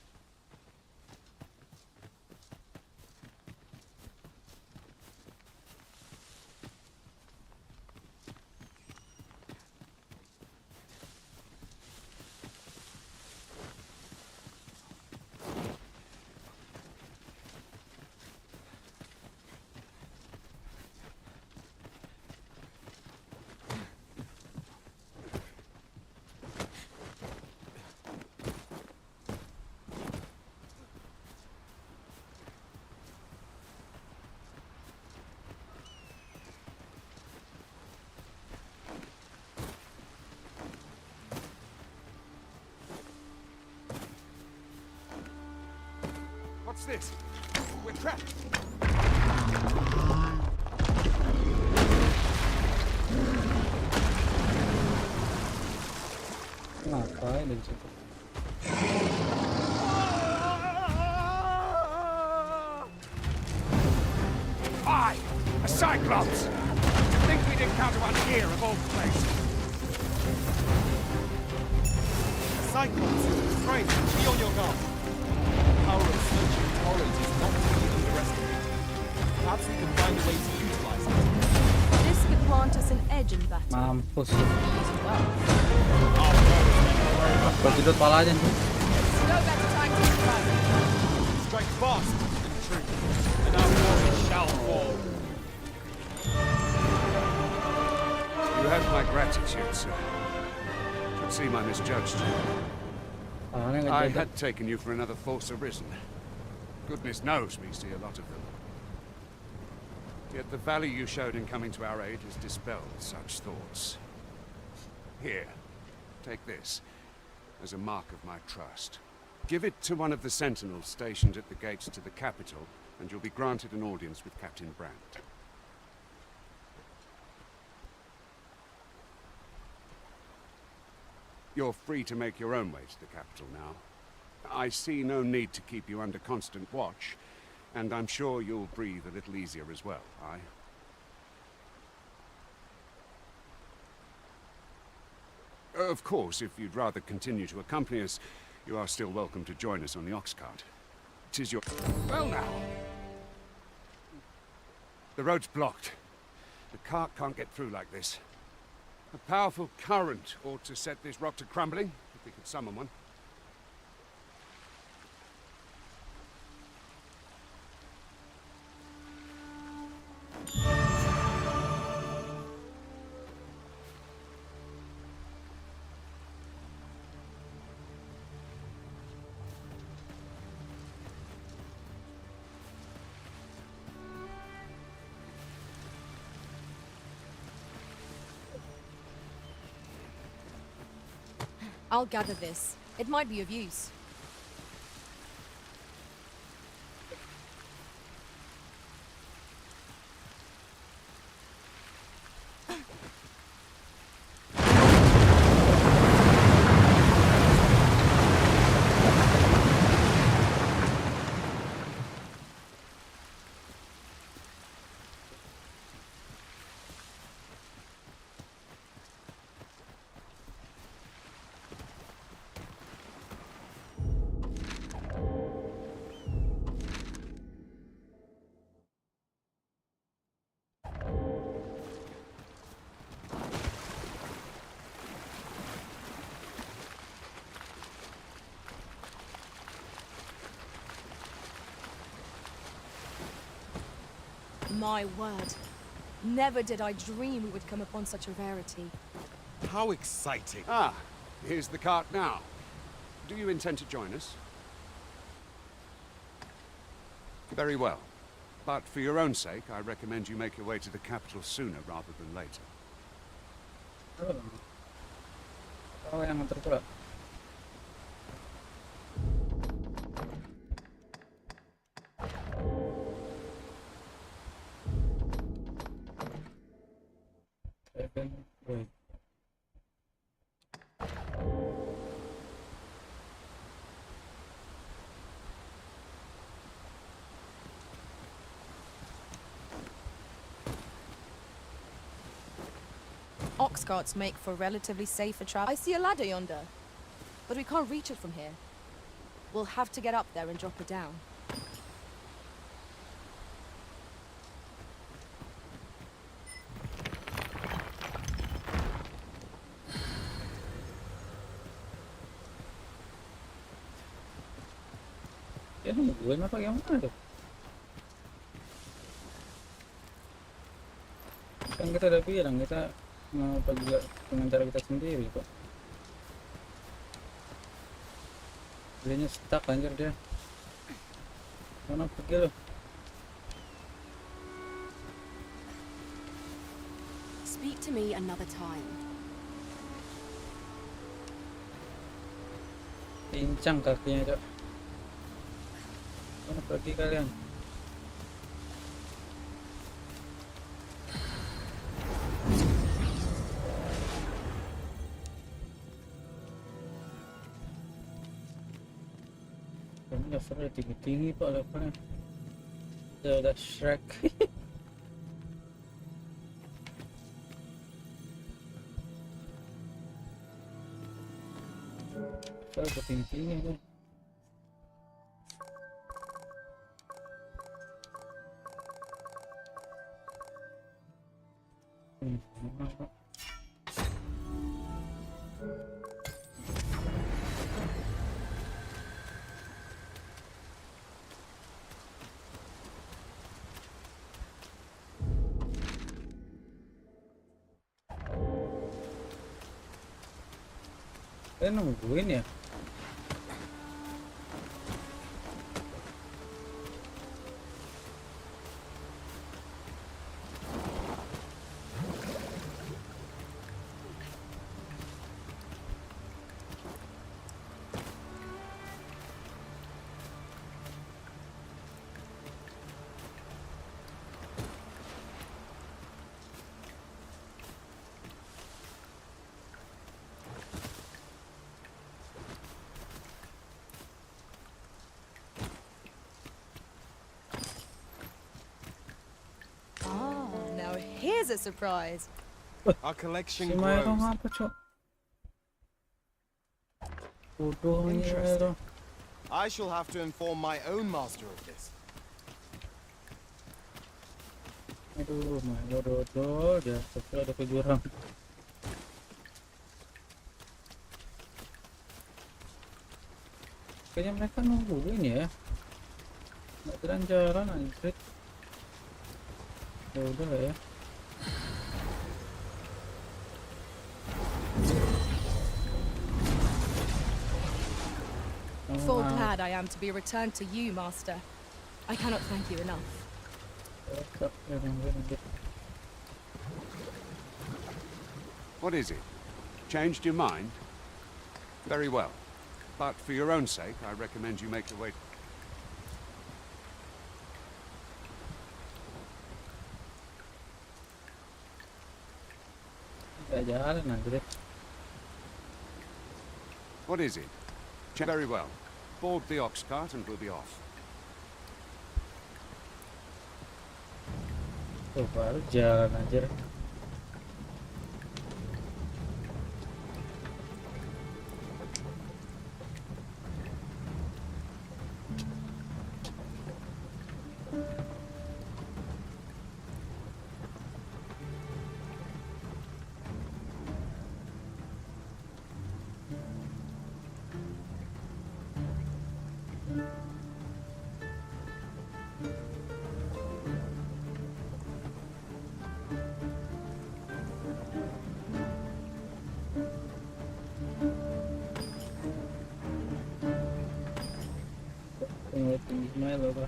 What's this? We're trapped. Ngapain di situ? I, a Cyclops. Think we'd encounter one here of all places. Cyclops, pray, be on your guard. The power of searching torrent is not to be underestimated. Perhaps we can find a way to utilize it. This could grant us an edge in battle. Mampus. Our foe is never worried about Gua tidur pala aja nih. No better time to strike. strike fast and true, and our glory shall fall. You have my gratitude, sir. Should seem I misjudged you. I had taken you for another force arisen. Goodness knows we see a lot of them. Yet the value you showed in coming to our aid has dispelled such thoughts. Here, take this as a mark of my trust. Give it to one of the sentinels stationed at the gates to the capital, and you'll be granted an audience with Captain Brandt. You're free to make your own way to the capital now. I see no need to keep you under constant watch, and I'm sure you'll breathe a little easier as well, aye? Of course, if you'd rather continue to accompany us, you are still welcome to join us on the ox cart. 'Tis your... Well now! The road's blocked. The cart can't get through like this. A powerful current ought to set this rock to crumbling, if we could summon one. I'll gather this. It might be of use. My word. Never did I dream we would come upon such a rarity. How exciting. Ah, here's the cart now. Do you intend to join us? Very well. But for your own sake, I recommend you make your way to the capital sooner rather than later. Oh, yang nganter pula. Wait. Ox carts make for relatively safer travel. I see a ladder yonder, but we can't reach it from here. We'll have to get up there and drop it down. Ya nungguin apa gimana tuh? Kan kita udah bilang kita mau pergi dengan cara kita sendiri kok. Dianya stuck anjir dia. Mana pergi lo? Speak to me another time. Pincang kakinya, Cok. Mana pergi kalian? Ini levelnya tinggi-tinggi pak levelnya. Udah Shrek. Udah tinggi-tinggi tuh. Nungguin ya. There's a surprise. Our collection Si mayroong grows. apa, Cok? Bodohnya Interesting. itu. I shall have to inform my own master of this. Aduh, bodoh, dia sesuai ada ke jurang. Kayaknya mereka nungguin ya. Nggak jalan-jalan anjir. Ya udah lah ya. Full glad I am to be returned to you, Master. I cannot thank you enough. What is it? Changed your mind? Very well. But for your own sake, I recommend you make your way... Nggak jalan anjir. What is it? Very well. Board the ox cart and we'll be off. Tuh baru jalan anjir. Ismail apa?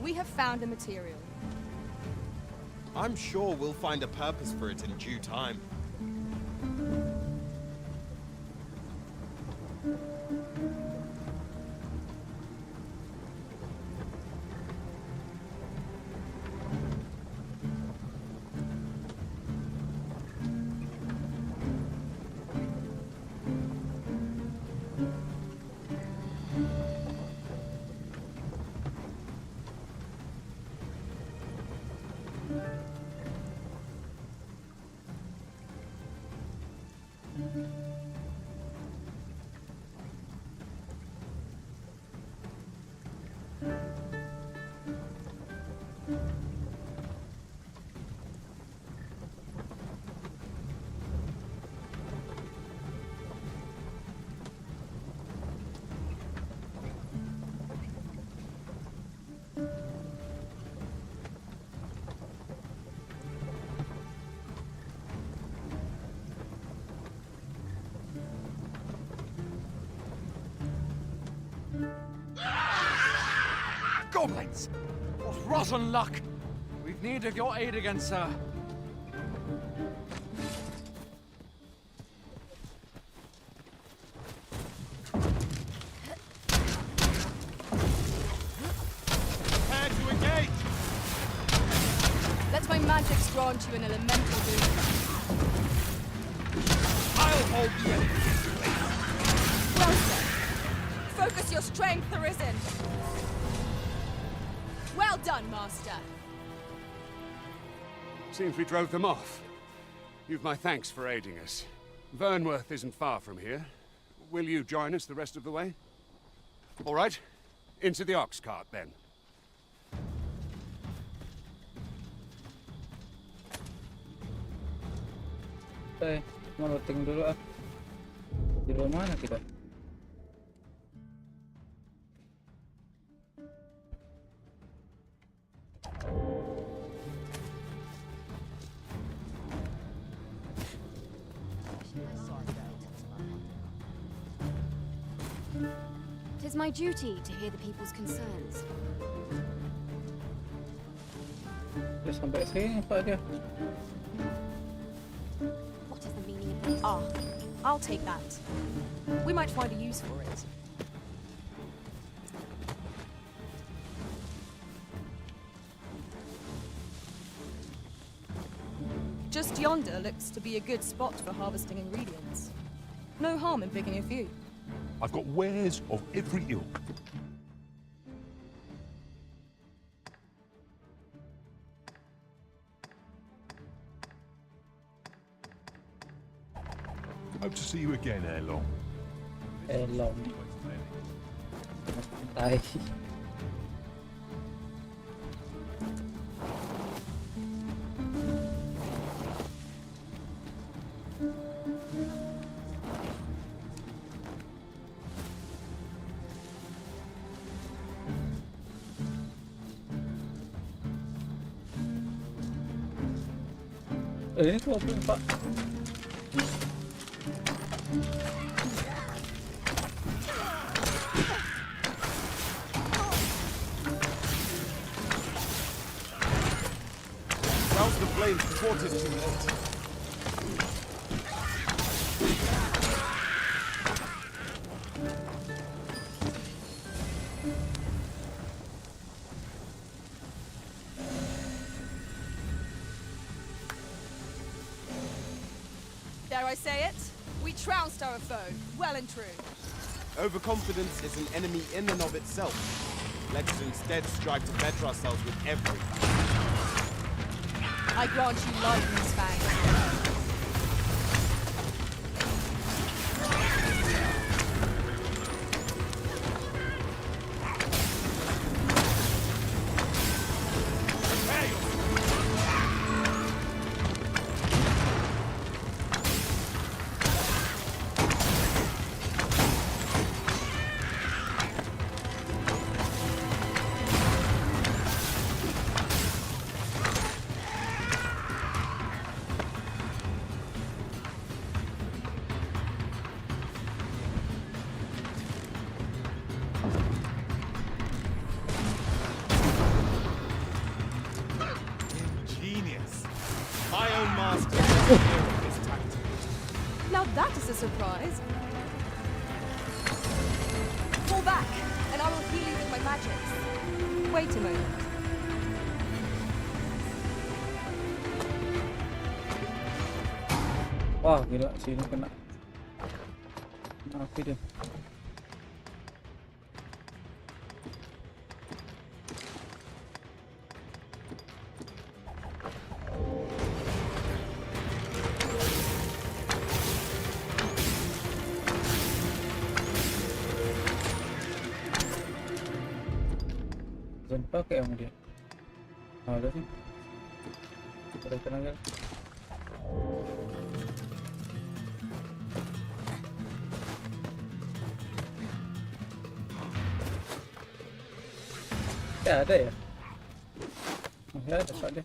We have found a material. I'm sure we'll find a purpose for it in due time. Goblins! What rotten luck! We've need of your aid again, sir. Prepare to engage! Let my magics grant you an elemental boon. I'll hold the enemy. Well done. Focus your strength, Arisen. Well done, Master. Seems we drove them off. You've my thanks for aiding us. Vernworth isn't far from here. Will you join us the rest of the way? All right. Into the ox cart, then. Mau looting dulu ah. Di rumah mana kita? It is my duty to hear the people's concerns. Dia sampai sini Pak dia. Ah, I'll take that. We might find a use for it. Just yonder looks to be a good spot for harvesting ingredients. No harm in picking a few. I've got wares of every ilk. Hope to see you again ere long. Ere long. Tai. Ini tuh apa, Pak? Rouse the flames before it is too late. Dare I say it? We trounced our foe, well and true. Overconfidence is an enemy in and of itself. Let us instead strive to better ourselves with every battle. I grant you lightning's fangs. My own master is the hero of this tactic. Now that is a surprise. Fall back, and I will heal you with my magics. Wait a moment. Wah, gila sini kena. Api dia. Pakai yang dia. Ada sih. Ada tenaga. Ya ada ya. Masih ada Pak dia.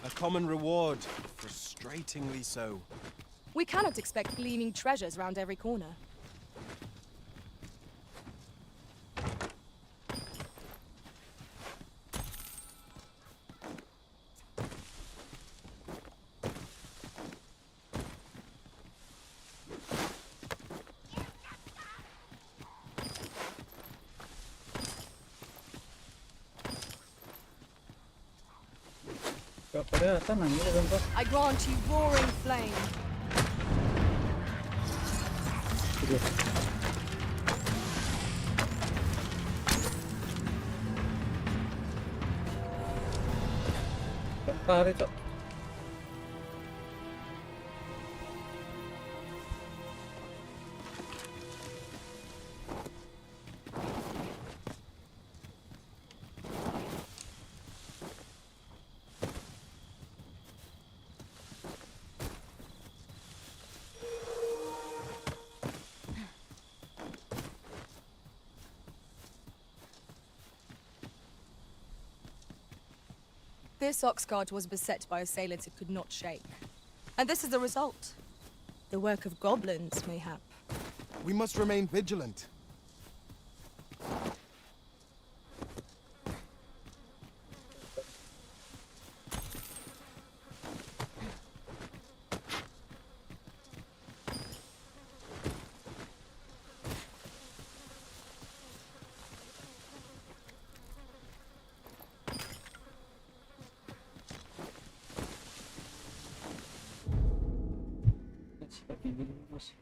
A common reward, frustratingly so. We cannot expect gleaming treasures round every corner. I grant you roaring flame. This ox cart was beset by assailants it could not shake. And this is the result. The work of goblins, mayhap. We must remain vigilant. Seguimos.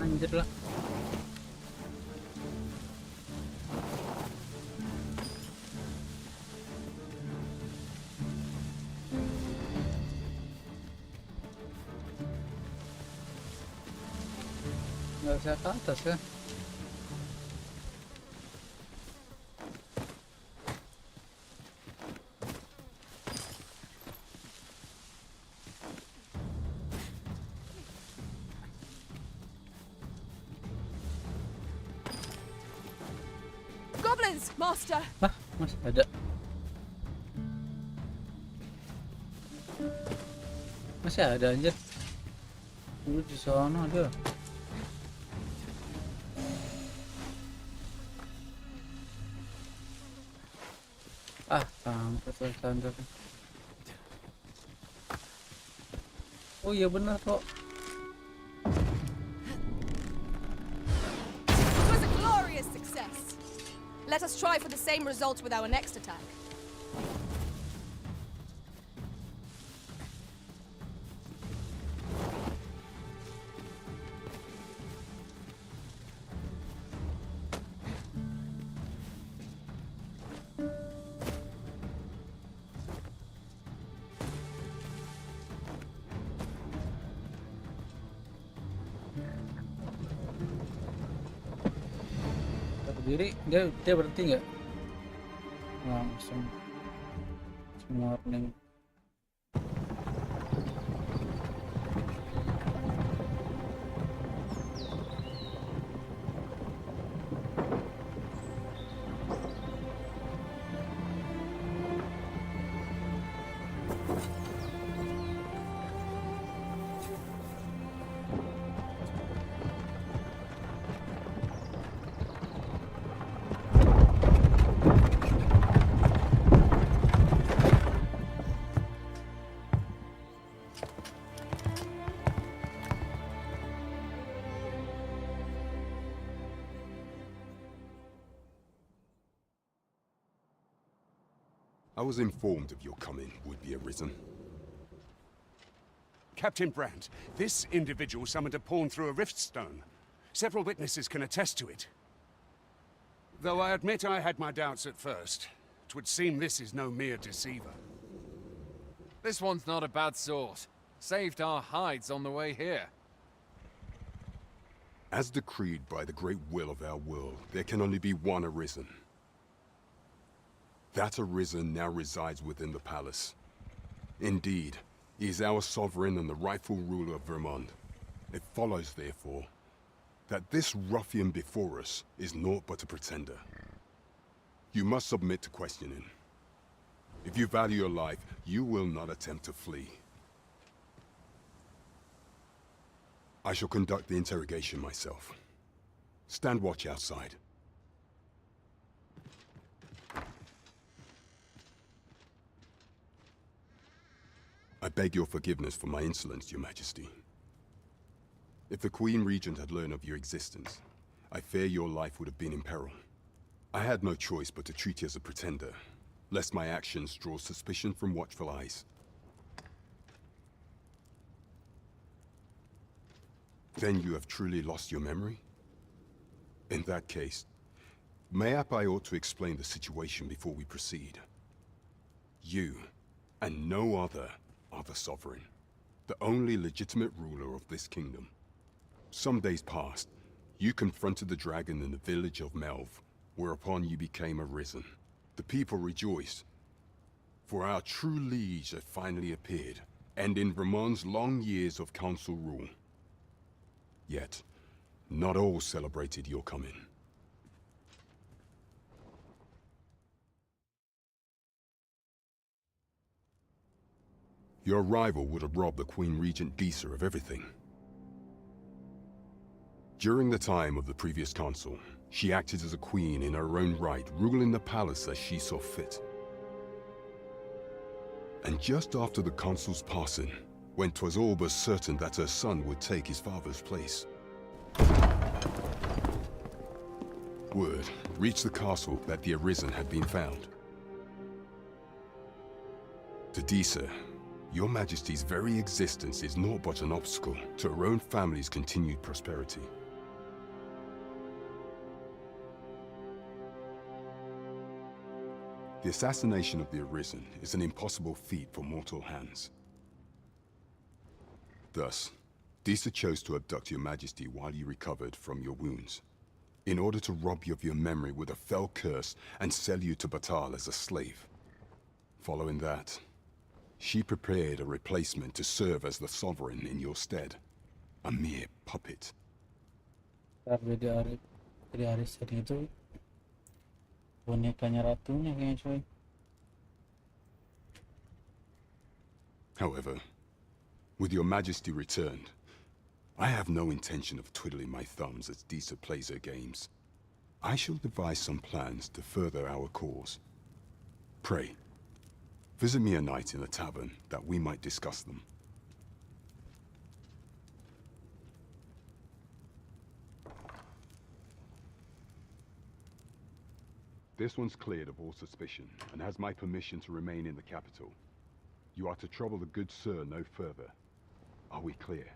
Anjir lah. Nggak bisa ke atas ya. remains, Master. Hah, masih ada. Masih ada anjir. Dulu di sana ada. Sampai standar. Oh iya benar kok. It was a glorious success. Let us try for the same result with our next attack. Berdiri, dia berhenti nggak? Langsung warning. I was informed of your coming, would-be arisen. Captain Brandt, this individual summoned a pawn through a rift stone. Several witnesses can attest to it. Though I admit I had my doubts at first. It would seem this is no mere deceiver. This one's not a bad sort. Saved our hides on the way here. As decreed by the great will of our world, there can only be one arisen. That arisen now resides within the palace. Indeed, he is our sovereign and the rightful ruler of Vermont. It follows, therefore, that this ruffian before us is naught but a pretender. You must submit to questioning. If you value your life, you will not attempt to flee. I shall conduct the interrogation myself. Stand watch outside. I beg your forgiveness for my insolence, Your Majesty. If the Queen Regent had learned of your existence, I fear your life would have been in peril. I had no choice but to treat you as a pretender, lest my actions draw suspicion from watchful eyes. Then you have truly lost your memory? In that case, mayhap I ought to explain the situation before we proceed. You, and no other, are the sovereign, the only legitimate ruler of this kingdom. Some days past, you confronted the dragon in the village of 𝒃𝒏𝒕𝒂𝒏𝒈, whereupon you became arisen. The people rejoiced, for our true liege had finally appeared, ending Vermont's long years of council rule. Yet, not all celebrated your coming. Your arrival would have robbed the Queen Regent 𝓲𝓸𝓬𝓲𝓪 of everything. During the time of the previous consul, she acted as a queen in her own right, ruling the palace as she saw fit. And just after the consul's passing, when 'twas all but certain that her son would take his father's place, word reached the castle that the arisen had been found. To 𝓲𝓸𝓬𝓲𝓪, Your Majesty's very existence is naught but an obstacle to her own family's continued prosperity. The assassination of the arisen is an impossible feat for mortal hands. Thus, 𝓲𝓸𝓬𝓲𝓪 chose to abduct Your Majesty while you recovered from your wounds, in order to rob you of your memory with a fell curse and sell you to Batal as a slave. Following that, she prepared a replacement to serve as the sovereign in your stead, a mere puppet. Dari itu Bonekanya ratunya kayaknya coy. However, with your majesty returned, I have no intention of twiddling my thumbs as Disa plays her games. I shall devise some plans to further our cause. Pray, visit me a night in a tavern that we might discuss them. This one's cleared of all suspicion and has my permission to remain in the capital. You are to trouble the good sir no further. Are we clear?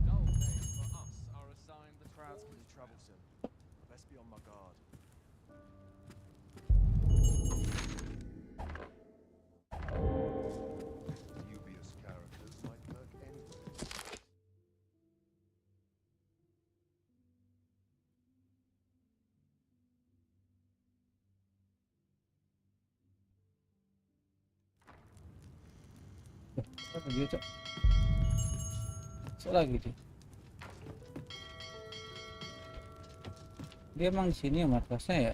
Dull days for us are a sign the crowds can be troublesome. Best be on my guard. Dubious characters might lurk anywhere. Apa dia cok? Cok lagi dia. Dia emang di sini ya markasnya ya?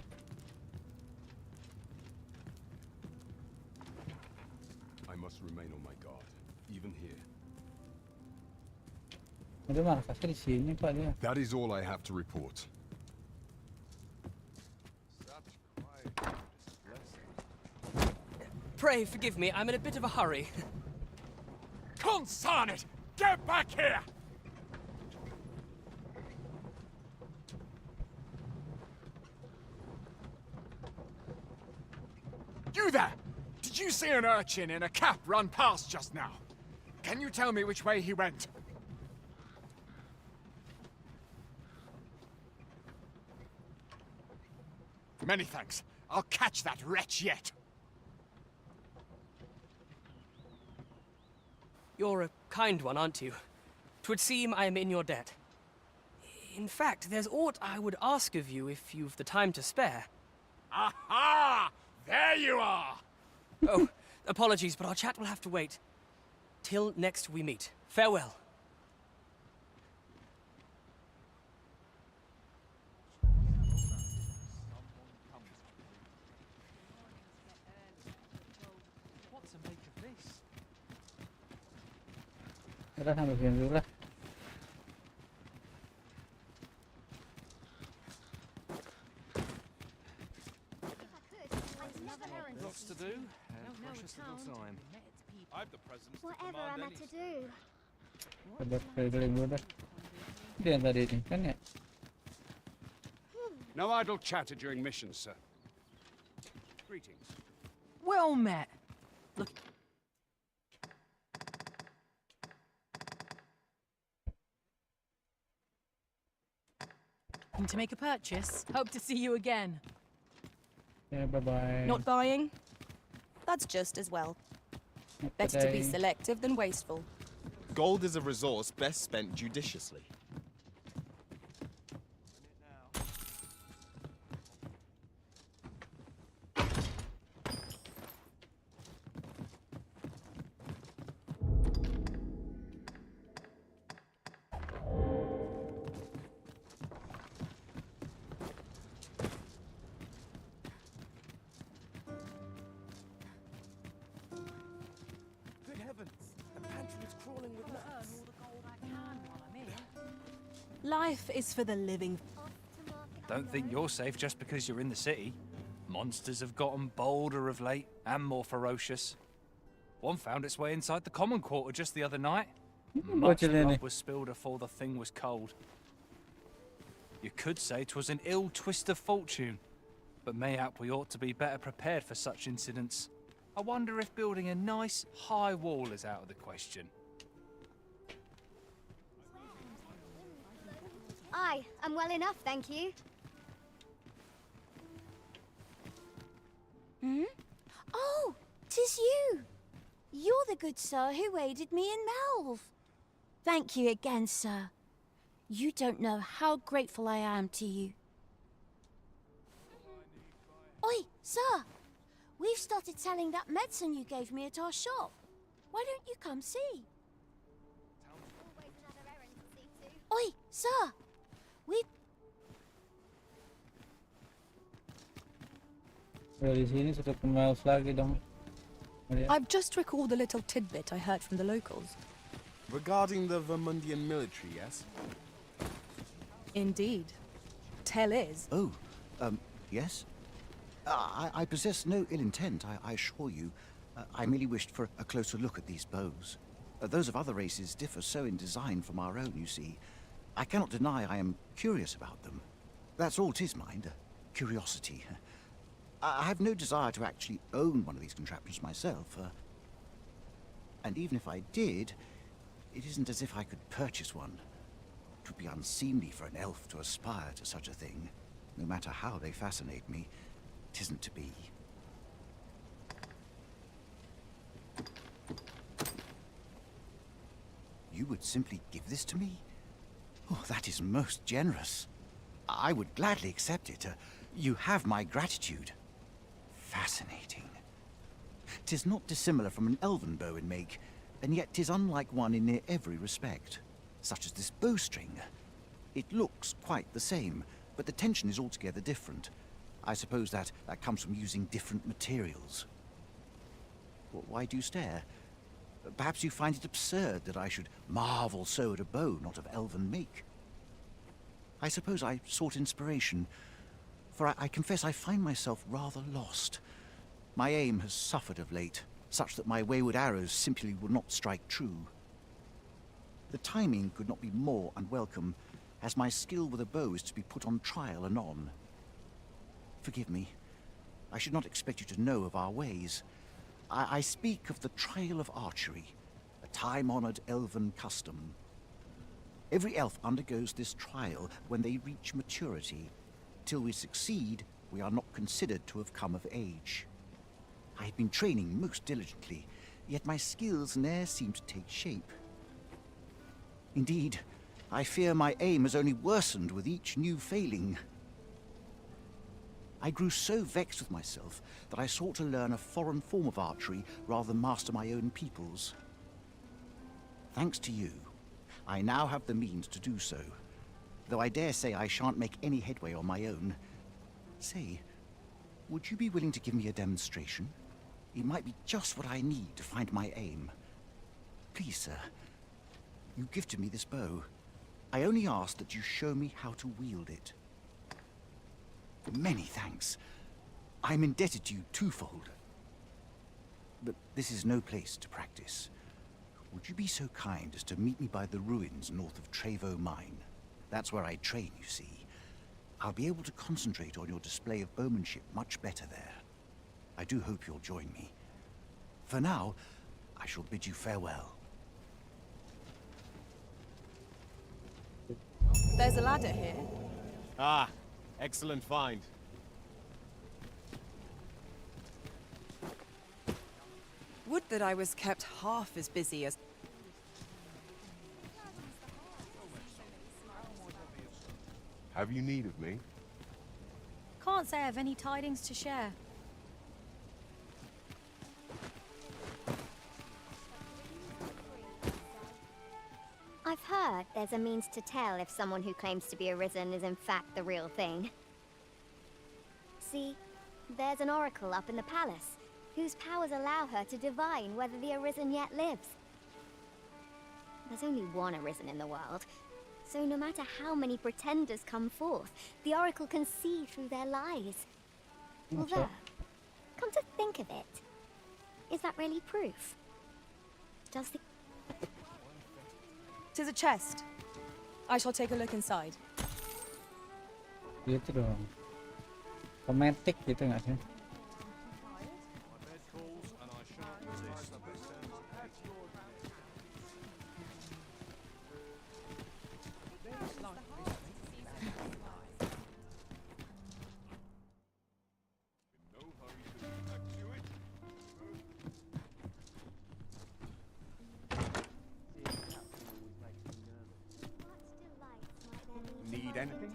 I must remain on my guard, even here. Ada markasnya di sini Pak dia. That is all I have to report. Pray forgive me, I'm in a bit of a hurry. Consign it! Get back here! You there! Did you see an urchin in a cap run past just now? Can you tell me which way he went? Many thanks. I'll catch that wretch yet. You're a kind one, aren't you? 'Twould seem I am in your debt. In fact, there's aught I would ask of you if you've the time to spare. Aha! There you are! Oh, apologies, but our chat will have to wait. Till next we meet. Farewell. What to make of this? Udah sampai sini dulu lah. Lots to do, and precious little time. I've the presence to Whatever command am I any to do? Coba keliling dulu dah. Dia yang tadi nih kan ya? No idle chatter during missions, sir. Greetings. Well met. Look. Looking to make a purchase? Hope to see you again. Ya, bye-bye. Not buying? That's just as well. Better to be selective than wasteful. Gold is a resource best spent judiciously. Good heavens! The pantry is crawling with nuts. Life is for the living. Don't think you're safe just because you're in the city. Monsters have gotten bolder of late, and more ferocious. One found its way inside the common quarter just the other night. Much blood was spilled before the thing was cold. You could say 'twas an ill twist of fortune, but mayhap we ought to be better prepared for such incidents. I wonder if building a nice, high wall is out of the question. I'm well enough, thank you. Hmm? Oh, 'tis you! You're the good sir who aided me in Melve. Thank you again, sir. You don't know how grateful I am to you. Oi, sir! We've started selling that medicine you gave me at our shop. Why don't you come see? Oi, sir! Dari sini sudah ke Miles lagi dong. I've just recalled a little tidbit I heard from the locals. Regarding the Vermundian military, yes? Indeed. Tell is. Oh, yes? I possess no ill intent, I assure you. I merely wished for a closer look at these bows. Those of other races differ so in design from our own, you see. I cannot deny I am curious about them. That's all 'tis, mind, curiosity. I have no desire to actually own one of these contraptions myself. And even if I did, it isn't as if I could purchase one. It would be unseemly for an elf to aspire to such a thing. No matter how they fascinate me, it isn't to be. You would simply give this to me? Oh, that is most generous. I would gladly accept it. You have my gratitude. Fascinating. 'Tis not dissimilar from an elven bow in make, and yet 'tis unlike one in near every respect, such as this bowstring. It looks quite the same, but the tension is altogether different. I suppose that comes from using different materials. Why do you stare? Perhaps you find it absurd that I should marvel so at a bow not of elven make. I suppose I sought inspiration, for I confess I find myself rather lost. My aim has suffered of late, such that my wayward arrows simply will not strike true. The timing could not be more unwelcome, as my skill with a bow is to be put on trial anon. Forgive me. I should not expect you to know of our ways. I speak of the trial of archery, a time-honored elven custom. Every elf undergoes this trial when they reach maturity. Till we succeed, we are not considered to have come of age. I have been training most diligently, yet my skills ne'er seem to take shape. Indeed, I fear my aim has only worsened with each new failing. I grew so vexed with myself that I sought to learn a foreign form of archery rather than master my own people's. Thanks to you, I now have the means to do so, though I dare say I shan't make any headway on my own. Say, would you be willing to give me a demonstration? It might be just what I need to find my aim. Please, sir, you gifted me this bow. I only ask that you show me how to wield it. Many thanks. I'm indebted to you twofold. But this is no place to practice. Would you be so kind as to meet me by the ruins north of 𝓲𝓬𝓬𝓲𝓪 mine? That's where I train, you see. I'll be able to concentrate on your display of bowmanship much better there. I do hope you'll join me. For now, I shall bid you farewell. There's a ladder here. Ah, excellent find. Would that I was kept half as busy as... Have you need of me? Can't say I've any tidings to share. I've heard there's a means to tell if someone who claims to be arisen is in fact the real thing. See, there's an oracle up in the palace, whose powers allow her to divine whether the arisen yet lives. There's only one arisen in the world, so no matter how many pretenders come forth, the oracle can see through their lies. Although, come to think of it, is that really proof? Does the... 'Tis a chest. I shall take a look inside. Gitu dong. Romantic gitu nggak sih? Need anything?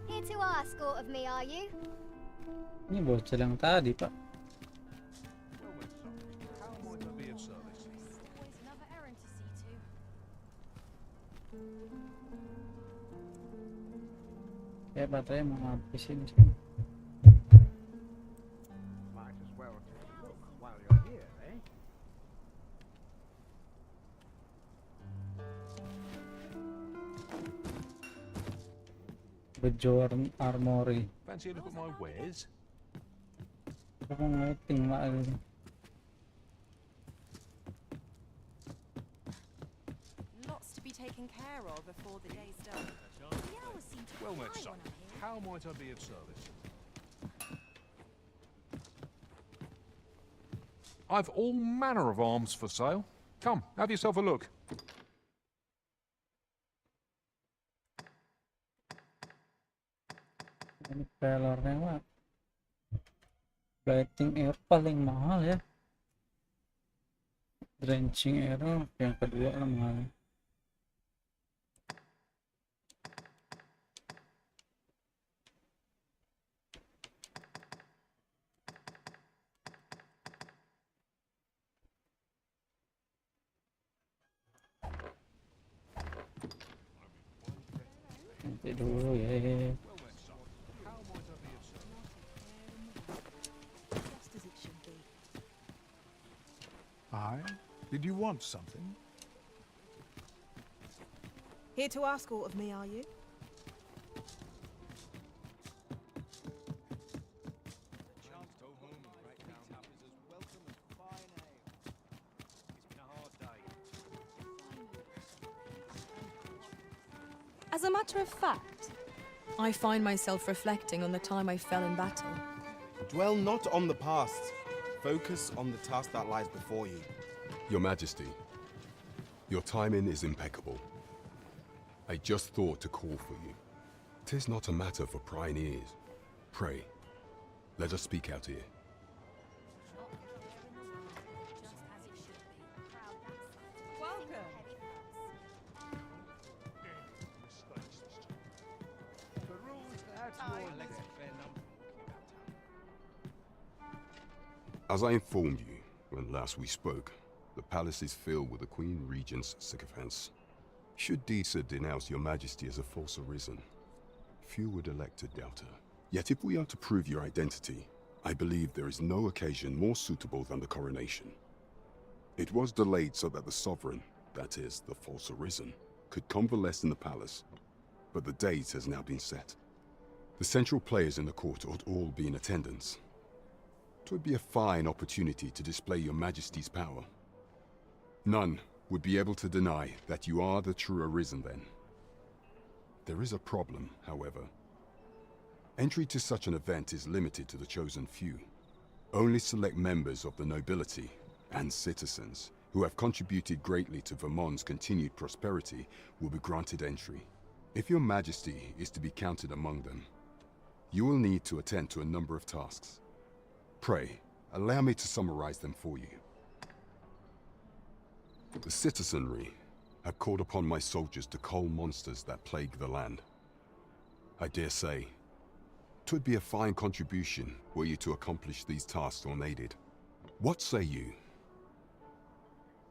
Here to ask aught of me, are you? Ini bocah yang tadi, Pak. Kayak baterai mau ngabisin sih. Might as well take a look while you're here, eh? 𝓢𝓸𝓬𝓲𝓪 Armory. Fancy a look at my wares? Aku ngeliatin mak ini. Lots to be taken care of before the day's done. The hours seem to Well fly met, son. when I'm here. How might I be of service? I've all manner of arms for sale. Come, have yourself a look. Ini pelornya mah Blighting Arrow paling mahal ya. Drenching Arrow yang kedua lah mahal. Nanti dulu ya. Aye? Did you want something? Here to ask aught of me, are you? As a matter of fact, I find myself reflecting on the time I fell in battle. Dwell not on the past. Focus on the task that lies before you. Your Majesty, your timing is impeccable. I just thought to call for you. 'Tis not a matter for prying ears. Pray, let us speak out here. As I informed you when last we spoke, the palace is filled with the Queen Regent's sycophants. Should 𝓲𝓸𝓬𝓲𝓪 denounce your Majesty as a false arisen, few would elect to doubt her. Yet if we are to prove your identity, I believe there is no occasion more suitable than the coronation. It was delayed so that the sovereign, that is, the false arisen, could convalesce in the palace, but the date has now been set. The central players in the court ought all be in attendance. 'Twould be a fine opportunity to display your Majesty's power. None would be able to deny that you are the true arisen then. There is a problem, however. Entry to such an event is limited to the chosen few. Only select members of the nobility and citizens who have contributed greatly to Vermont's continued prosperity will be granted entry. If your Majesty is to be counted among them, you will need to attend to a number of tasks. Pray, allow me to summarize them for you. The citizenry have called upon my soldiers to cull monsters that plague the land. I dare say, 'twould be a fine contribution were you to accomplish these tasks unaided. What say you?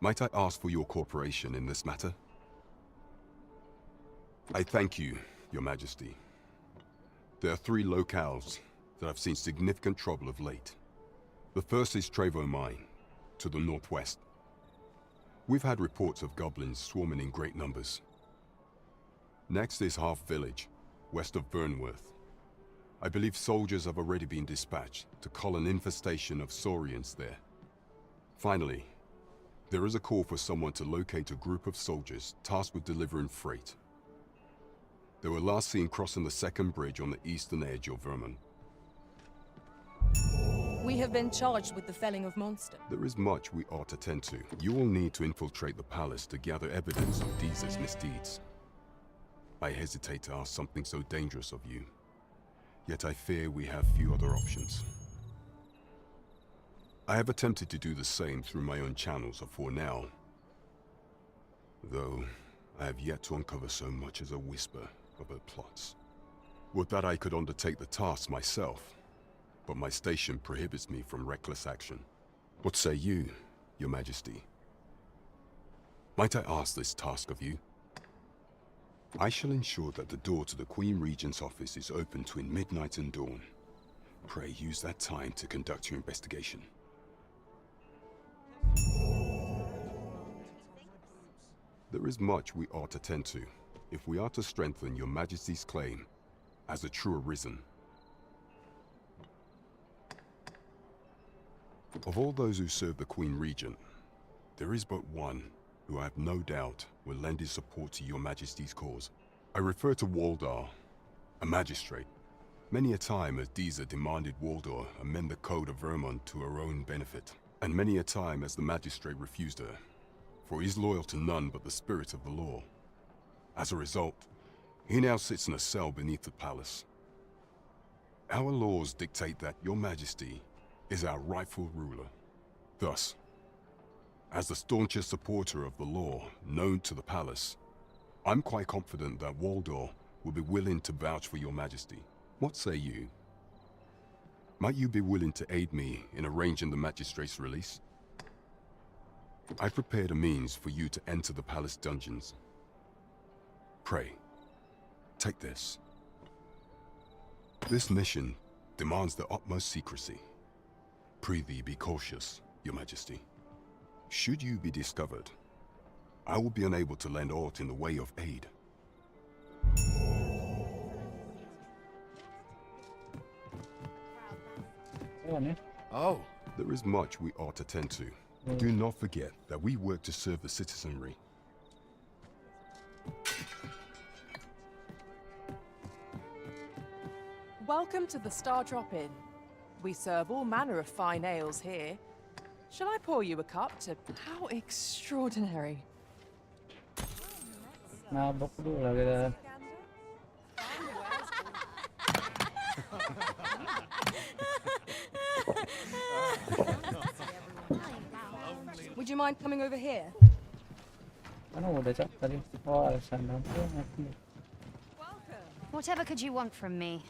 Might I ask for your cooperation in this matter? I thank you, your Majesty. There are 3 locales that have seen significant trouble of late. The first is Trevo Mine, to the northwest. We've had reports of goblins swarming in great numbers. Next is Half Village, west of Burnworth. I believe soldiers have already been dispatched to cull an infestation of saurians there. Finally, there is a call for someone to locate a group of soldiers tasked with delivering freight. They were last seen crossing the second bridge on the eastern edge of Vermont. We have been charged with the felling of monsters. There is much we ought to tend to. You will need to infiltrate the palace to gather evidence of 𝓲𝓸𝓬𝓲𝓪's misdeeds. I hesitate to ask something so dangerous of you, yet I fear we have few other options. I have attempted to do the same through my own channels afore now, though I have yet to uncover so much as a whisper of her plots. Would that I could undertake the task myself, but my station prohibits me from reckless action. What say you, your Majesty? Might I ask this task of you? I shall ensure that the door to the Queen Regent's office is open between midnight and dawn. Pray use that time to conduct your investigation. There is much we ought to tend to, if we are to strengthen your Majesty's claim as a true arisen. Of all those who serve the Queen Regent, there is but one who I have no doubt will lend his support to your Majesty's cause. I refer to 𝓢𝓸𝓬𝓲𝓪, a magistrate. Many a time has 𝓲𝓸𝓬𝓲𝓪 demanded 𝓢𝓸𝓬 amend the code of vermin to her own benefit, and many a time has the magistrate refused her, for he is loyal to none but the spirit of the law. As a result, he now sits in a cell beneath the palace. Our laws dictate that your Majesty is our rightful ruler. Thus, as the staunchest supporter of the law known to the palace, I'm quite confident that 𝓢𝓸𝓬𝓲𝓪 will be willing to vouch for your Majesty. What say you? Might you be willing to aid me in arranging the magistrate's release? I prepared a means for you to enter the palace dungeons. Pray, take this. This mission demands the utmost secrecy. Prithee be cautious, your Majesty. Should you be discovered, I will be unable to lend aught in the way of aid. Oh, there is much we ought to tend to. Do not forget that we work to serve the citizenry. Welcome to the Star Drop Inn. We serve all manner of fine ales here. Shall I pour you a cup to... How extraordinary. Nabok dulu lah kita. Would you mind coming over here? Ano udah cak tadi? Oh, alasan dong. Whatever could you want from me?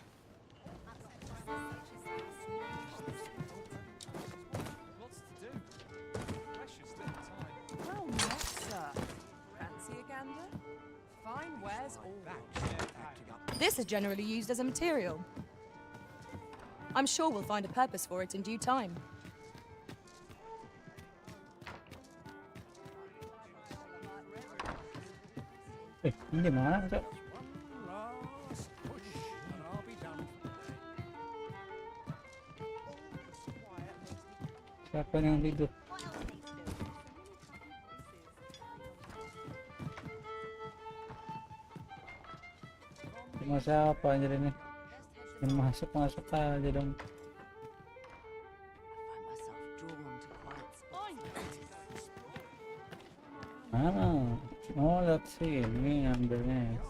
Well met, sir. Fancy a gander? Fine wares all round. This is generally used as a material. I'm sure we'll find a purpose for it in due time. Ini mana cak? Siapa yang tidur? Cuma siapa anjir ini? Yang masuk aja dong. Oh, let's see. Ini ambilnya.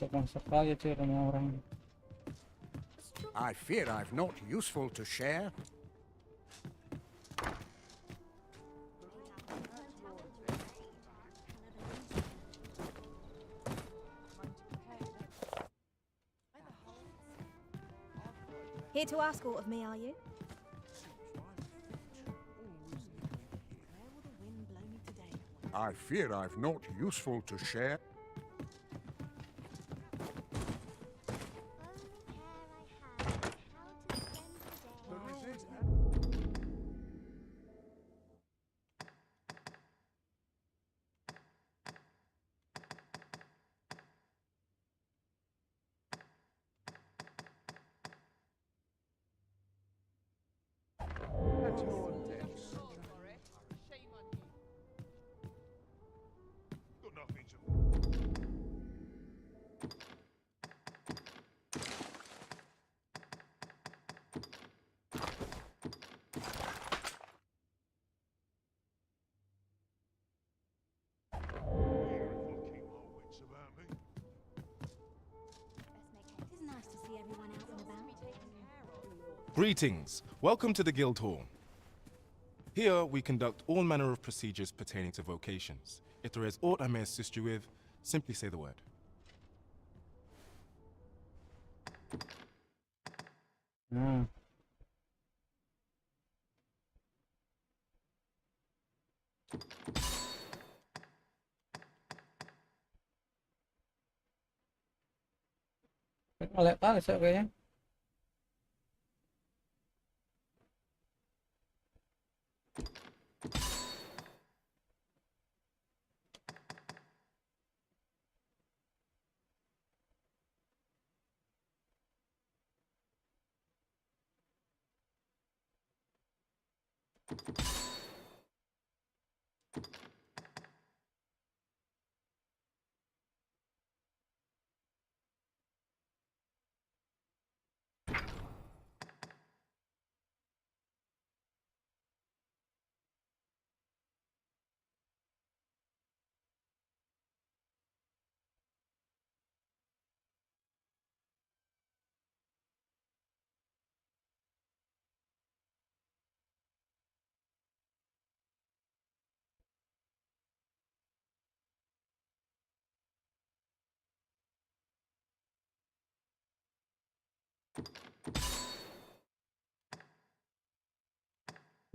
Masuk aja cuy rumah orang. I fear I've not useful to share. Here to ask aught of me, are you? I fear I've not useful to share. Greetings. Welcome to the Guild Hall. Here, we conduct all manner of procedures pertaining to vocations. If there is aught I may assist you with, simply say the word. Ngelek kali sih kayaknya.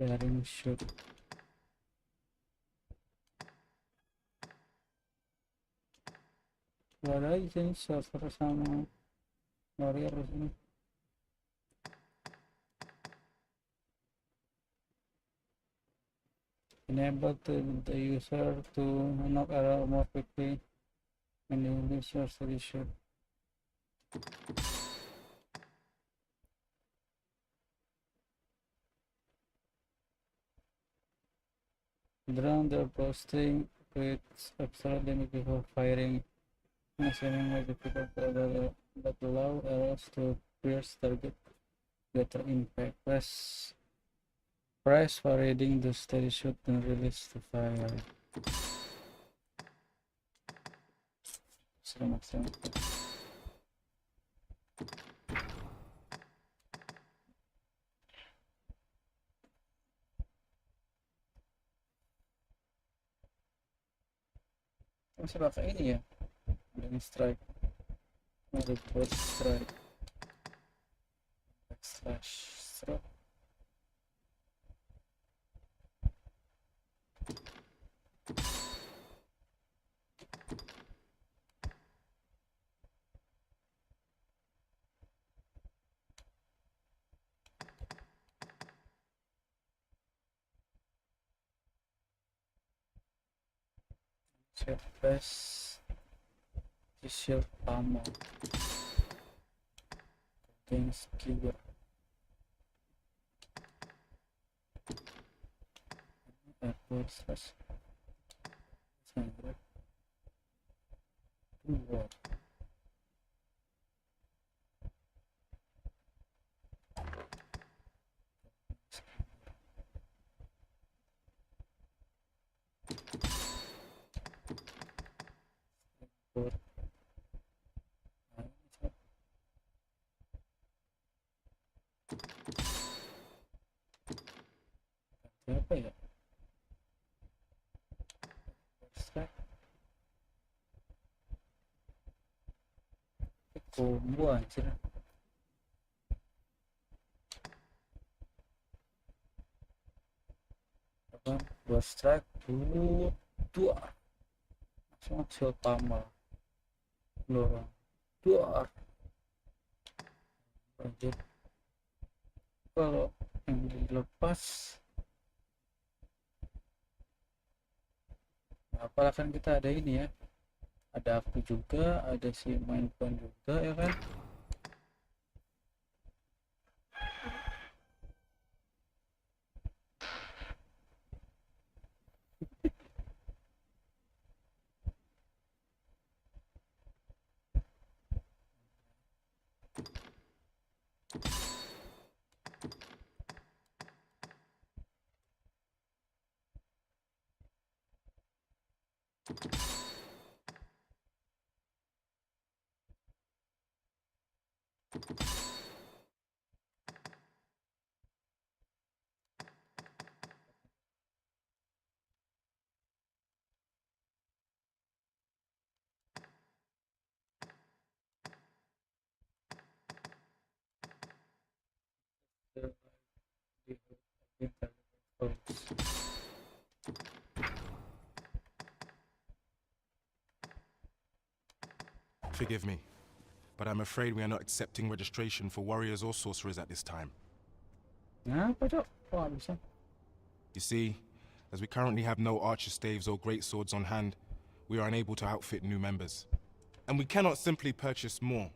Daring shoot. Gak ada aja sini server sama warrior di sini. Enable the user to knock arrow more quickly when you release your steady shoot. Drown the posting creates extra damage before firing, assuming may difficult but allow arrows to pierce target greater impact. Press for reading the steady shoot and release the fire. Selamat. Masih pakai ini ya, ini strike, ada burst strike, backslash stroke. Press the shield armor against keyword. Airport slash keyword. Apa ya? Combo anjir. Apa? Buat strike dulu dua. Langsung shield armor. Lorong. Dua. Anjir. Kalau yang dilepas apalah kan kita ada ini ya, ada aku juga, ada si main pun juga ya kan. Forgive me, but I'm afraid we are not accepting registration for warriors or sorcerers at this time. Kenapa, Cok? Kok nggak bisa? You see, as we currently have no archer staves or great swords on hand, we are unable to outfit new members. And we cannot simply purchase more,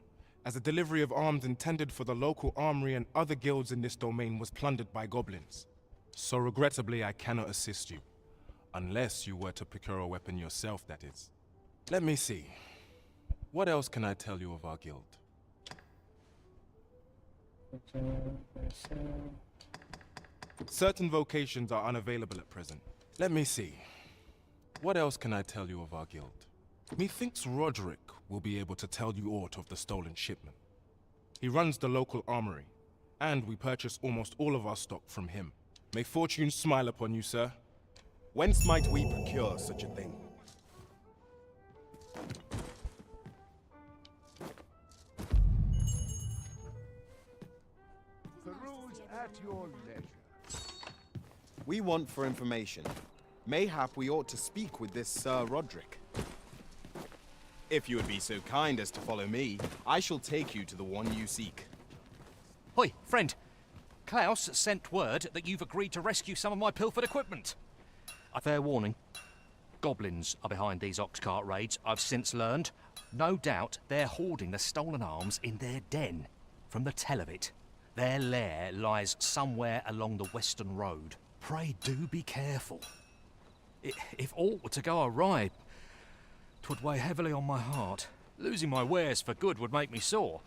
as the delivery of arms intended for the local armory and other guilds in this domain was plundered by goblins. So regrettably, I cannot assist you. Unless you were to procure a weapon yourself, that is. Let me see. What else can I tell you of our guild? Certain vocations are unavailable at present. Let me see. What else can I tell you of our guild? Methinks Roderick will be able to tell you aught of the stolen shipment. He runs the local armory, and we purchase almost all of our stock from him. May fortune smile upon you, sir. Whence might we procure such a thing? Peruse at your leisure. We want for information. Mayhap we ought to speak with this Sir Roderick. If you would be so kind as to follow me, I shall take you to the one you seek. Hoi, friend. Klaus sent word that you've agreed to rescue some of my pilfered equipment. A fair warning. Goblins are behind these ox cart raids, I've since learned. No doubt they're hoarding the stolen arms in their den. From the tell of it, their lair lies somewhere along the western road. Pray do be careful. If aught were to go awry, 'twould weigh heavily on my heart. Losing my wares for good would make me sore.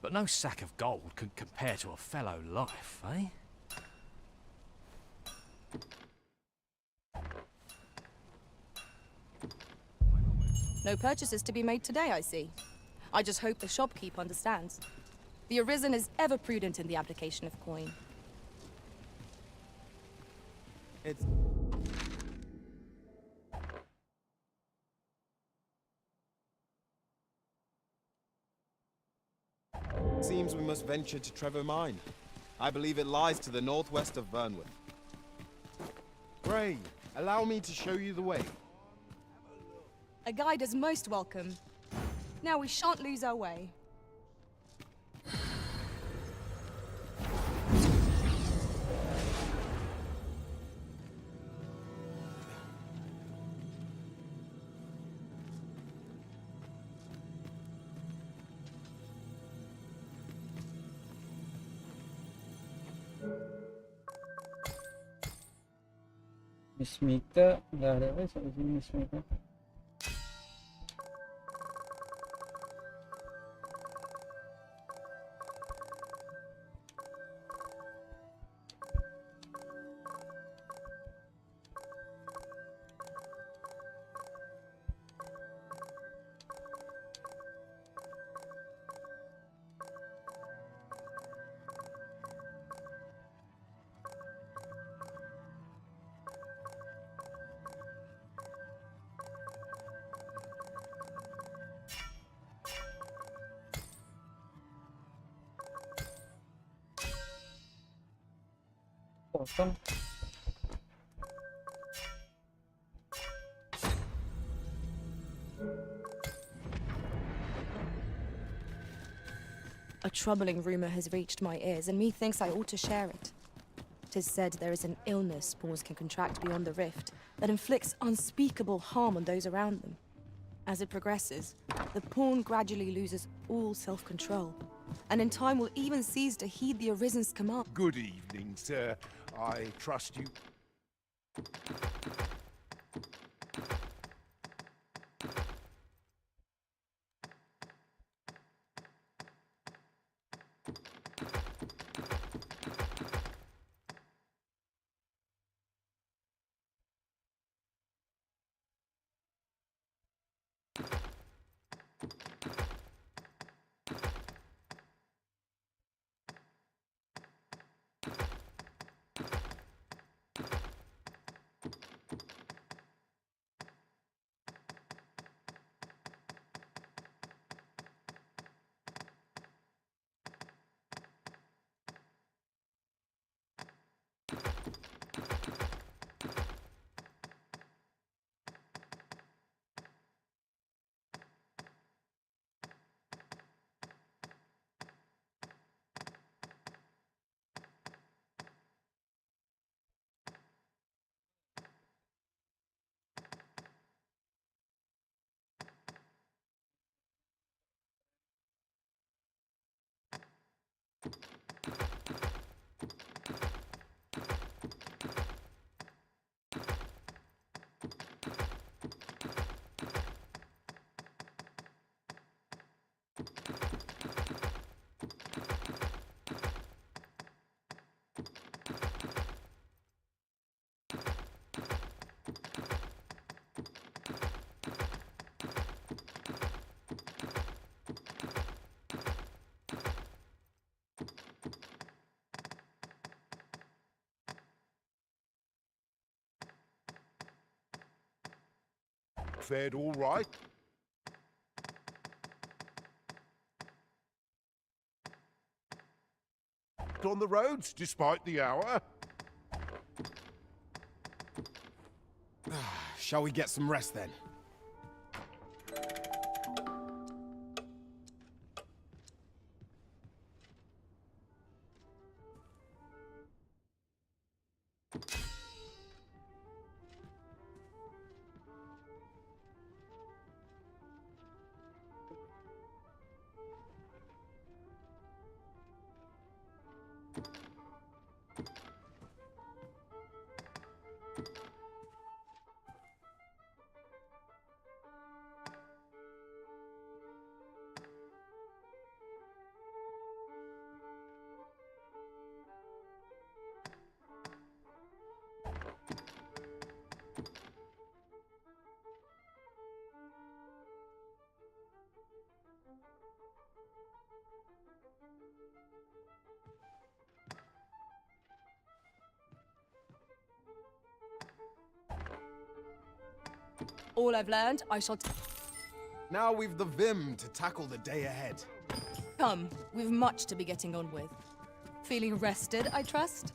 But no sack of gold can compare to a fellow life, eh? No purchases to be made today, I see. I just hope the shopkeep understands. The Arisen is ever prudent in the application of coin. It's... Seems we must venture to Trevor Mine. I believe it lies to the northwest of Burnwood. Pray, allow me to show you the way. A guide is most welcome. Now we shan't lose our way. 𝓆𝒂𝒏𝒕, nggak ada apa sampai sini 𝓆𝒂𝒏𝒕. Kosong. A troubling rumor has reached my ears, and methinks I ought to share it. 'Tis said there is an illness pawns can contract beyond the rift that inflicts unspeakable harm on those around them. As it progresses, the pawn gradually loses all self-control, and in time will even cease to heed the Arisen's command. Good evening, sir. I trust you. fared all right? On the roads, despite the hour? Shall we get some rest then? All I've learned, I shall... Now we've the vim to tackle the day ahead. Come, we've much to be getting on with. Feeling rested, I trust?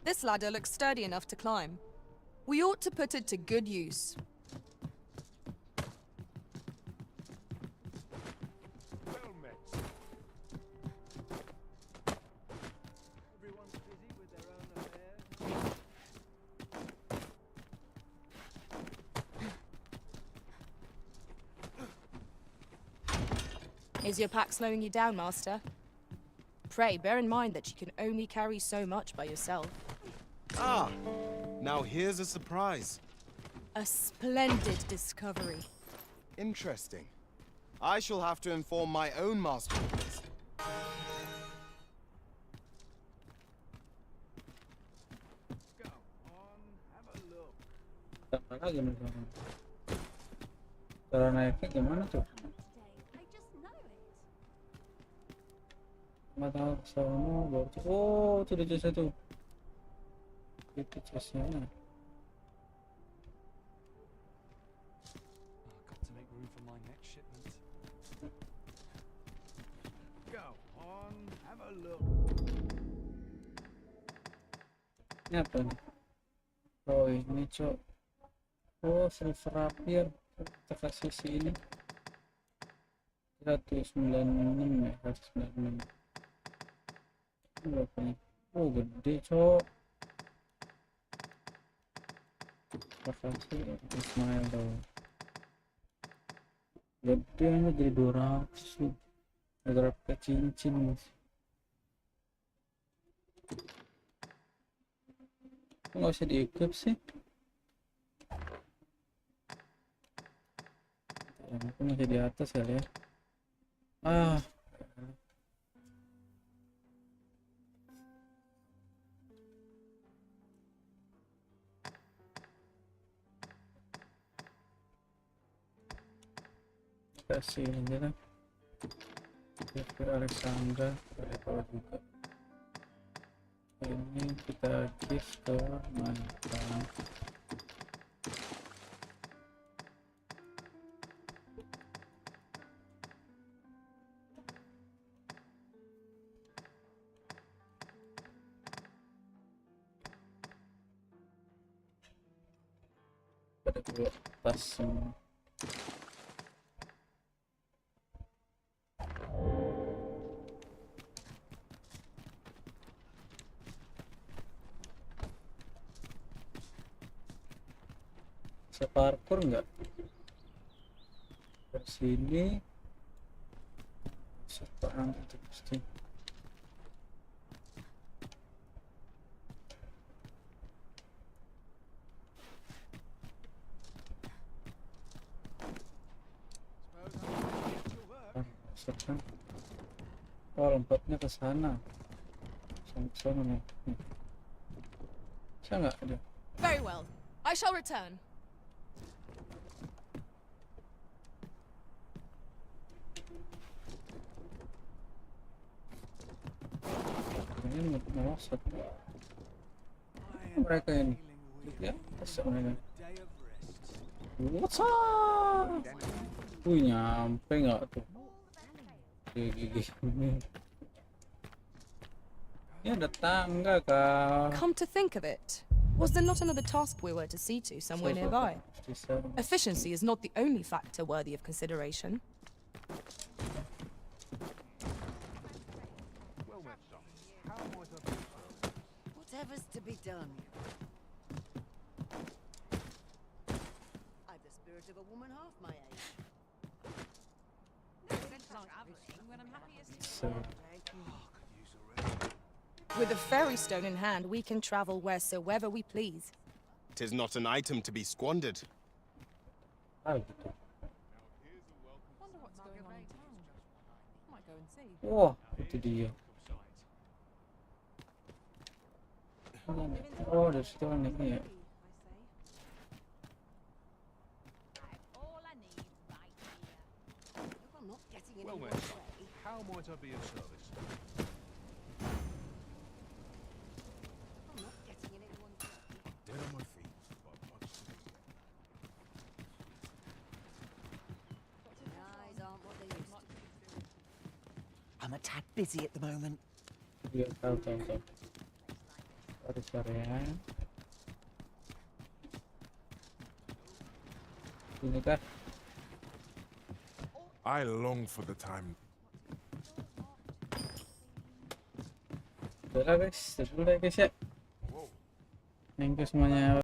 This ladder looks sturdy enough to climb. We ought to put it to good use. Well met. Everyone's busy with their own affairs. Is your pack slowing you down, Master? Pray, bear in mind that you can only carry so much by yourself. Ah, now here's a surprise. A splendid discovery. Interesting. I shall have to inform my own master of this. Go on, have a look. Tambah lagi nih sekarang. Cara naiknya gimana tuh? Nggak tahu sono baru. Oh, itu di jasa tuh. Itu jasnya. Got to make room for my next shipment. Go on, have a look. Ini apa nih? Oh ini cok. Oh silver rapier. Kita kasih si ini 196 ya, 196. Berapa nih? Oh gede cok. Kita kasih Ismail tuh. Gedenya jadi 200 nih. Beberapa cincin nih. Nggak usah di-equip sih. Aku masih di atas kali ya. Ah. Kasih ini aja lah. Ke Alexandra, boleh tahu juga. Ini kita give ke mantan. Pada dua tas semua. Bisa parkour nggak? Dari sini bisa perang itu pasti. masuk kan? Oh, lompatnya ke sana. Sana nih. Bisa nggak ada? Very well. I shall return. Ini merosot. Mereka ini. Ya, besok mereka. What's up? Nyampe nggak tuh? Gigi. Ya ada tangga kah? Come to think of it, was there not another task we were to see to somewhere nearby? Efficiency is not the only factor worthy of consideration. Whatever's to be done. I've the spirit of a woman half my age. With a fairy stone in hand, we can travel wheresoever we please. 'Tis not an item to be squandered. Ah, gitu. Wonder what's going on in town. Might go and see. Wah, itu dia. Oh, dari situ kan ini ya. Well met, son. How might I be of service? Dead on my feet, but much to do. Eyes aren't what they used to be. I'm a tad busy at the moment. Dia tahu. Sorry ya. Ini kah? I long for the time. Udah guys, ya. Thank you semuanya.